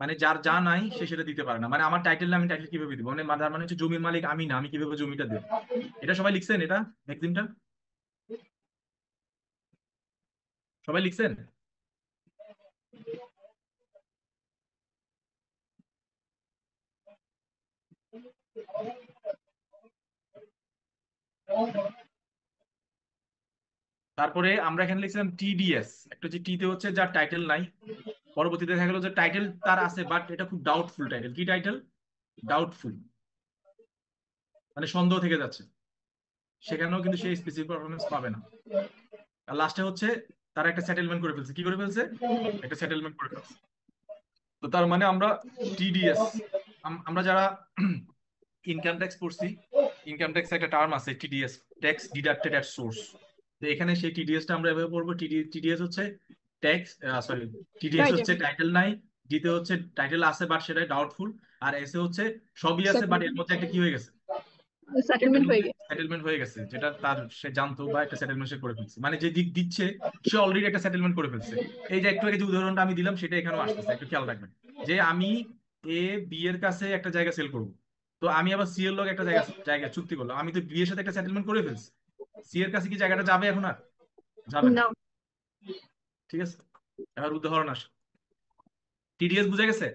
মানে যার যা নাই সে সেটা দিতে পারে না। মানে আমার টাইটেল না, আমি টাইটেল কিভাবে দিব, মানে তার মানে হচ্ছে জমির মালিক আমি না, আমি কিভাবে জমিটা দেব। এটা সবাই লিখছেন, এটা ম্যাগজিনটা সবাই লিখছেন? তারপরে আমরা এখানে লিখছিলাম টিডিএস, একটা হচ্ছে টি তে হচ্ছে যার টাইটেল নাই, পরবর্তীতে দেখা গেল যে টাইটেল তার আছে বাট এটা খুব ডাউটফুল টাইটেল। কি টাইটেল? ডাউটফুল, মানে সন্দেহ থেকে যাচ্ছে, সেখানেও কিন্তু সেই স্পেসিফিক পারফরমেন্স পাবে না। আর লাস্টে হচ্ছে তারা একটা সেটেলমেন্ট করে ফেলছে, কি করে ফেলছে, একটা সেটেলমেন্ট করে ফেলছে। তো তার মানে আমরা টিডিএস, আমরা যারা ইনকাম ট্যাক্স পড়ছি, ইনকাম ট্যাক্স একটা টার্ম আছে TDS, tax deducted at source. তো এখানে সেই টিডিএসটা আমরা এভাবে পড়বো, টিডিএস হচ্ছে ট্যাক্স, সরি, টিডিএস হচ্ছে টাইটেল টাইটেল নাই, ডিতে হচ্ছে টাইটেল আছে বাট সেটা ডাউটফুল, আর এসে হচ্ছে সবই আছে বাট এর মধ্যে একটা কি হয়ে গেছে, এর সেটেলমেন্ট হয়ে মধ্যে গেছে। সেটেলমেন্ট হয়ে গেছে, যেটা তার সে জানতো বা একটা সেটেলমেন্ট সে করে ফেলছে, মানে যে দিক দিচ্ছে সে অলরেডি একটা সেটেলমেন্ট করে ফেলছে। এই যে একটু আগে যে উদাহরণটা আমি দিলাম সেটা এখানেও আসতেছে, একটু খেয়াল রাখবেন, যে আমি এ বি এর কাছে একটা জায়গা সেল করবো, তো আমি আবার সি এর লগে একটা জায়গা জায়গা চুক্তি করলাম, আমি তো বি এর সাথে একটা সেটেলমেন্ট করে ফেলছি, সি এর কাছে কি জায়গাটা যাবে এখন আর যাবে না। না, ঠিক আছে, এবার উদাহরণ আসে, টিডিএস বুঝে গেছে?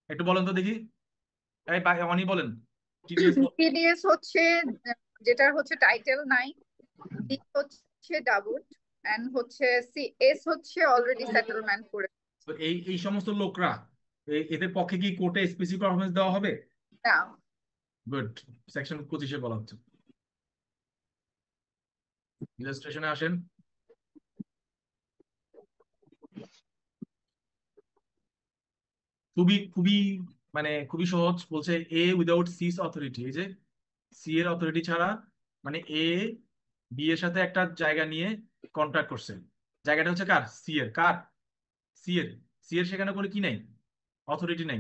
একটু বলেন তো দেখি, এই অনি বলেন, টিডিএস। টিডিএস হচ্ছে যেটার হচ্ছে টাইটেল নাই, ডি হচ্ছে ডাবল, এন্ড হচ্ছে সি, এস হচ্ছে অলরেডি সেটেলমেন্ট করে। তো এই সমস্ত লোকরা, এদের পক্ষে কি কোর্টে স্পেসিফিক পারফরমেন্স দেওয়া হবে? না, গুড, সেকশন 25-এ বলা হচ্ছে। ইলাস্ট্রেশনে আসেন, খুবই খুবই মানে খুবই সহজ, বলছে এ উইদাউট সিস অথরিটি, এই যে সি এর অথরিটি ছাড়া, মানে এ বি এর সাথে একটা জায়গা নিয়ে কন্ট্রাক্ট করছে, জায়গাটা হচ্ছে কার? সি এর। কার? সি এর। সি এর সেখানে করে কি নাই? অথরিটি নাই।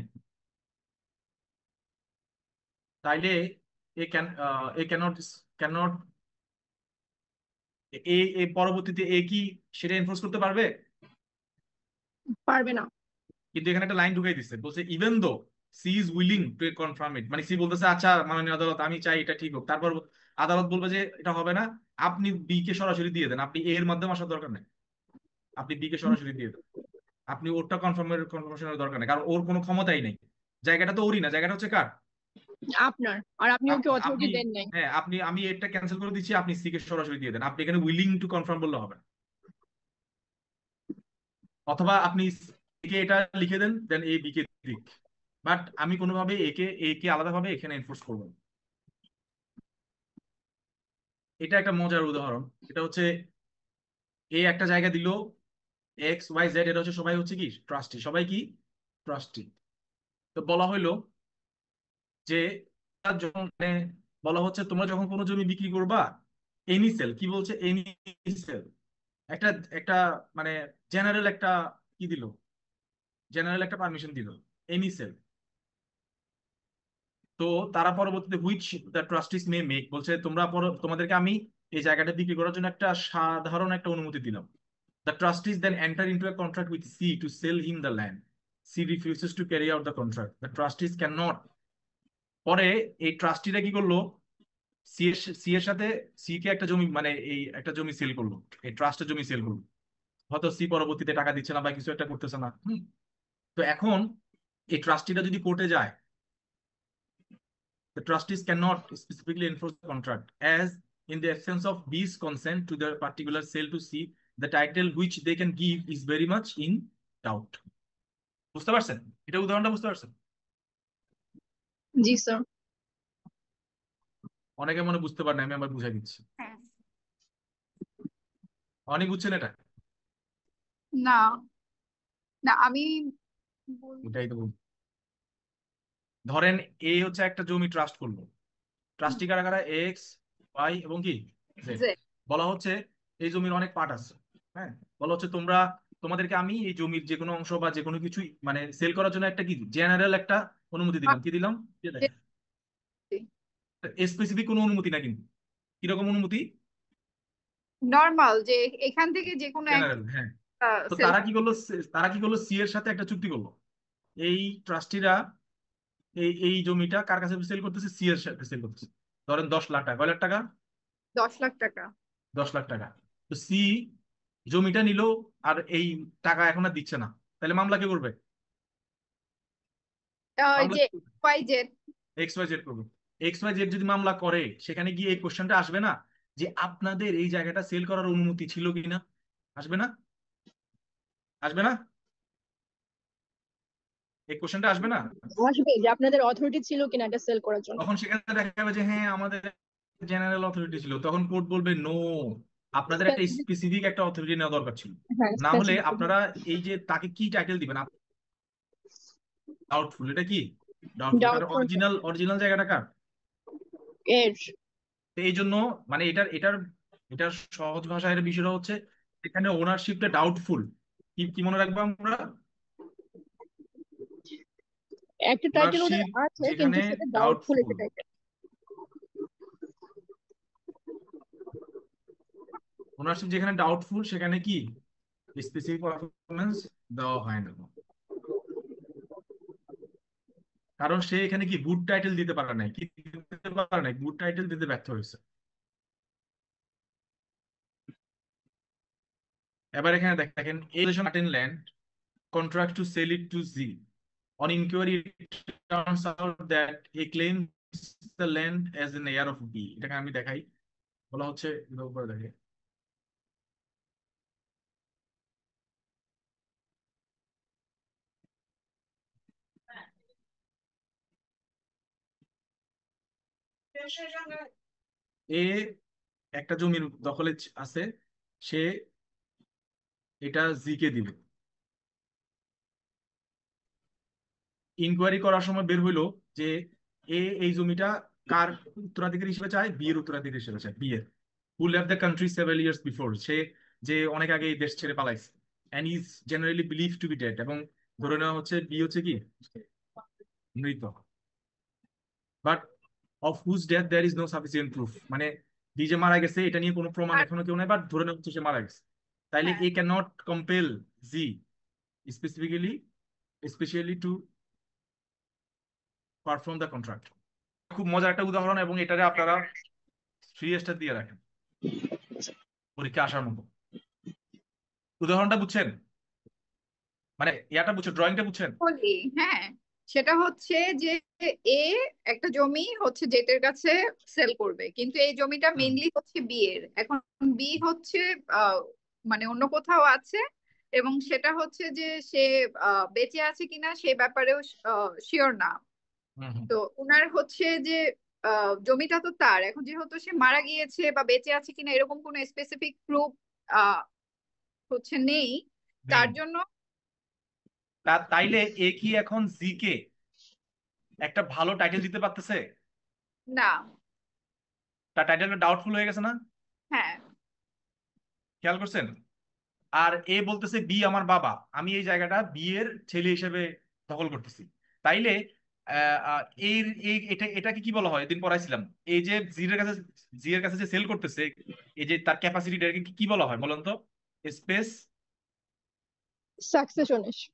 তাইলে এ ক্যান এ ক্যানট ক্যানট এ পরবর্তীতে এ কি সেটা এনফোর্স করতে পারবে? পারবে না। কিন্তু এখানে একটা লাইন ঢুকাই দিচ্ছে, বলছে even though C is willing to confirm it, মানে সি বলতেছে আচ্ছা মাননীয় আদালত আমি চাই এটা ঠিক হোক, তারপর আদালত বলবে যে এটা হবে না, আপনি বি কে সরাসরি দিয়ে দেন, আপনি এ এর মাধ্যমে আসার দরকার নেই, আপনি বি কে সরাসরি দিয়ে দেন, আপনি ওরটা কনফার্মেশনের দরকার নেই, কারণ ওর কোনো ক্ষমতাই নেই, জায়গাটা তো ওরই না, জায়গাটা হচ্ছে কার? আপনার, আর আপনি ওকে আপনি, অথরিটি দেন নাই। হ্যাঁ আপনি, আমি এটা ক্যান্সেল করে দিচ্ছি, আপনি সি কে সরাসরি দিয়ে দেন, আপনি এখানে উইলিং টু কনফার্ম বললে হবে না। অথবা আপনি একে এটা লিখে দেন, দেন এ বি কে দিক, বাট আমি কোনোভাবে এ কে আলাদাভাবে এখানে এনফোর্স করবো না। এটা একটা মজার উদাহরণ। এটা হচ্ছে এ একটা জায়গা দিল এক্স ওয়াই জেড, এটা হচ্ছে সবাই হচ্ছে কি ট্রাস্টি, সবাই কি ট্রাস্টি। তো বলা হইলো যে যখন মানে বলা হচ্ছে তোমরা যখন কোনো জমি বিক্রি করবা, এনি সেল, কি বলছে এনি সেল, একটা একটা মানে জেনারেল একটা কি দিল, জেনারেল একটা পারমিশন দিল, এনি সেল। তো তারা পরবর্তীতে হুইচ দ্য ট্রাস্টিস মে মেক, বলছে তোমরা তোমাদেরকে আমি এই জায়গাটা বিক্রি করার জন্য একটা সাধারণ একটা অনুমতি দিলাম। The trustees then enter into a contract with C to sell him the land. C refuses to carry out the contract. The trustees cannot. পরে এই ট্রাস্টিরা কি করলো, সি এর সাথে সি কে একটা জমি, মানে এই একটা জমি সেল করলো, এই ট্রাস্টের জমি সেল করলো, হয়তো সি পরবর্তীতে টাকা দিচ্ছে না বা কিছু একটা করতেছে না। তো এখন এই ট্রাস্টিরা যদি কোর্টে যায়, the trustees cannot specifically enforce the contract as in the absence of B's consent to the particular sale to C, the title which they can give is very much in doubt. বুঝতে পারছেন? এটা উদাহরণটা বুঝতে পারছেন? জি sir. অনেকে মনে বুঝতে পারে না, আমি আবার বুঝাই দিচ্ছি। হ্যাঁ। অনেক বুঝছেন এটা? না না আমি এটাই তো ধরেন এ হচ্ছে একটা জমি ট্রাস্ট করলো, ট্রাস্টি কারা কারা? এক্স ওয়াই এবং কি জেড। যে বলা হচ্ছে এই জমির অনেক পার্ট আছে, হ্যাঁ, বলা হচ্ছে তোমাদেরকে আমি এই জমির যে কোনো অংশ বা যে কোনো কিছু মানে সেল করার জন্য একটা কি জেনারেল একটা অনুমতি দিলাম, কি দিলাম? স্পেসিফিক কোনো অনুমতি না, কিন্তু কিরকম অনুমতি? নর্মাল, যে এখান থেকে যে কোনো জেনারেল, হ্যাঁ। তো সেল। তারা কি করলো, সি এর সাথে একটা চুক্তি করলো, এই ট্রাস্টিরা এই জমিটা কার কাছে সেল করতেছে? সি এর সাথে সেল করতেছে, ধরেন 10 লাখ টাকা। কয় লাখ টাকা? 10 লাখ টাকা। 10 লাখ টাকা। তো সি জমিটা নিল, আর এই টাকা এখন আর দিচ্ছে না, তাহলে মামলা কে করবে? ওই মামলা যে Y Z. X Y Z করবে। এক্স ওয়াই জেড যদি মামলা করে, সেখানে গিয়ে এই কোশ্চেনটা আসবে না যে আপনাদের এই জায়গাটা সেল করার অনুমতি ছিল কিনা? আসবে না? আসবে না? এই কোশ্চেনটা আসবে না? আসবে যে আপনাদের অথরিটি ছিল কিনা এটা সেল করার জন্য। তখন সেখানে দেখা যাবে যে হ্যাঁ আমাদের জেনারেল অথরিটি ছিল, তখন কোর্ট বলবে নো, আপনাদের একটা স্পেসিফিক একটা অথরিটি নেওয়া দরকার ছিল, হ্যাঁ, না হলে specific। আপনারা এই যে তাকে কি টাইটেল দিবেন? ডাউটফুল। এটা কি ডাউটফুল? কারণ ডাউটফুল অরিজিনাল জায়গাটা কার? এর। তো এই জন্য মানে এটার সহজ ভাষায় এর বিষয়টা হচ্ছে এখানে ওনারশিপটা ডাউটফুল। কি কি মনে রাখবো আমরা? একটা টাইটেল ওদের ওনারশিপ আছে কিন্তু যেখানে সেটা ডাউটফুল ডাউটফুল, একটা টাইটেল। ওনারশিপ যেখানে ডাউটফুল সেখানে কি স্পেসিফিক পারফরমেন্স দেওয়া হয় না, কারণ সে এখানে কি গুড টাইটেল দিতে পারে নাই, কি দিতে পারে নাই, গুড টাইটেল দিতে ব্যর্থ হয়েছে। এবার এখানে দেখেন এই land contract to sell it to Z. On inquiry, it turns out that he claims the land as an heir of B. এটাকে আমি দেখাই, বলা হচ্ছে উপরে দেখে এ একটা জমির দখলে আছে, সে এটা জি কে দিবে। ইনকোয়ারি করার সময় বের হইলো যে এই জমিটা কার উত্তরাধিকারী হিসেবে চায়? বিয়ের উত্তরাধিকারী হিসেবে চায়, বিয়ের। Who left the country several years before, সে যে অনেক আগে এই দেশ ছেড়ে পালাইছে, and is generally believe to be dead, এবং ধরে নেওয়া হচ্ছে বি হচ্ছে কি মৃত, but of whose death there is no sufficient proof, মানে বি যে মারা গেছে এটা নিয়ে কোনো প্রমাণ আর এখনো কেউ নাই, বাট ধরে নেওয়া হচ্ছে সে মারা গেছে। তাইলে হ্যাঁ A can not compel G specially to perform the contract. খুব মজার একটা উদাহরণ, এবং এটারে আপনারা 3 স্টার দিয়ে রাখেন পরীক্ষা আসার মতো। উদাহরণটা বুঝছেন? মানে ইয়াটা বুঝছেন, ড্রয়িংটা বুঝছেন? বলি, হ্যাঁ, সেটা হচ্ছে যে এ একটা জমি হচ্ছে জেটের কাছে সেল করবে, কিন্তু এই জমিটা হুম মেইনলি হচ্ছে বি এর। এখন বি হচ্ছে আহ, মানে অন্য কোথাও আছে, এবং সেটা হচ্ছে যে সে বেঁচে আছে কিনা সে ব্যাপারেও শিওর না। হুম হুম। তো উনার হচ্ছে যে জমিটা তো তার, এখন যেহেতু সে মারা গিয়েছে বা বেঁচে আছে কিনা এরকম কোনো স্পেসিফিক প্রুফ হচ্ছে নেই, নেই। তার জন্য তাইলে এ কি এখন জি কে একটা ভালো টাইটেল দিতে পারতেছে? না। তার টাইটেলটা ডাউটফুল হয়ে গেছে না? হ্যাঁ, খেয়াল করছেন? আর এ বলতেছে বি আমার বাবা, আমি এই জায়গাটা বি এর ছেলে হিসেবে দখল করতেছি। তাইলে এর এটাকে কি বলা হয়? এদিন পড়াইছিলাম, এই যে জি এর কাছে যে সেল করতেছে, এই যে তার ক্যাপাসিটিটাকে কি বলা হয় বলেন তো? স্পেস সাকসেশনিস্ট।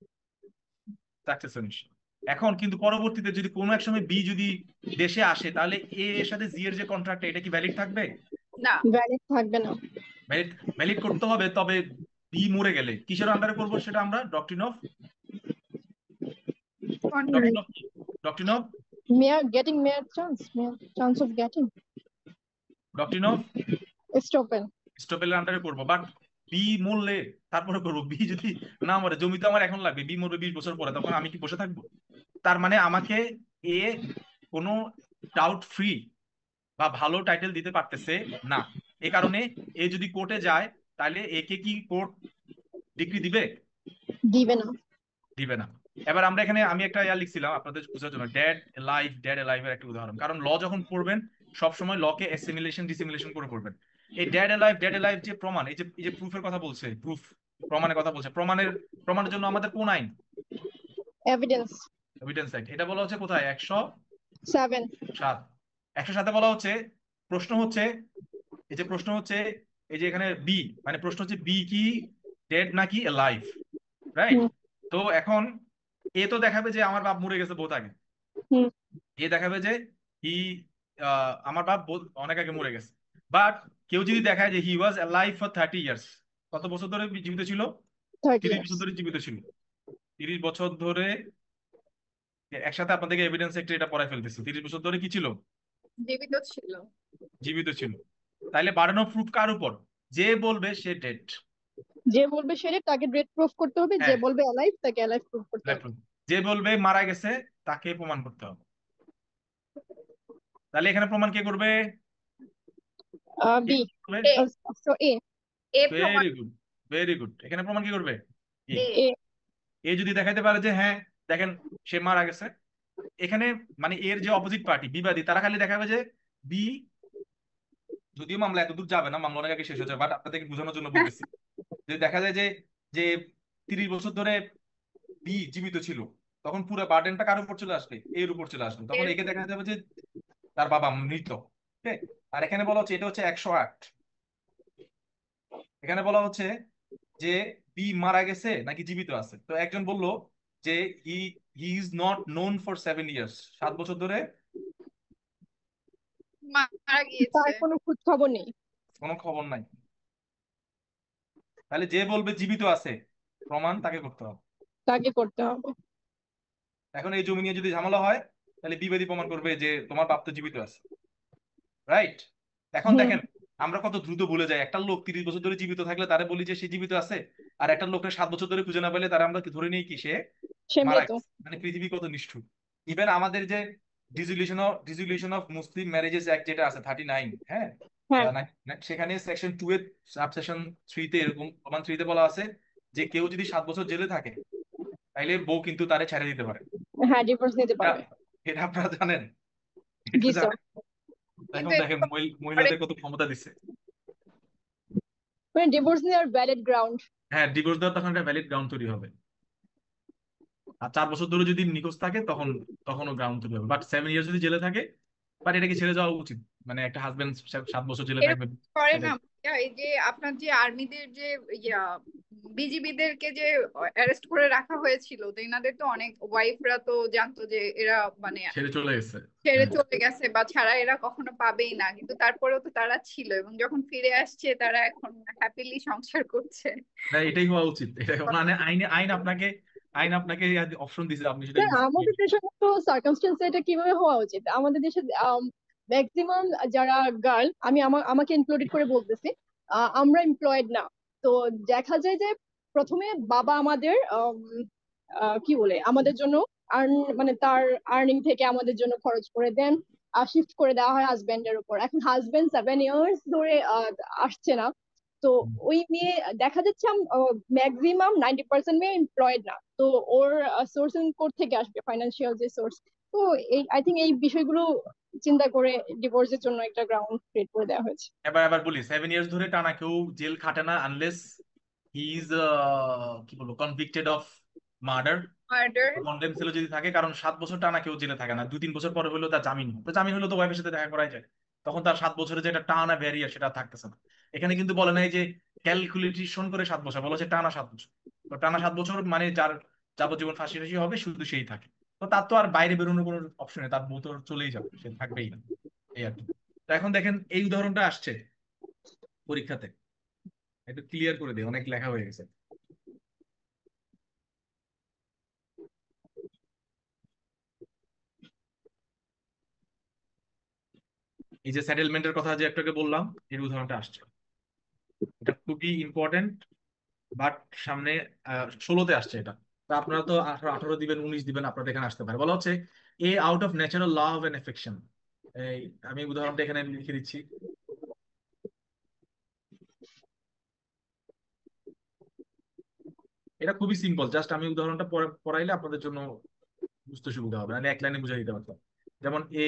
সাকসেসনিস্ট। এখন কিন্তু পরবর্তীতে যদি কোনো এক সময় বি যদি দেশে আসে, তাহলে এ এর সাথে জি এর যে কন্ট্রাক্ট, এটা কি ভ্যালিড থাকবে? না, ভ্যালিড থাকবে না। ভ্যালিড ভ্যালিড করতে হবে। তবে বি মরে গেলে কিসের আন্ডারে করবো সেটা আমরা doctrine of contract। Doctrine of chance of getting doctrine of estoppel. স্টপেলের আন্ডারে করবো। বাট বি মরলে তারপরে করবো। বি যদি না মরে, জমি তো আমার এখন লাগবে, বি মরবে 20 বছর পরে, তখন আমি কি বসে থাকবো? তার মানে আমাকে এ কোনো ডাউট ফ্রি বা ভালো টাইটেল দিতে পারতেছে না। এই কারণে এ যদি কোর্টে যায়, তাহলে একে কি কোর্ট ডিগ্রি দিবে? দিবে না। দিবে না। এবার আমরা এখানে আমি একটা লিখছিলাম আপনাদের বোঝার জন্য, ড্যাড এলাইভ এর একটা উদাহরণ। কারণ ল যখন পড়বেন সবসময় লকে অ্যাসিমিলেশন ডিসিমিলেশন করে পড়বেন। এই ড্যাড এলাইভ যে প্রমাণ, এই যে প্রুফের কথা বলছে, প্রমাণের কথা বলছে, প্রমাণের জন্য আমাদের কোন আইন? Evidence evidence act. এটা বলা হচ্ছে কোথায়? 7। 107 বলা হচ্ছে। প্রশ্ন হচ্ছে এই যে এখানে বি, মানে প্রশ্ন হচ্ছে বি কি ডেড নাকি এলাইভ, রাইট? তো এখন এ তো দেখাবে যে আমার বাপ মরে গেছে বহুত আগে, এ দেখাবে যে হি আমার বাপ অনেক আগে মরে গেছে। বাট কেউ যদি দেখায় যে হি ওয়াজ অ্যালাইভ ফর 30 ইয়ার্স, কত বছর ধরে জীবিত ছিল? 30 30 years বছর ধরে জীবিত ছিল। 30 বছর ধরে, একসাথে আপনাদেরকে এভিডেন্স একটা এটা পড়াই ফেলতেছি। 30 বছর ধরে কি ছিল? জীবিত ছিল। জীবিত ছিল। তাইলে বার্ডেন অফ প্রুফ কার উপর? যে বলবে সে ডেড। যে বলবে সেটা তাকে ডেট প্রুফ করতে হবে, যে হ্যাঁ, বলবে অ্যালাইভ তাকে অ্যালাইভ প্রুফ করতে হবে। যে বলবে মারা গেছে তাকে প্রমাণ করতে হবে। তাহলে এখানে প্রমাণ কে করবে? বি এ সো এ প্রমাণ। Very good, very good. এখানে প্রমাণ কি করবে? এ। এ এ যদি দেখাইতে পারে যে হ্যাঁ দেখেন সে মারা গেছে, এখানে মানে এর যে অপোজিট পার্টি বিবাদী, তারা খালি দেখাবে যে বি, যদিও মামলা এতদূর যাবে না, মামলা অনেক আগে শেষ হচ্ছে, বাট আপনাদেরকে বোঝানোর জন্য বলতেছি। যদি দেখা যায় যে যে 30 বছর ধরে বি জীবিত ছিল, তখন পুরো বার্ডেনটা কার উপর চলে আসবে? এর উপর চলে আসবে। তখন একে দেখা যাবে যে তার বাবা মৃত। ঠিক। আর এখানে বলা হচ্ছে এটা হচ্ছে 108। এখানে বলা হচ্ছে যে বি মারা গেছে নাকি জীবিত আছে। তো একজন বলল যে he he is not known for 7 years, 7 বছর ধরে মারা গিয়েছে। তার কোনো খোঁজ খবর নেই। কোনো খবর নাই। তাহলে যে বলবে জীবিত আছে, প্রমাণ তাকে করতে হবে। তাকে করতে হবে। এখন এই জমি নিয়ে যদি ঝামেলা হয়, তাহলে বিবাদী প্রমাণ করবে যে তোমার বাপ তো জীবিত আছে, রাইট? এখন দেখেন আমরা কত দ্রুত ভুলে যাই। একটা লোক 30 বছর ধরে জীবিত থাকলে তারা বলি যে সে জীবিত আছে, আর একটা লোকের 7 বছর ধরে খুঁজে না পেলে তারা আমরা ধরে নিই কি সে সে মারা মৃত। গেছে। মানে পৃথিবী কত নিষ্ঠুর। ইভেন আমাদের যে dissolution of Muslim marriages act যেটা আছে 39, হ্যাঁ, হ্যাঁ সেখানে সেকশন 2 এর সাবসেকশন 3 তে এরকম প্রমাণ 3 তে বলা আছে যে কেউ যদি 7 বছর জেলে থাকে, তাইলে বউ কিন্তু তারে ছেড়ে দিতে পারে। হ্যাঁ ডিভোর্স নিতে পারবে। এটা আপনারা জানেন? জি এটা স্যার। জানেন? কিন্তু এখন এটা দেখেন তো করে মহিলাদের কত ক্ষমতা দিচ্ছে। মানে ডিভোর্স নেওয়ার ভ্যালিড গ্রাউন্ড। হ্যাঁ, ডিভোর্স দেওয়ার তখন একটা ভ্যালিড গ্রাউন্ড তৈরি হবে। আর 4 বছর ধরে যদি নিখোঁজ থাকে তখনও গ্রাউন্ড তৈরি হবে। বাট 7 ইয়ার্স যদি জেলে থাকে, বাট এটাকে ছেড়ে যাওয়া উচিত। মানে একটা হাজবেন্ড 7 বছর জেলে থাকবে, এরকম করে ছেড়ে। না ভাইয়া, এই যে আপনার যে আর্মিদের যে ইয়া বিজিবিদেরকে যে অ্যারেস্ট করে রাখা হয়েছিল, তো এনাদের তো অনেক ওয়াইফরা তো জানতো যে এরা মানে ছেড়ে চলে গেছে। ছেড়ে হ্যাঁ, চলে গেছে বা ছাড়া এরা কখনো পাবেই না, কিন্তু তারপরেও তো তারা ছিল এবং যখন ফিরে আসছে তারা এখন হ্যাপিলি সংসার করছে। না, এটাই হওয়া উচিত। এটা মানে আইন আপনাকে অপশন দিছে, আপনি সেটা ইউজ আমাদের দেশের মতো সার্কামস্টেন্সে এটা কিভাবে হওয়া উচিত? আমাদের দেশে ম্যাক্সিমাম যারা গার্ল, আমি আমাকে ইনক্লুডেড করে বলতেছি, আমরা এমপ্লয়েড না। তো দেখা যায় যে প্রথমে বাবা আমাদের কি বলে আমাদের জন্য আর্ন, মানে তার আর্নিং থেকে আমাদের জন্য খরচ করে দেন, শিফট করে দেওয়া হয় হাজবেন্ডের উপর। এখন হাজবেন্ড 7 ইয়ার্স ধরে আসছে না, তো ওই মেয়ে দেখা যাচ্ছে ম্যাক্সিমাম 90% মেয়ে এমপ্লয়েড না। তো ওর সোর্সিং কোথা থেকে আসবে, ফাইন্যান্সিয়াল যে সোর্স? তো এই আই থিঙ্ক এই বিষয়গুলো চিন্তা করে ডিভোর্সের জন্য একটা গ্রাউন্ড ক্রিয়েট করে দেওয়া হয়েছে। এবার এবার বলি, 7 ইয়ার্স ধরে টানা কেউ জেল খাটে না আনলেস হি ইজ কি বলবো convicted of murder. Murder. Condemn সেলে যদি থাকে, কারণ 7 বছর টানা কেউ জেলে থাকে না। 2-3 বছর পরে হলেও তার জামিন হয়। তো জামিন হলো তো ওয়াইফের সাথে দেখা করাই যায়, তখন তার 7 বছরের যে একটা টানা ব্যারিয়ার সেটা আর থাকতেছে না। এখানে কিন্তু বলে নাই যে ক্যালকুলেশন করে 7 বছর, বলা হচ্ছে টানা 7 বছর। তো টানা 7 বছর মানে যার যাবজ্জীবন ফাঁসি ফাঁসি হবে শুধু সেই থাকে। তো তার তো আর বাইরে বেরোনোর কোনো অপশন নেই, তার বউ তো চলেই যাবে, সে থাকবেই না। এই আর কি। তো এখন দেখেন এই উদাহরণটা আসছে পরীক্ষাতে, একটু ক্লিয়ার করে দিই, অনেক লেখা হয়ে গেছে। এই যে সেটেলমেন্টের কথা যে একটাকে বললাম, এর উদাহরণটা আসছে। এটা খুবই ইম্পর্টেন্ট, বাট সামনে 16তে আসছে এটা। তা আপনারা তো 18 দিবেন, 19 দিবেন, আপনাদের এখানে আসতে পারে। বলা হচ্ছে A out of natural love and affection. এই আমি উদাহরণটা এখানে লিখে দিচ্ছি। এটা খুবই সিম্পল, জাস্ট আমি উদাহরণটা পড়াইলে আপনাদের জন্য বুঝতে সুবিধা হবে, মানে এক লাইনে বুঝাই দিতে পারতাম। যেমন A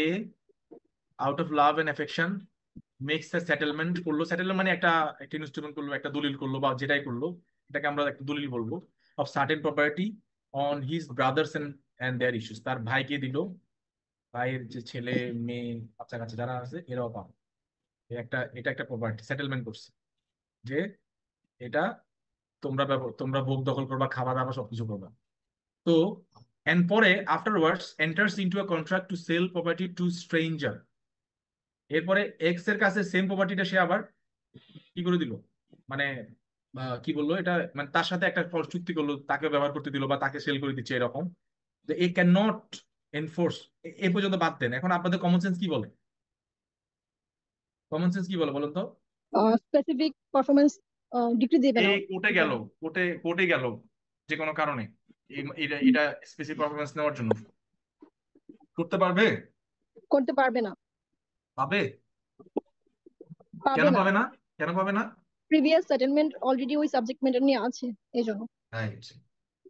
out of love and affection makes a settlement করলো। সেটেলমেন্ট মানে একটা একটা ইনস্ট্রুমেন্ট করলো, একটা দলিল করলো, বা যেটাই করলো এটাকে আমরা একটা দলিল বলবো। Of certain property on his brothers and their issues. তার ভাইকে দিল, ভাইয়ের যে ছেলে মেয়ে বাচ্চা কাচ্চা যারা আছে এরাও পাবে। এটা একটা প্রপার্টি সেটেলমেন্ট করছে যে এটা তোমরা ভোগ দখল করবা, খাবার দাবার সবকিছু করবা। তো এন্ড পরে afterwards enters into a contract to sell property to stranger. এরপরে এক্স এর কাছে সেম প্রপার্টিটা সে আবার কি করে দিল, মানে কি বললো এটা, মানে তার সাথে একটা চুক্তি করলো, তাকে ব্যবহার করতে দিল বা তাকে সেল করে দিচ্ছে এরকম। যে এ ক্যান নট এনফোর্স। এ পর্যন্ত বাদ দেন। এখন আপনাদের কমন সেন্স কি বলে? কমন সেন্স কি বলে বলেন তো? স্পেসিফিক পারফরমেন্স ডিগ্রি দেবে এ না। কোর্টে গেল, কোর্টে গেল যে কোনো কারণে, এটা এটা স্পেসিফিক পারফরমেন্স নেওয়ার জন্য করতে পারবে? করতে পারবে না। পাবে? পাবে কেন না। পাবে না? কেন পাবে না? প্রিভিয়াস সেটেলমেন্ট অলরেডি ওই সাবজেক্ট ম্যাটার নিয়ে আছে, এই জন্য। রাইট,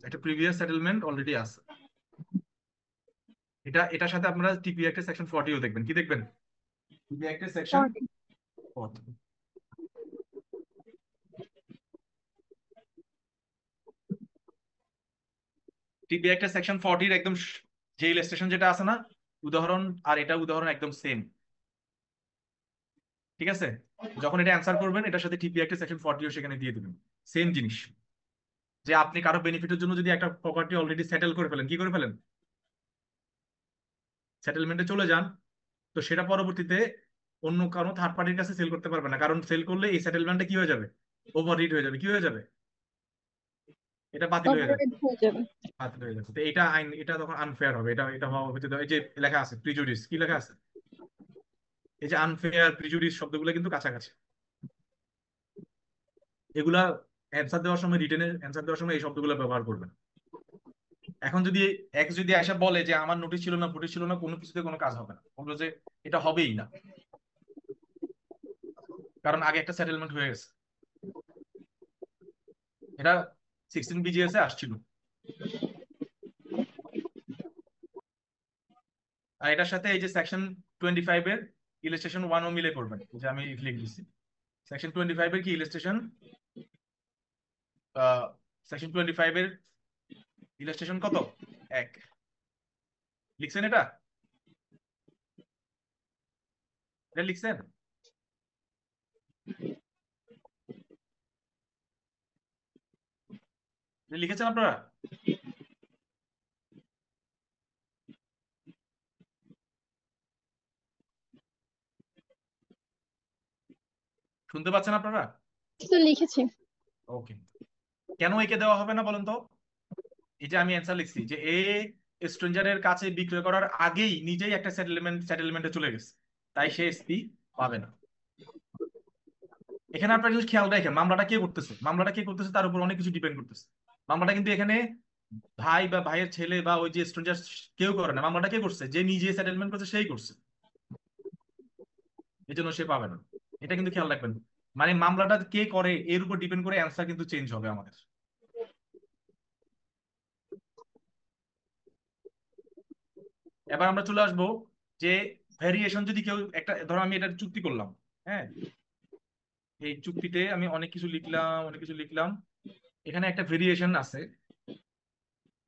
একটা প্রিভিয়াস সেটেলমেন্ট অলরেডি আছে। এটার সাথে আপনারা টিপি অ্যাক্ট সেকশন 40 ও দেখবেন। কি দেখবেন? টিপি অ্যাক্ট সেকশন 40। টিপি অ্যাক্ট সেকশন 40 একদম যে ইলাস্ট্রেশন যেটা আছে না, উদাহরণ আর এটা উদাহরণ একদম সেম। ঠিক আছে? যখন এটা অ্যান্সার করবেন এটার সাথে টিপি অ্যাক্ট সেকশন 40 ও সেখানে দিয়ে দিবেন। সেম জিনিস, যে আপনি কারো বেনিফিটের জন্য যদি একটা প্রপার্টি অলরেডি সেটেল করে ফেলেন, কি করে ফেলেন, সেটেলমেন্টে চলে যান, তো সেটা পরবর্তীতে অন্য কারো থার্ড পার্টির কাছে সেল করতে পারবে না। কারণ সেল করলে এই সেটেলমেন্টটা কি হয়ে যাবে, ওভাররিড হয়ে যাবে। কি হয়ে যাবে? এটা বাতিল হয়ে যাবে। ওভাররাইড হয়ে যাবে। বাতিল হয়ে যাবে। তো এটা আইন, এটা তখন আনফেয়ার হবে। এটা হওয়া হতে দেওয়া। এই যে লেখা আছে প্রিজুডিস, কি লেখা আছে? এই যে আনফেয়ার, প্রিজুডিস শব্দগুলো কিন্তু কাছাকাছি। এগুলা অ্যান্সার দেওয়ার সময়, রিটেনের অ্যান্সার দেওয়ার সময় এই শব্দগুলো ব্যবহার করবেন। এখন যদি এক্স যদি এসে বলে যে আমার নোটিশ ছিল না, ফুটিশ ছিল না, কোনো কিছুতে কোনো কাজ হবে না, বললো যে এটা হবেই না, কারণ আগে একটা সেটেলমেন্ট হয়ে গেছে। এটা 16 BGS এ আসছিল। আর এটার সাথে এই যে সেকশন 25 এর ইলাস্ট্রেশন 1ও মিলে করবেন, যে আমি লিখে দিচ্ছি। সেকশন 25 এর কি ইলাস্ট্রেশন, সেকশন 25 এর ইলাস্ট্রেশন কত? 1 লিখছেন? এটা লিখছেন? লিখেছেন আপনারা? শুনতে পাচ্ছেন আপনারা? স্যার লিখেছি। ওকে, কেন একে দেওয়া হবে না বলেন তো? এই যে আমি অ্যান্সার লিখছি যে এ স্ট্রেঞ্জারের কাছে বিক্রয় করার আগেই নিজেই একটা সেটেলমেন্টে চলে গেছে, তাই সে এসপি পাবে না। এখানে আপনারা যদি খেয়াল রাখেন, মামলাটা কে করতেছে তার উপর অনেক কিছু ডিপেন্ড করতেছে। মামলাটা কিন্তু এখানে ভাই বা ভাইয়ের ছেলে বা ওই যে স্ট্রেঞ্জার কেউ করে না, মামলাটা কে করছে? যে নিজে সেটেলমেন্ট করছে সেই করছে, এই জন্য সে পাবে না। এটা কিন্তু খেয়াল রাখবেন, মানে মামলাটা কে করে এর উপর ডিপেন্ড করে অ্যান্সার কিন্তু চেঞ্জ হবে আমাদের। এবার আমরা চলে আসবো যে ভ্যারিয়েশন যদি কেউ একটা, ধরো আমি এটা চুক্তি করলাম, হ্যাঁ, এই চুক্তিতে আমি অনেক কিছু লিখলাম, এখানে একটা ভেরিয়েশন আছে,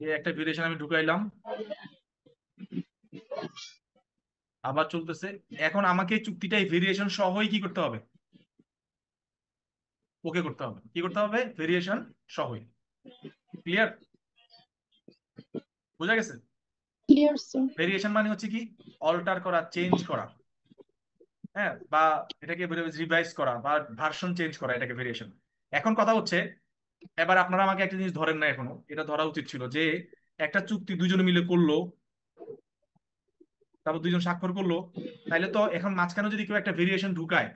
এই একটা ভেরিয়েশন আমি ঢুকাইলাম, আবার চলতেছে। এখন আমাকে চুক্তিটা এই ভেরিয়েশন সহই কি করতে হবে? ওকে করতে হবে। কি করতে হবে? ভেরিয়েশন সহই। ক্লিয়ার? বোঝা গেছে? Clear sir. ভেরিয়েশন মানে হচ্ছে কি, অল্টার করা, চেঞ্জ করা, হ্যাঁ, বা এটাকে রিভাইজ করা বা ভার্সন চেঞ্জ করা, এটাকে ভেরিয়েশন। এখন কথা হচ্ছে, এবার আপনারা আমাকে একটা জিনিস ধরেন না, এখনো এটা ধরা উচিত ছিল, যে একটা চুক্তি দুজনে মিলে করলো, তারপর দুইজন স্বাক্ষর করলো, তাইলে তো এখন মাঝখানে যদি কেউ একটা ভেরিয়েশন ঢুকায়,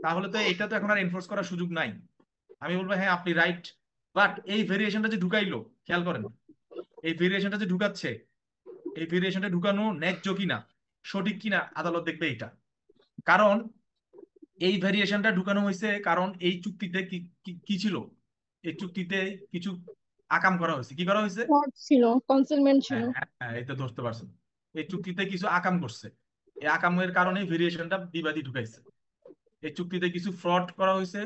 তাহলে তো এটা তো এখন আর এনফোর্স করার সুযোগ নাই। আমি বলবো হ্যাঁ আপনি রাইট, বাট এই ভেরিয়েশনটা যে ঢুকাইলো, খেয়াল করেন, এই ভেরিয়েশনটা যে ঢুকাচ্ছে, এই ভেরিয়েশনটা ঢুকানো ন্যায্য কিনা, সঠিক কিনা, আদালত দেখবে এটা। কারণ এই ভেরিয়েশনটা ঢুকানো হয়েছে কারণ এই চুক্তিতে কি কি- কি ছিল, এই চুক্তিতে কিছু আকাম করা হয়েছে। কি করা হয়েছে? ফ্রড ছিল, কনসিলমেন্ট ছিল। হ্যাঁ হ্যাঁ হ্যাঁ, এই তো ধরতে পারছেন। এই চুক্তিতে কিছু আকাম করছে, এই আকামের কারণে ভেরিয়েশনটা বিবাদী ঢুকাইছে। এই চুক্তিতে কিছু ফ্রড করা হয়েছে,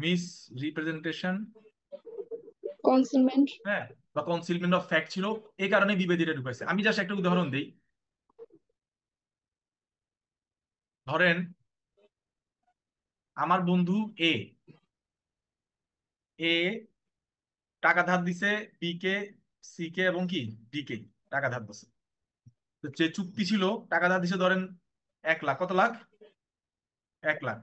মিস রিপ্রেজেন্টেশন, কনসিলমেন্ট। হ্যাঁ, বা কনসিলমেন্ট অফ ফ্যাক্ট ছিল, এই কারণে বিবাদীটা ঢুকাইছে। আমি জাস্ট একটা উদাহরণ দিই। ধরেন আমার বন্ধু এ এ টাকা ধার দিছে বি কে, সি কে এবং কি ডি কে টাকা ধার দিছে। তো যে চুক্তি ছিল, টাকা ধার দিছে ধরেন 1 লাখ। কত লাখ? 1 লাখ।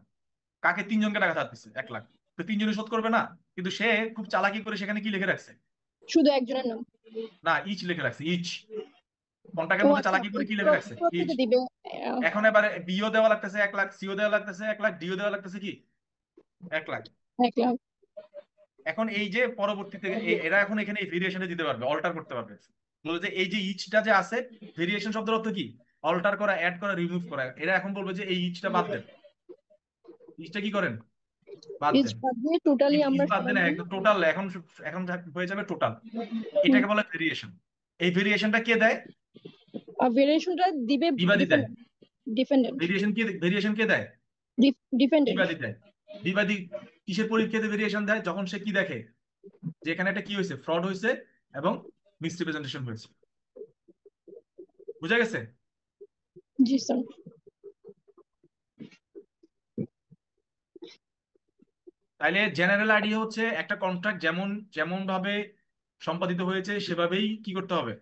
কাকে? তিনজনকে টাকা ধার দিছে 1 লাখ। তো তিনজনে শোধ করবে না, কিন্তু সে খুব চালাকি করে সেখানে কি লিখে রাখছে? শুধু একজনের নাম। না, ইচ লিখে রাখছে, ইচ। কন্ট্রাক্টের ও মধ্যে আচ্ছা, চালাকি করে কি লিখে রাখছে? ইচ। প্রত্যেকে দিবে। এখন এবারে বিও দেওয়া লাগতেছে 1 লাখ, সিও দেওয়া লাগতেছে 1 লাখ, ডিও দেওয়া লাগতেছে কি 1 লাখ। 1 লাখ। এখন এই যে পরবর্তীতে এরা এখন এখানে এই ভেরিয়েশনটা দিতে পারবে, অল্টার করতে পারবে। বলে যে এই যে ইচটা যে আছে, ভেরিয়েশন শব্দের অর্থ কি? অল্টার করা, অ্যাড করা, রিমুভ করা। এরা এখন বলবে যে এই ইচটা বাদ দেন, ইচটা কি করেন? বাদ ইচ দেন। বাদ দিয়ে টোটালি ইচ আমরা বাদ দেন, সবাই একদম টোটাল। এখন এখন হয়ে যাবে টোটাল। এটাকে বলে ভেরিয়েশন। এই ভেরিয়েশনটা কে দেয়? ভেরিয়েশনটা দিবে বিবাদী দেয়। ডিফেন্ডেন্ট। ভেরিয়েশন কে দেয়? ডিফেন্ডেন্ট। বিবাদী দেয়। বিবাদী কিসের পরীক্ষাতে ভেরিয়েশন দেয়? যখন সে কি দেখে, যে এখানে একটা কি হয়েছে, ফ্রড হয়েছে এবং মিসরিপ্রেজেন্টেশন হয়েছে। বুঝা গেছে? জি স্যার। তাইলে জেনারেল আইডিয়া হচ্ছে একটা কন্ট্রাক্ট যেমন যেমন ভাবে সম্পাদিত হয়েছে সেভাবেই কি করতে হবে?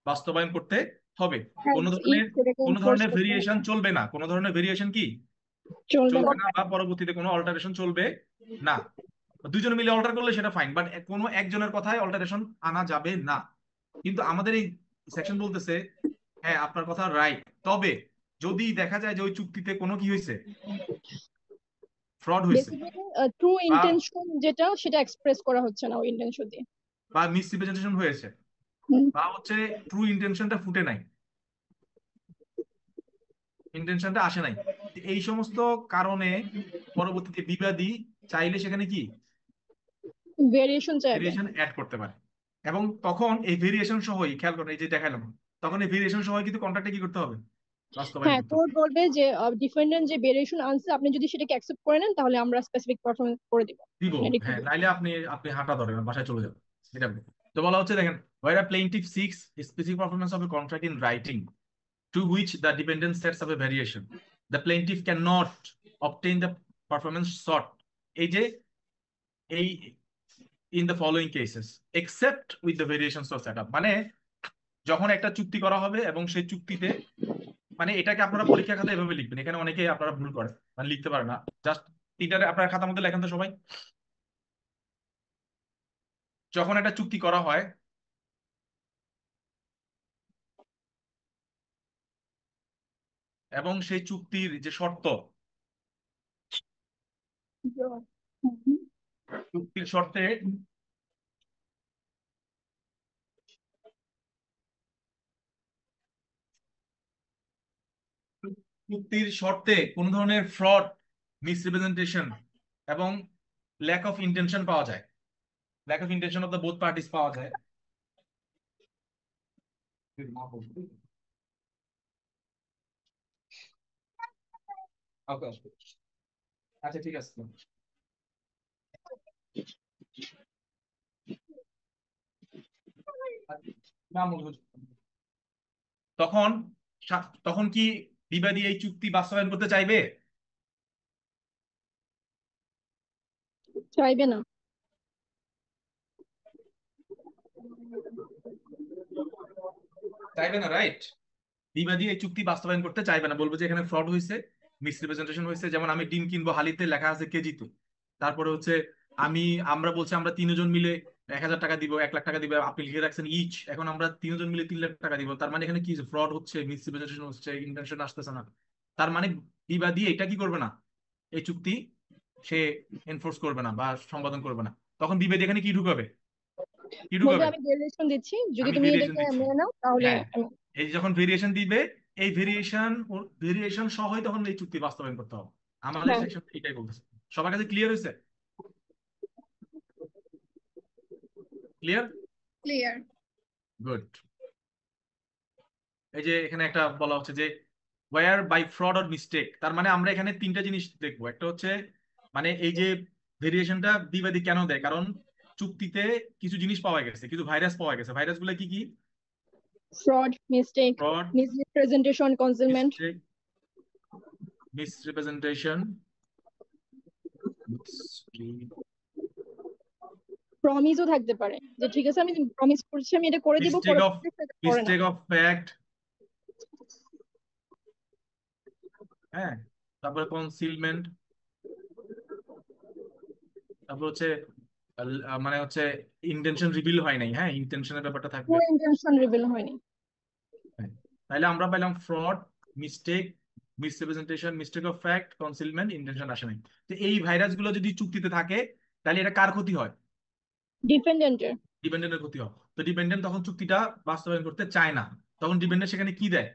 বাস্তবায়ন করতে হবে। কোনো ধরনের সেটাকে কোনো এনফোর্স ধরনের করতে হবে। ভেরিয়েশন চলবে না, কোনো ধরনের ভেরিয়েশন কি চলবে চলবে না। না, বা পরবর্তীতে কোনো অল্টারেশন চলবে না। দুজনে মিলে অল্টার করলে সেটা ফাইন, বাট কোনো একজনের কথায় অল্টারেশন আনা যাবে না। কিন্তু আমাদের এই সেকশন বলতেছে হ্যাঁ আপনার কথা রাইট, তবে যদি দেখা যায় যে ওই চুক্তিতে কোনো কি হয়েছে, ফ্রড হয়েছে, বেসিক্যালি ট্রু বা ইন্টেনশন যেটা সেটা এক্সপ্রেস করা হচ্ছে না ওই ইন্টেনশন দিয়ে। বা মিসরিপ্রেজেন্টেশন হয়েছে, হুম। বা হচ্ছে ট্রু ইন্টেনশনটা ফুটে নাই, ইন্টেনশনটা আসে নাই, এই সমস্ত কারণে পরবর্তীতে বিবাদী চাইলে সেখানে কি ভেরিয়েশন চাইবে। ভেরিয়েশন অ্যাড করতে পারে। এবং তখন এই ভেরিয়েশন সহই, খেয়াল করেন এই যে দেখালাম, তখন এই ভেরিয়েশন সহ কিন্তু কন্ট্রাক্টে কি করতে হবে? বাস্তবায়ন হ্যাঁ, করতে কোর্ট হবে। বলবে যে ডিফেন্ডেন্ট যে ভেরিয়েশন আনছে আপনি যদি সেটাকে অ্যাকসেপ্ট করে নেন তাহলে আমরা স্পেসিফিক পারফরমেন্স করে দিব। দিব, মানে হ্যাঁ, request। নাইলে আপনি আপনি হাঁটা ধরেন বাসায় চলে যাবেন। এটা বলে। তো বলা হচ্ছে দেখেন, where a plaintiff seeks specific performance of a contract in writing to which the dependent sets of a variation, the plaintiff cannot obtain the performance sought, এই যে এই in the following cases except with the variations of setup, মানে যখন একটা চুক্তি করা হবে এবং সেই চুক্তিতে, মানে এটাকে আপনারা পরীক্ষা খাতায় এভাবে লিখবেন, এখানে অনেকেই আপনারা ভুল করেন, মানে লিখতে পারে না। জাস্ট তিনটারে আপনার খাতার মধ্যে লেখেন তো সবাই। যখন একটা চুক্তি করা হয় এবং সেই চুক্তির যে শর্ত, চুক্তির শর্তে চুক্তির শর্তে কোন ধরনের ফ্রড, মিসরিপ্রেজেন্টেশন এবং ল্যাক অফ ইন্টেনশন পাওয়া যায়, lack of intention of the both parties পাওয়া যায়। আচ্ছা ঠিক আছে। তখন তখন কি বিবাদী এই চুক্তি বাস্তবায়ন করতে চাইবে? চাইবে না। চাইবে না, রাইট। বিবাদী এই চুক্তি বাস্তবায়ন করতে চাইবে না, বলবো যে এখানে ফ্রড হয়েছে, মিসরিপ্রেজেন্টেশন হয়েছে। যেমন আমি ডিম কিনবো, হালিতে লেখা আছে কেজিতে, তারপরে হচ্ছে আমরা বলছি আমরা তিনজন মিলে 1,000 টাকা দিব, 1 লাখ টাকা দিব, আপনি লিখে রাখছেন ইচ, এখন আমরা তিনজন মিলে 3 লাখ টাকা দিব। তার মানে এখানে কি ফ্রড হচ্ছে, মিসরিপ্রেজেন্টেশন হচ্ছে, ইন্টেনশন আসতেছে না। তার মানে বিবাদী এটা কি করবে না, এই চুক্তি সে এনফোর্স করবে না বা সম্পাদন করবে না। তখন বিবাদী এখানে কি ঢুকাবে, কি বলবে ঢুকাবে? আমি ভেরিয়েশন দিচ্ছি, যদি আমি তুমি ভেরিয়েশন এটাকে দিচ্ছি, মেনে নাও তাহলে হ্যাঁ, আমি। এই যখন ভেরিয়েশন দিবে, এই ভেরিয়েশন সহই তখন এই চুক্তি বাস্তবায়ন করতে হবে। আমাদের হ্যাঁ, সেকশন এটাই বলতেছে। সবার কাছে ক্লিয়ার হয়েছে? Clear, clear. গুড। এই যে এখানে একটা বলা হচ্ছে যে were by fraud or mistake, তার মানে আমরা এখানে তিনটা জিনিস দেখবো। একটা হচ্ছে মানে এই যে ভেরিয়েশনটা বিবাদী কেন দেয়, কারণ চুক্তিতে কিছু জিনিস পাওয়া গেছে, কিছু ভাইরাস পাওয়া গেছে। ভাইরাস গুলো কি কি? Fraud, mistake, fraud, misrepresentation, concealment. Mistake, misrepresentation, প্রমিসও থাকতে পারে যে ঠিক আছে আমি প্রমিস করছি আমি এটা করে দিব, মিস্টেক অফ পরবর্তীতে সেটা করে না। ফ্যাক্ট, হ্যাঁ, তারপরে কনসিলমেন্ট, তারপর হচ্ছে মানে হচ্ছে ইন্টেনশন রিভিল হয় নাই, হ্যাঁ, ইন্টেনশনের ব্যাপারটা থাকবে। পুরো ইন্টেনশন রিভিল হয়নি। হ্যাঁ, তাহলে আমরা পাইলাম fraud, mistake, misrepresentation, mistake of fact, concealment, intention আসে নাই। তো এই ভাইরাস গুলো যদি চুক্তিতে থাকে তাহলে এটা কার ক্ষতি হয়? ডিপেন্ডেন্টের। ডিপেন্ডেন্টের ক্ষতি হয়। তো ডিপেন্ডেন্ট তখন চুক্তিটা বাস্তবায়ন করতে চায় না, তখন ডিপেন্ডেন্ট সেখানে কি দেয়,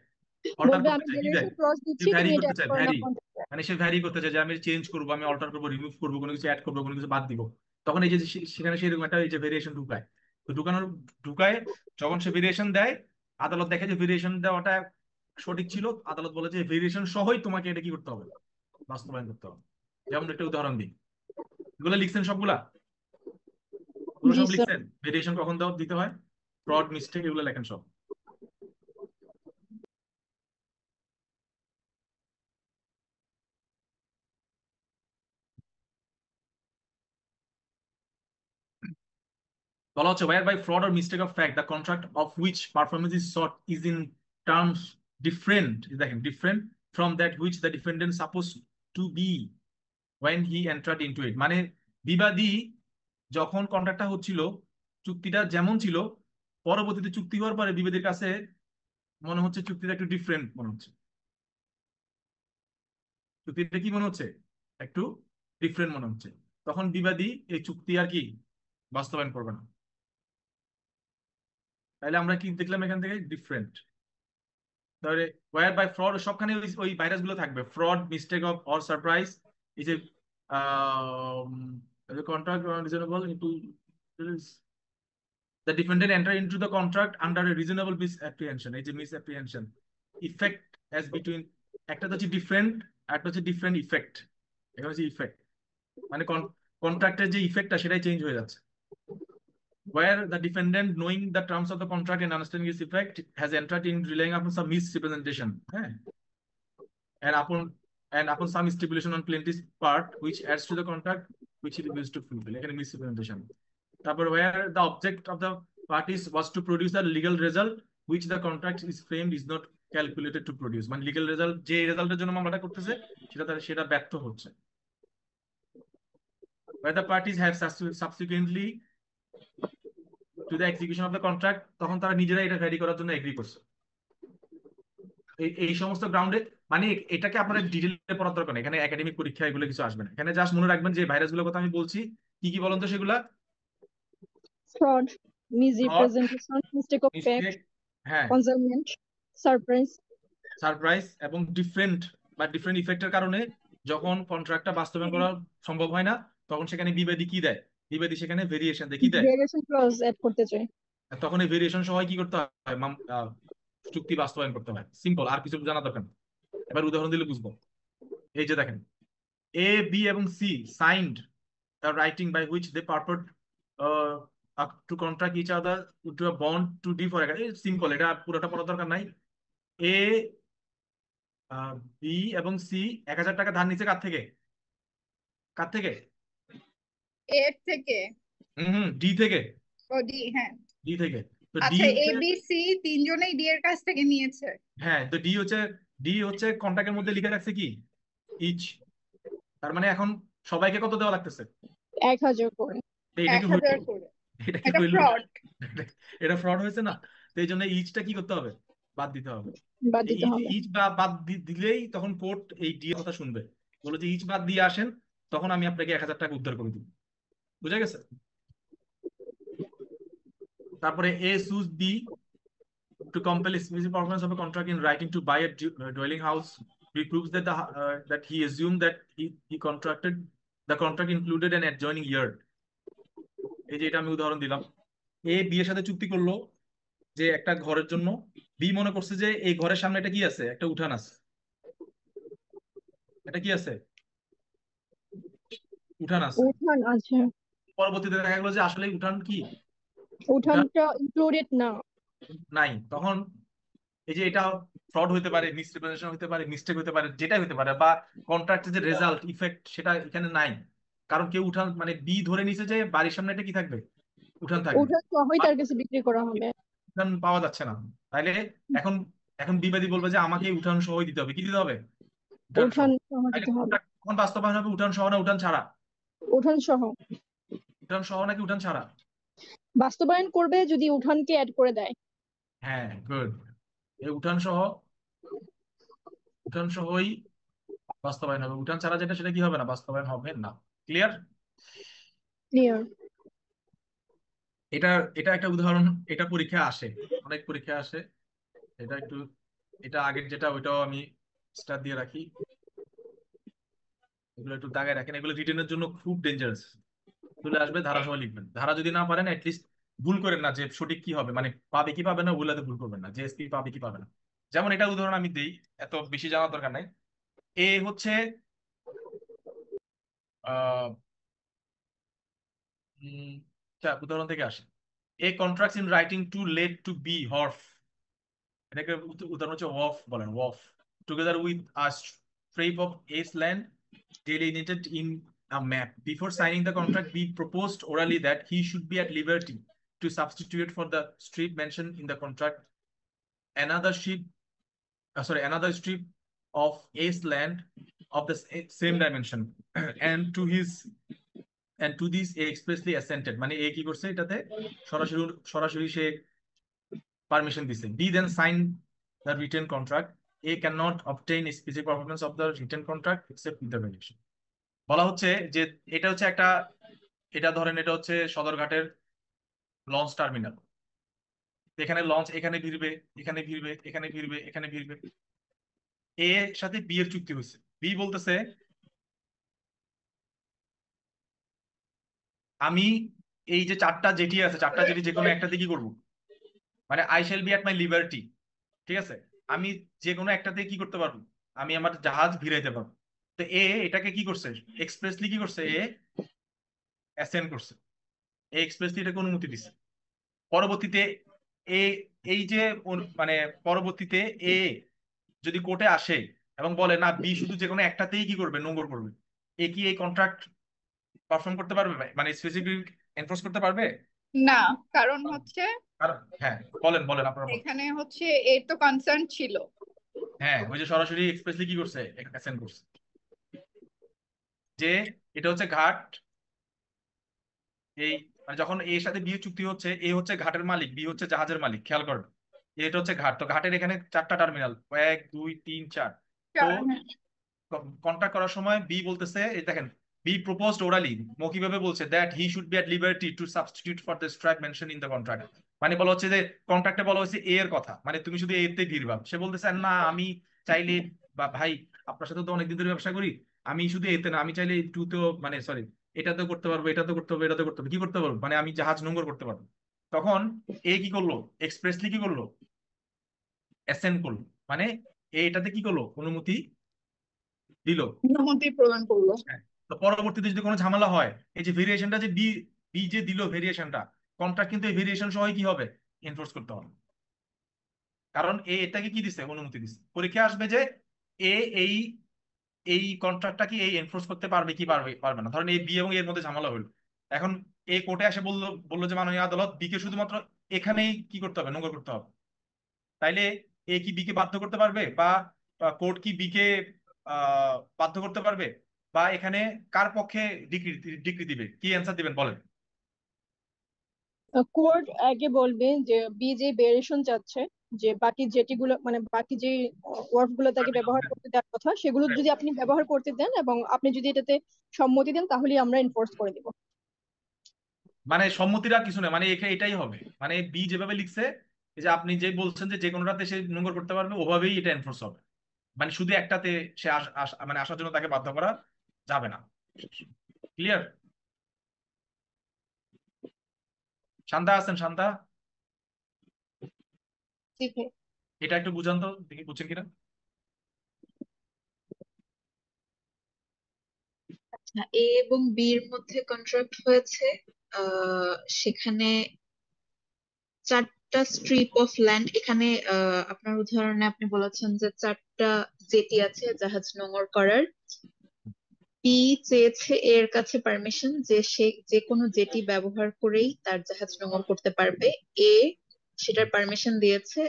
অল্টার বলবে করতে আমি চায়, কি দেয়, ভেরিয়েশন ক্লজ সে দিচ্ছি ভ্যারি তুমি এটা করতে অ্যাড চায়, করে নাও ভ্যারি, কন্ট্রাক্টে। মানে সে ভ্যারি করতে চায় যে আমি চেঞ্জ করবো, আমি অল্টার করবো, রিমুভ করবো, কোনো কিছু অ্যাড করবো, কোনো কিছু বাদ দিব। তখন এই যে সেখানে সেরকম একটা এই যে ভেরিয়েশন ঢুকায়। তো ঢুকায় যখন সে ভেরিয়েশন দেয়, আদালত দেখে যে ভেরিয়েশন দেওয়াটা সঠিক ছিল, আদালত বলে যে ভেরিয়েশন সহই তোমাকে এটা কি করতে হবে, বাস্তবায়ন করতে হবে। যেমন একটা উদাহরণ দিই, এগুলো লিখছেন সবগুলা, এগুলো জি সব স্যার। লিখছেন, ভেরিয়েশন কখন দিতে হয়, ফ্রড, মিস্টেক, এগুলো লেখেন সব। বলা হচ্ছে where by fraud or mistake of fact the contract of which performance is sought is in terms different, দেখেন different from that which the defendant supposed to be when he entered into it, মানে বিবাদী যখন কন্ট্রাক্টটা হচ্ছিল, চুক্তিটা যেমন ছিল, পরবর্তীতে চুক্তি হওয়ার পরে বিবাদীর কাছে মনে হচ্ছে চুক্তিটা একটু ডিফারেন্ট মনে হচ্ছে। চুক্তিটা কি মনে হচ্ছে, একটু ডিফারেন্ট মনে হচ্ছে। তখন বিবাদী এই চুক্তি আর কি বাস্তবায়ন করবে না। তাহলে আমরা কি দেখলাম এখান থেকে, ডিফারেন্ট। তাহলে ওয়্যার বাই ফ্রড, সবখানে ওই ভাইরাস গুলো থাকবে, fraud, mistake of or surprise, এই যে contract reasonable into the defendant enter into the contract under a reasonable misapprehension, এই যে misapprehension, effect as between, একটা হচ্ছে ডিফারেন্ট, একটা হচ্ছে ডিফারেন্ট ইফেক্ট। এটা হচ্ছে ইফেক্ট, মানে কন্ট্রাক্টের যে ইফেক্টটা সেটাই চেঞ্জ হয়ে যাচ্ছে। Where the defendant, knowing the terms of the contract and understanding its effect, has entered in relying upon some misrepresentation, and upon some stipulation on plaintiff's part, which adds to the contract which he refused to fulfill. এখানে misrepresentation। তারপর where the object of the parties was to produce a legal result which the contract is framed is not calculated to produce, মানে legal result যে রেজাল্টের জন্য মামলাটা করতেছে সেটা ব্যর্থ হচ্ছে। Where the parties have subsequently to the execution of the contract, তখন তারা নিজেরাই এটা ভ্যারি করার জন্য এগ্রি করছে। এই সমস্ত গ্রাউন্ডে, মানে এটাকে আপনাদের ডিটেইলে পড়ার দরকার নেই, এখানে একাডেমিক পরীক্ষা এগুলো কিছু আসবে না। এখানে জাস্ট মনে রাখবেন যে ভাইরাসগুলোর কথা আমি বলছি, কি কি বলুন তো সেগুলা? Fraud, misrepresentation, mistake of fact, mistake, হ্যাঁ, কনসাইনমেন্ট, সারপ্রাইজ এবং ডিফারেন্ট ইফেক্টের কারণে যখন কন্ট্রাক্টটা বাস্তবায়ন করা সম্ভব হয় না, তখন সেখানে বিবাদী কি দেয়? বিবাদী সেখানে ভেরিয়েশন দেয়, কি দেয়? ভেরিয়েশন ক্লজ অ্যাড করতে চাই। তখন এই ভেরিয়েশন সহ কি করতে হয়? চুক্তি বাস্তবায়ন করতে হয়। সিম্পল, আর কিছু জানা দরকার নেই। এবার উদাহরণ দিলে বুঝবো। এই যে দেখেন, এ, বি এবং C signed the writing by which they purport to contract each other to a bond to do for simple, এটা পুরোটা পড়ার দরকার নাই। এ, বি এবং সি 1000 টাকা ধার নিচ্ছে কার থেকে? কার থেকে? এর থেকে। ডি থেকে। ও ডি, হ্যাঁ। ডি থেকে। তো ডি আচ্ছা, এ হচ্ছে, বি সি তিনজনেই ডি এর কাছ থেকে নিয়েছে। হ্যাঁ, তো ডি হচ্ছে কন্ট্রাক্টের মধ্যে লিখে রাখছে কি? ইচ। তার মানে এখন সবাইকে কত দেওয়া লাগতেছে? 1000 করে। তো এটা কি হইল? 1000 করে। এটা কি এটা হইল? ফ্রড। এটা ফ্রড হয়েছে না? তো এই জন্য ইচটা কি করতে হবে? বাদ দিতে হবে। বাদ দিতে হবে। ইচ বাদ দিলেই তখন কোর্ট এই ডি এর কথা শুনবে, বলে যে ইচ বাদ দিয়ে আসেন, তখন আমি আপনাকে 1000 টাকা উদ্ধার করে দিব। বুঝা গেছে? তারপরে এ সুজ B to compel explicit performance of a contract in writing to buy a dwelling house. He proves that that he assumed that he contracted the contract included an adjoining yard. এই যে এটা আমি উদাহরণ দিলাম। এ বি এর সাথে চুক্তি করলো যে একটা ঘরের জন্য, বি মনে করছে যে এই ঘরের সামনে একটা কি আছে? একটা উঠান আছে। এটা কি আছে? উঠান আছে। উঠান আছে। পরবর্তীতে দেখা গেলো যে আসলে উঠান কি? উঠানটা ইনক্লুডেড না। নাই। তখন এই যে এটা ফ্রড হতে পারে, মিসরিপ্রেজেন্টেশন হতে পারে, মিস্টেক হতে পারে, যেটাই হতে পারে, বা কন্ট্রাক্টের যে রেজাল্ট ইফেক্ট সেটা এখানে নাই। কারণ কেউ উঠান, মানে বি ধরে নিছে যে বাড়ির সামনে এটা কি থাকবে? উঠান থাকবে। উঠান সহই তার কাছে বিক্রি করা হবে। উঠান পাওয়া যাচ্ছে না, তাইলে এখন এখন বিবাদী বলবে যে আমাকে উঠান সহই দিতে হবে। কি দিতে হবে? উঠান সহ। উঠান সহ তাইলে দিতে হবে। কোন বাস্তবায়ন হবে? উঠান সহ না উঠান ছাড়া? উঠান সহ। উঠান সহ নাকি উঠান ছাড়া? বাস্তবায়ন করবে যদি উঠানকে অ্যাড করে দেয়। হ্যাঁ, গুড। এই উঠান সহই বাস্তবায়ন হবে। উঠান ছাড়া যেটা, সেটা কি হবে না? বাস্তবায়ন হবে না। ক্লিয়ার? ক্লিয়ার। এটা এটা একটা উদাহরণ। এটা পরীক্ষা আসে, অনেক পরীক্ষা আসে। এটা আগের যেটা, ওইটাও আমি স্টার দিয়ে রাখি। এগুলো একটু দাগায় রাখেন, এগুলো রিটেনের জন্য খুব ডেঞ্জারাস। চলে আসবে, ধারা সহ লিখবেন। ধারা যদি না পারেন অ্যাটলিস্ট ভুল করেন না যে সঠিক কি হবে, মানে পাবে কি পাবে না, ওগুলাতে ভুল করবেন না, যে এসপি পাবে কি পাবে না। যেমন এটা উদাহরণ আমি দিই, এত বেশি জানার দরকার নাই। এ হচ্ছে আহ উদাহরণ থেকে আসে। A contracts in writing to let to B wharf, এটাকে উদাহরণ হচ্ছে ওয়ফ বলেন, wharf, together with a strip of S land delineated in a map. Before signing the contract, we proposed orally that he should be at liberty to substitute for the strip mentioned in the contract another strip of ace land of the same dimension, and to this he expressly assented. মানে এ কি করছে? এটাতে সরাসরি সে permission দিছে। B then signed the written contract. A cannot obtain a specific performance of the written contract except with the variation. বলা হচ্ছে যে এটা হচ্ছে এটা ধরেন এটা হচ্ছে সদরঘাটের লঞ্চ টার্মিনাল। এখানে লঞ্চ এখানে ভিড়বে, এখানে ভিড়বে, এখানে ভিড়বে, এখানে ভিড়বে। এ এর সাথে বি এর চুক্তি হয়েছে। বি বলতেছে আমি এই যে 4টা জেটি আছে, 4টা জেটি যে কোনো একটাতে কি করবো, মানে I shall be at my liberty, ঠিক আছে? আমি যে কোনো একটাতে কি করতে পারবো, আমি আমার জাহাজ ভিড়াইতে পারবো। তো এটাকে কি করছে, এক্সপ্রেসলি কি করছে, অ্যাসেন্ড করছে, এক্সপ্রেসলি এটাকে অনুমতি দিচ্ছে। পরবর্তীতে এ এই যে মানে পরবর্তীতে এ যদি কোর্টে আসে এবং বলে না বি শুধু যে কোনো একটাতেই কি করবে, নোংর করবে, এ কি এই কন্ট্রাক্ট পারফর্ম করতে পারবে, মানে স্পেসিফিক এনফোর্স করতে পারবে? না, কারণ হচ্ছে আর হ্যাঁ, বলেন বলেন আপনারা বলেন। এখানে হচ্ছে এর তো কনসার্ন ছিল। হ্যাঁ, ওই যে সরাসরি এক্সপ্রেসলি কি করছে, অ্যাসেন্ড করছে যে এটা হচ্ছে ঘাট। এই মানে যখন এর সাথে বি চুক্তি হচ্ছে, এ হচ্ছে ঘাটের মালিক, বি হচ্ছে জাহাজের মালিক, খেয়াল করেন। এটা হচ্ছে ঘাট, তো ঘাটের এখানে 4টা টার্মিনাল, 1 2 3 4। তো হ্যাঁ, কন্ট্যাক্ট করার সময় বি বলতেছে, এই দেখেন, বি প্রপোজড ওরালি, মৌখিকভাবে বলছে that he should be at liberty two substitute for the strike mention in the contract. মানে বলা হচ্ছে যে কন্ট্রাক্টে বলা হচ্ছে এ এর কথা, মানে তুমি শুধু এ তে ভিড়বা। সে বলতেছে না আমি চাইলে, বা ভাই আপনার সাথে তো অনেকদিন ধরে ব্যবসা করি, আমি শুধু এতে না, আমি চাইলে টু তেও, মানে সরি, এটাতেও করতে পারবো, এটাতেও করতে পারবো, এটাতে করতে পারবো, কি করতে পারবো, মানে আমি জাহাজ নোঙ্গর করতে পারবো। তখন এ কি করলো, এক্সপ্রেসলি কি করলো, অ্যাসেন্ড করলো, মানে এটাতে কি করলো, অনুমতি দিল। অনুমতি প্রদান করলো। হ্যাঁ। তো পরবর্তীতে যদি কোনো ঝামেলা হয়, এই যে ভেরিয়েশনটা যে বি বি যে দিল ভেরিয়েশনটা, কন্ট্রাক্ট কিন্তু এই ভেরিয়েশন সহ কি হবে, এনফোর্স করতে হবে। কারণ এটাকে কি দিছে, অনুমতি দিছে। পরীক্ষা আসবে যে এ এই এই কন্ট্রাক্টটা কি এই এনফোর্স করতে পারবে কি পারবে পারবে না। ধরেন এই বি এবং এর মধ্যে ঝামেলা হলো, এখন এই কোর্টে এসে বললো বললো যে মাননীয় আদালত বি কে শুধুমাত্র এখানেই কি করতে হবে, নোংর করতে হবে। তাইলে এ কি বি কে বাধ্য করতে পারবে, বা কোর্ট কি বি কে বাধ্য করতে পারবে, বা এখানে কার পক্ষে ডিগ্রি ডিগ্রি দিবে, কি অ্যান্সার দিবেন বলেন? কোর্ট আগে বলবে যে বি যে ভেরিয়েশন চাচ্ছে, যে বাকি যেটিগুলো মানে বাকি যে ওয়ার্ড গুলো তাকে ব্যবহার করতে দেওয়ার কথা সেগুলো যদি আপনি ব্যবহার করতে দেন এবং আপনি যদি এটাতে সম্মতি দেন তাহলেই আমরা এনফোর্স করে দিব। মানে সম্মতিরা কিছু না, মানে এখানে এটাই হবে, মানে বি যেভাবে লিখছে, এই যে আপনি যে বলছেন যে কোনোটাতে সে নোংর করতে পারবে, ওভাবেই এটা এনফোর্স হবে। মানে শুধু একটাতে সে মানে আসার জন্য তাকে বাধ্য করা যাবে না। ক্লিয়ার? শান্তা আছেন? শান্তা, জি ভাই। এটা একটু বুঝান তো, দেখি বুঝছেন কিনা। আচ্ছা, এ এবং বি এর মধ্যে কন্ট্রাক্ট হয়েছে। আহ সেখানে 4টা স্ট্রিপ অফ ল্যান্ড। এখানে আপনার উদাহরণে আপনি বলেছেন যে 4টা জেটি আছে জাহাজ নোঙর করার। বি চেয়েছে এর কাছে পারমিশন যে সে যে কোনো জেটি ব্যবহার করেই তার জাহাজ নোঙর করতে পারবে। এ সেটার পারমিশন দিয়েছে।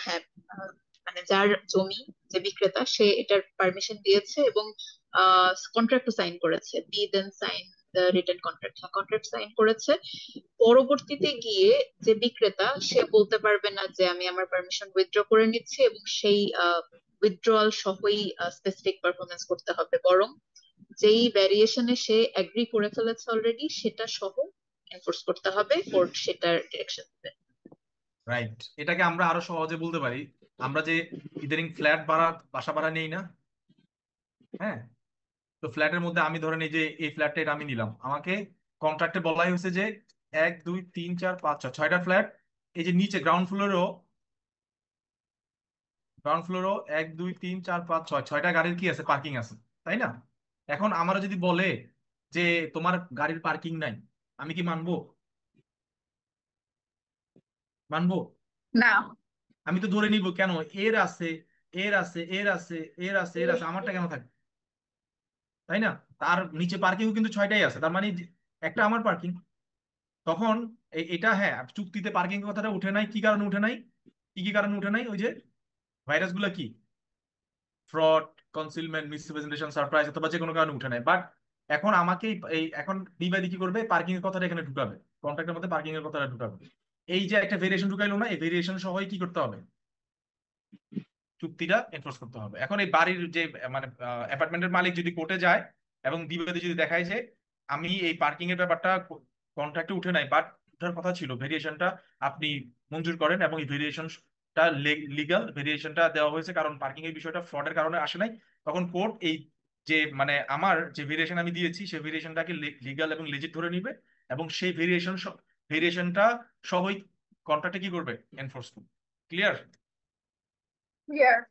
হ্যাঁ, মানে যার জমি, যে বিক্রেতা, সে এটার পারমিশন দিয়েছে এবং কন্ট্রাক্ট সাইন করেছে। B then sign the written contract. Contract sign করেছে। পরবর্তীতে গিয়ে যে বিক্রেতা, সে বলতে পারবে না যে আমি আমার পারমিশন উইথড্র করে নিচ্ছি এবং সেই উইথড্রয়াল সহই স্পেসিফিক পারফরমেন্স করতে হবে, বরং যেই ভ্যারিয়েশনে সে এগ্রি করে ফেলেছে অলরেডি সেটা সহ এনফোর্স করতে হবে। কোর্ট সেটার ডিরেকশন দেবে। রাইট, এটাকে আমরা আরো সহজে বলতে পারি। আমরা যে ইদানিং ফ্ল্যাট ভাড়া, বাসা ভাড়া নেই না, হ্যাঁ, তো ফ্ল্যাটের মধ্যে আমি ধরেন এই যে এই ফ্ল্যাটটা এটা আমি নিলাম, আমাকে কন্ট্রাক্টে বলাই হয়েছে যে 1 2 3 4 5 6 6টা ফ্ল্যাট, এই যে নিচে গ্রাউন্ড ফ্লোরও 1 2 3 4 5 6 6টা গাড়ির কি আছে, পার্কিং আছে, তাই না? এখন আমরা যদি বলে যে তোমার গাড়ির পার্কিং নাই, আমি কি মানবো? মানবো? না, আমি তো ধরে নিব কেন, এর আছে, এর আছে, এর আছে, এর আছে, এর আছে, আমারটা কেন থাকবে, তাই না? তার নিচে পার্কিংও কিন্তু 6টাই আছে, তার মানে একটা আমার পার্কিং। তখন এটা হ্যাঁ, চুক্তিতে পার্কিং কথাটা উঠে নাই, কি কারণে উঠে নাই, কি কি কারণে উঠে নাই, ওই যে ভাইরাস গুলা কি, ফ্রড, কনসিলমেন্ট, মিসরিপ্রেজেন্টেশন, সারপ্রাইজ, অথবা যে কোনো কারণে উঠে নাই। বাট এখন আমাকে এখন বিবাদী কি করবে, পার্কিং এর কথাটা এখানে ঢুকাবে, কন্ট্রাক্টের মধ্যে পার্কিং এর কথাটা ঢুকাবে। এই যে একটা ভেরিয়েশন ঢুকাইলো না, এই ভেরিয়েশন সহই কি করতে হবে, চুক্তিটা এনফোর্স করতে হবে। এখন এই বাড়ির যে মানে অ্যাপার্টমেন্টের মালিক যদি কোর্টে যায় এবং বিবাদী যদি দেখায় যে আমি এই পার্কিং এর ব্যাপারটা কন্ট্রাক্টে উঠে নাই, বাট উঠার কথা ছিল, ভেরিয়েশনটা আপনি মঞ্জুর করেন এবং এই ভেরিয়েশনটা লিগাল, ভেরিয়েশনটা দেওয়া হয়েছে কারণ পার্কিং এর বিষয়টা ফ্রডের কারণে আসে নাই। তখন কোর্ট এই যে মানে আমার যে ভেরিয়েশন আমি দিয়েছি সেই ভেরিয়েশনটাকে লিগাল এবং লেজিট ধরে নিবে এবং সেই ভেরিয়েশনটা সবই কন্ট্রাক্টে কি করবে, এনফোর্স করবে। ক্লিয়ার? Here.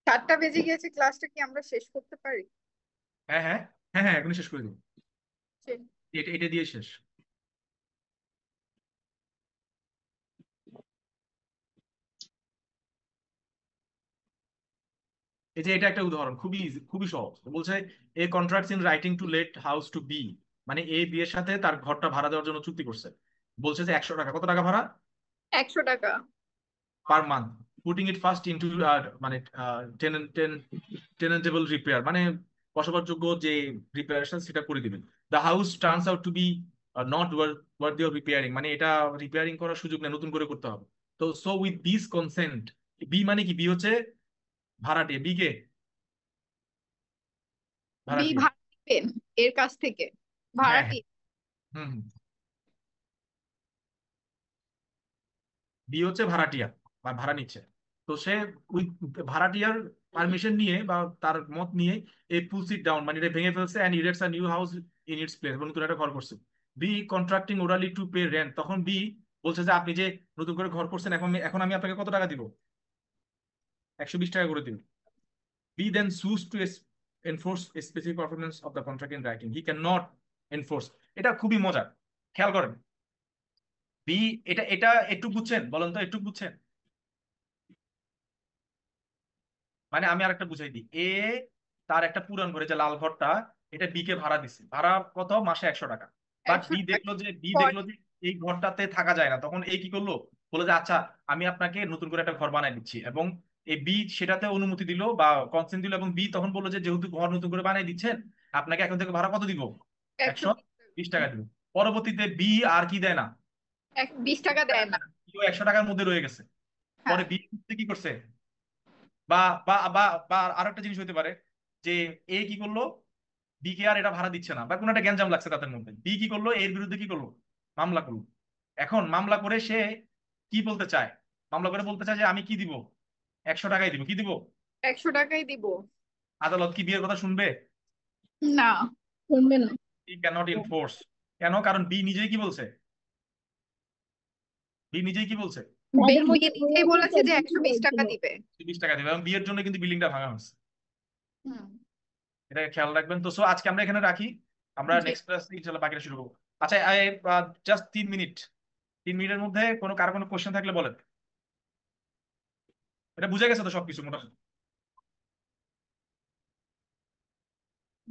চারটা বেজে গিয়েছে, ক্লাসটা কি আমরা শেষ করতে পারি? হ্যাঁ হ্যাঁ হ্যাঁ হ্যাঁ, এখনই শেষ করে দিব। ঠিক। এটা এটা দিয়ে শেষ। এই যে এটা একটা উদাহরণ, খুবই খুবই সহজ। বলছে A contracts in writing to let house to B, মানে এ বিয়ের সাথে তার ঘরটা ভাড়া দেওয়ার জন্য চুক্তি করছে। বলছে যে 100 টাকা, কত টাকা ভাড়া 100 টাকা। Per month, putting it first into মানে টেনেন্টেবল রিপেয়ার, মানে বসবাসযোগ্য যে রিপেয়ারেশন সেটা করে দিবেন। The house turns out to be not worthy of repairing, মানে এটা রিপেয়ারিং করার সুযোগ নেই, নতুন করে করতে হবে। তো so with this consent, B মানে কি, বি হচ্ছে ভাড়াটে, বি কে বি ভাড়াটিয়া। ভাড়া দিবেন এর কাছ থেকে, হ্যাঁ হ্যাঁ, ভাড়াটি। হুম, বি হচ্ছে ভাড়াটিয়া বা ভাড়া নিচ্ছে। তো সে উইথ ভাড়াটিয়ার পারমিশন নিয়ে বা তার মত নিয়ে এই পুলস ইট ডাউন, মানে এটা ভেঙে ফেলছে, and erects a new house in its place, এবং নতুন একটা ঘর করছে। B contracting orally to pay rent, তখন বি বলছে যে আপনি যে নতুন করে ঘর করছেন, এখন এখন আমি আপনাকে কত টাকা দিব, 120 টাকা করে দিব। B then sues to enforce specific performance of the contract in writing, he can not enforce. এটা খুবই মজার, খেয়াল করেন। বি, এটা এটা একটু বুঝছেন, বলেন তো একটু বুঝছেন? মানে আমি আরেকটা বুঝাই দিই। এ তার একটা পুরান ঘরে, যে লাল ঘরটা, এটা বি কে ভাড়া দিছে, ভাড়া কত, মাসে 100 টাকা। বাট 100 বি টাকা দেখলো যে, পরে এই ঘরটাতে থাকা যায় না, তখন এই কি করলো, বলে যে আচ্ছা আমি আপনাকে নতুন করে একটা ঘর বানাই দিচ্ছি, এবং এই বি সেটাতে অনুমতি দিল বা কনসেন্ট দিল, এবং বি তখন বললো যে যেহেতু ঘর নতুন করে বানাই দিচ্ছেন, আপনাকে এখন থেকে ভাড়া কত দিব, 120 120 টাকা দিব। পরবর্তীতে বি আর কি দেয় না, 20 টাকা দেয় না। 100 টাকার মধ্যে রয়ে গেছে। পরে হ্যাঁ, বি কি করছে, বা বা বা বা আরো একটা জিনিস হতে পারে যে এ কি করলো, বি কে আর এটা ভাড়া দিচ্ছে না, বা কোনো একটা গ্যাঞ্জাম লাগছে তাদের মধ্যে, বি কি করলো, এর বিরুদ্ধে কি করলো, মামলা করলো। এখন মামলা করে সে কি বলতে চায়, মামলা করে বলতে চায় যে আমি কি দিব, 100 টাকাই দিব, কি দিব। 100 টাকাই দিব। আদালত কি বিয়ের কথা শুনবে? না, শুনবে না। B cannot enforce. কেন? কারণ বি নিজেই কি বলছে, বি নিজেই কি বলছে, তাদের বি মধ্যে নিজেই বলেছে যে agreement 120 টাকা হয়েছিল। দিবে। 20 টাকা দিবে, এবং বিয়ের জন্য কিন্তু বিল্ডিংটা ভাঙা হয়েছে। হুম। এটা খেয়াল রাখবেন। তো সো আজকে আমরা এখানে রাখি, আমরা জি। নেক্সট ক্লাস ইনশাআল্লাহ বাকিটা শুরু করবো। আচ্ছা, জাস্ট 3 মিনিট, 3 মিনিটের মধ্যে কারো কোনো কোশ্চেন থাকলে বলেন। এটা বুঝে গেছে তো সবকিছু মোটামুটি?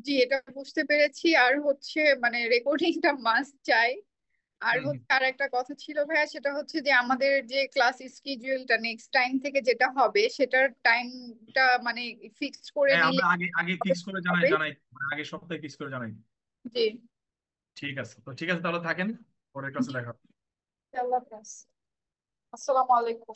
জি, এটা বুঝতে পেরেছি। আর হচ্ছে মানে রেকর্ডিংটা মাস্ট চাই। আর হুম হুম। হচ্ছে আর একটা কথা ছিল ভাইয়া, সেটা হচ্ছে যে আমাদের যে ক্লাস স্কেডিউলটা নেক্সট টাইম থেকে যেটা হবে, সেটার টাইমটা মানে ফিক্সড করে হ্যাঁ, নিলে আমরা আগে আগে ফিক্স করে জানাই হবে। জানাই আগে সপ্তাহে ফিক্স করে জানাই। জি। ঠিক আছে, তো ঠিক আছে, তাহলে থাকেন, পরের ক্লাসে জি, দেখা হবে। আল্লাহ হাফেজ। আসসালামু আলাইকুম।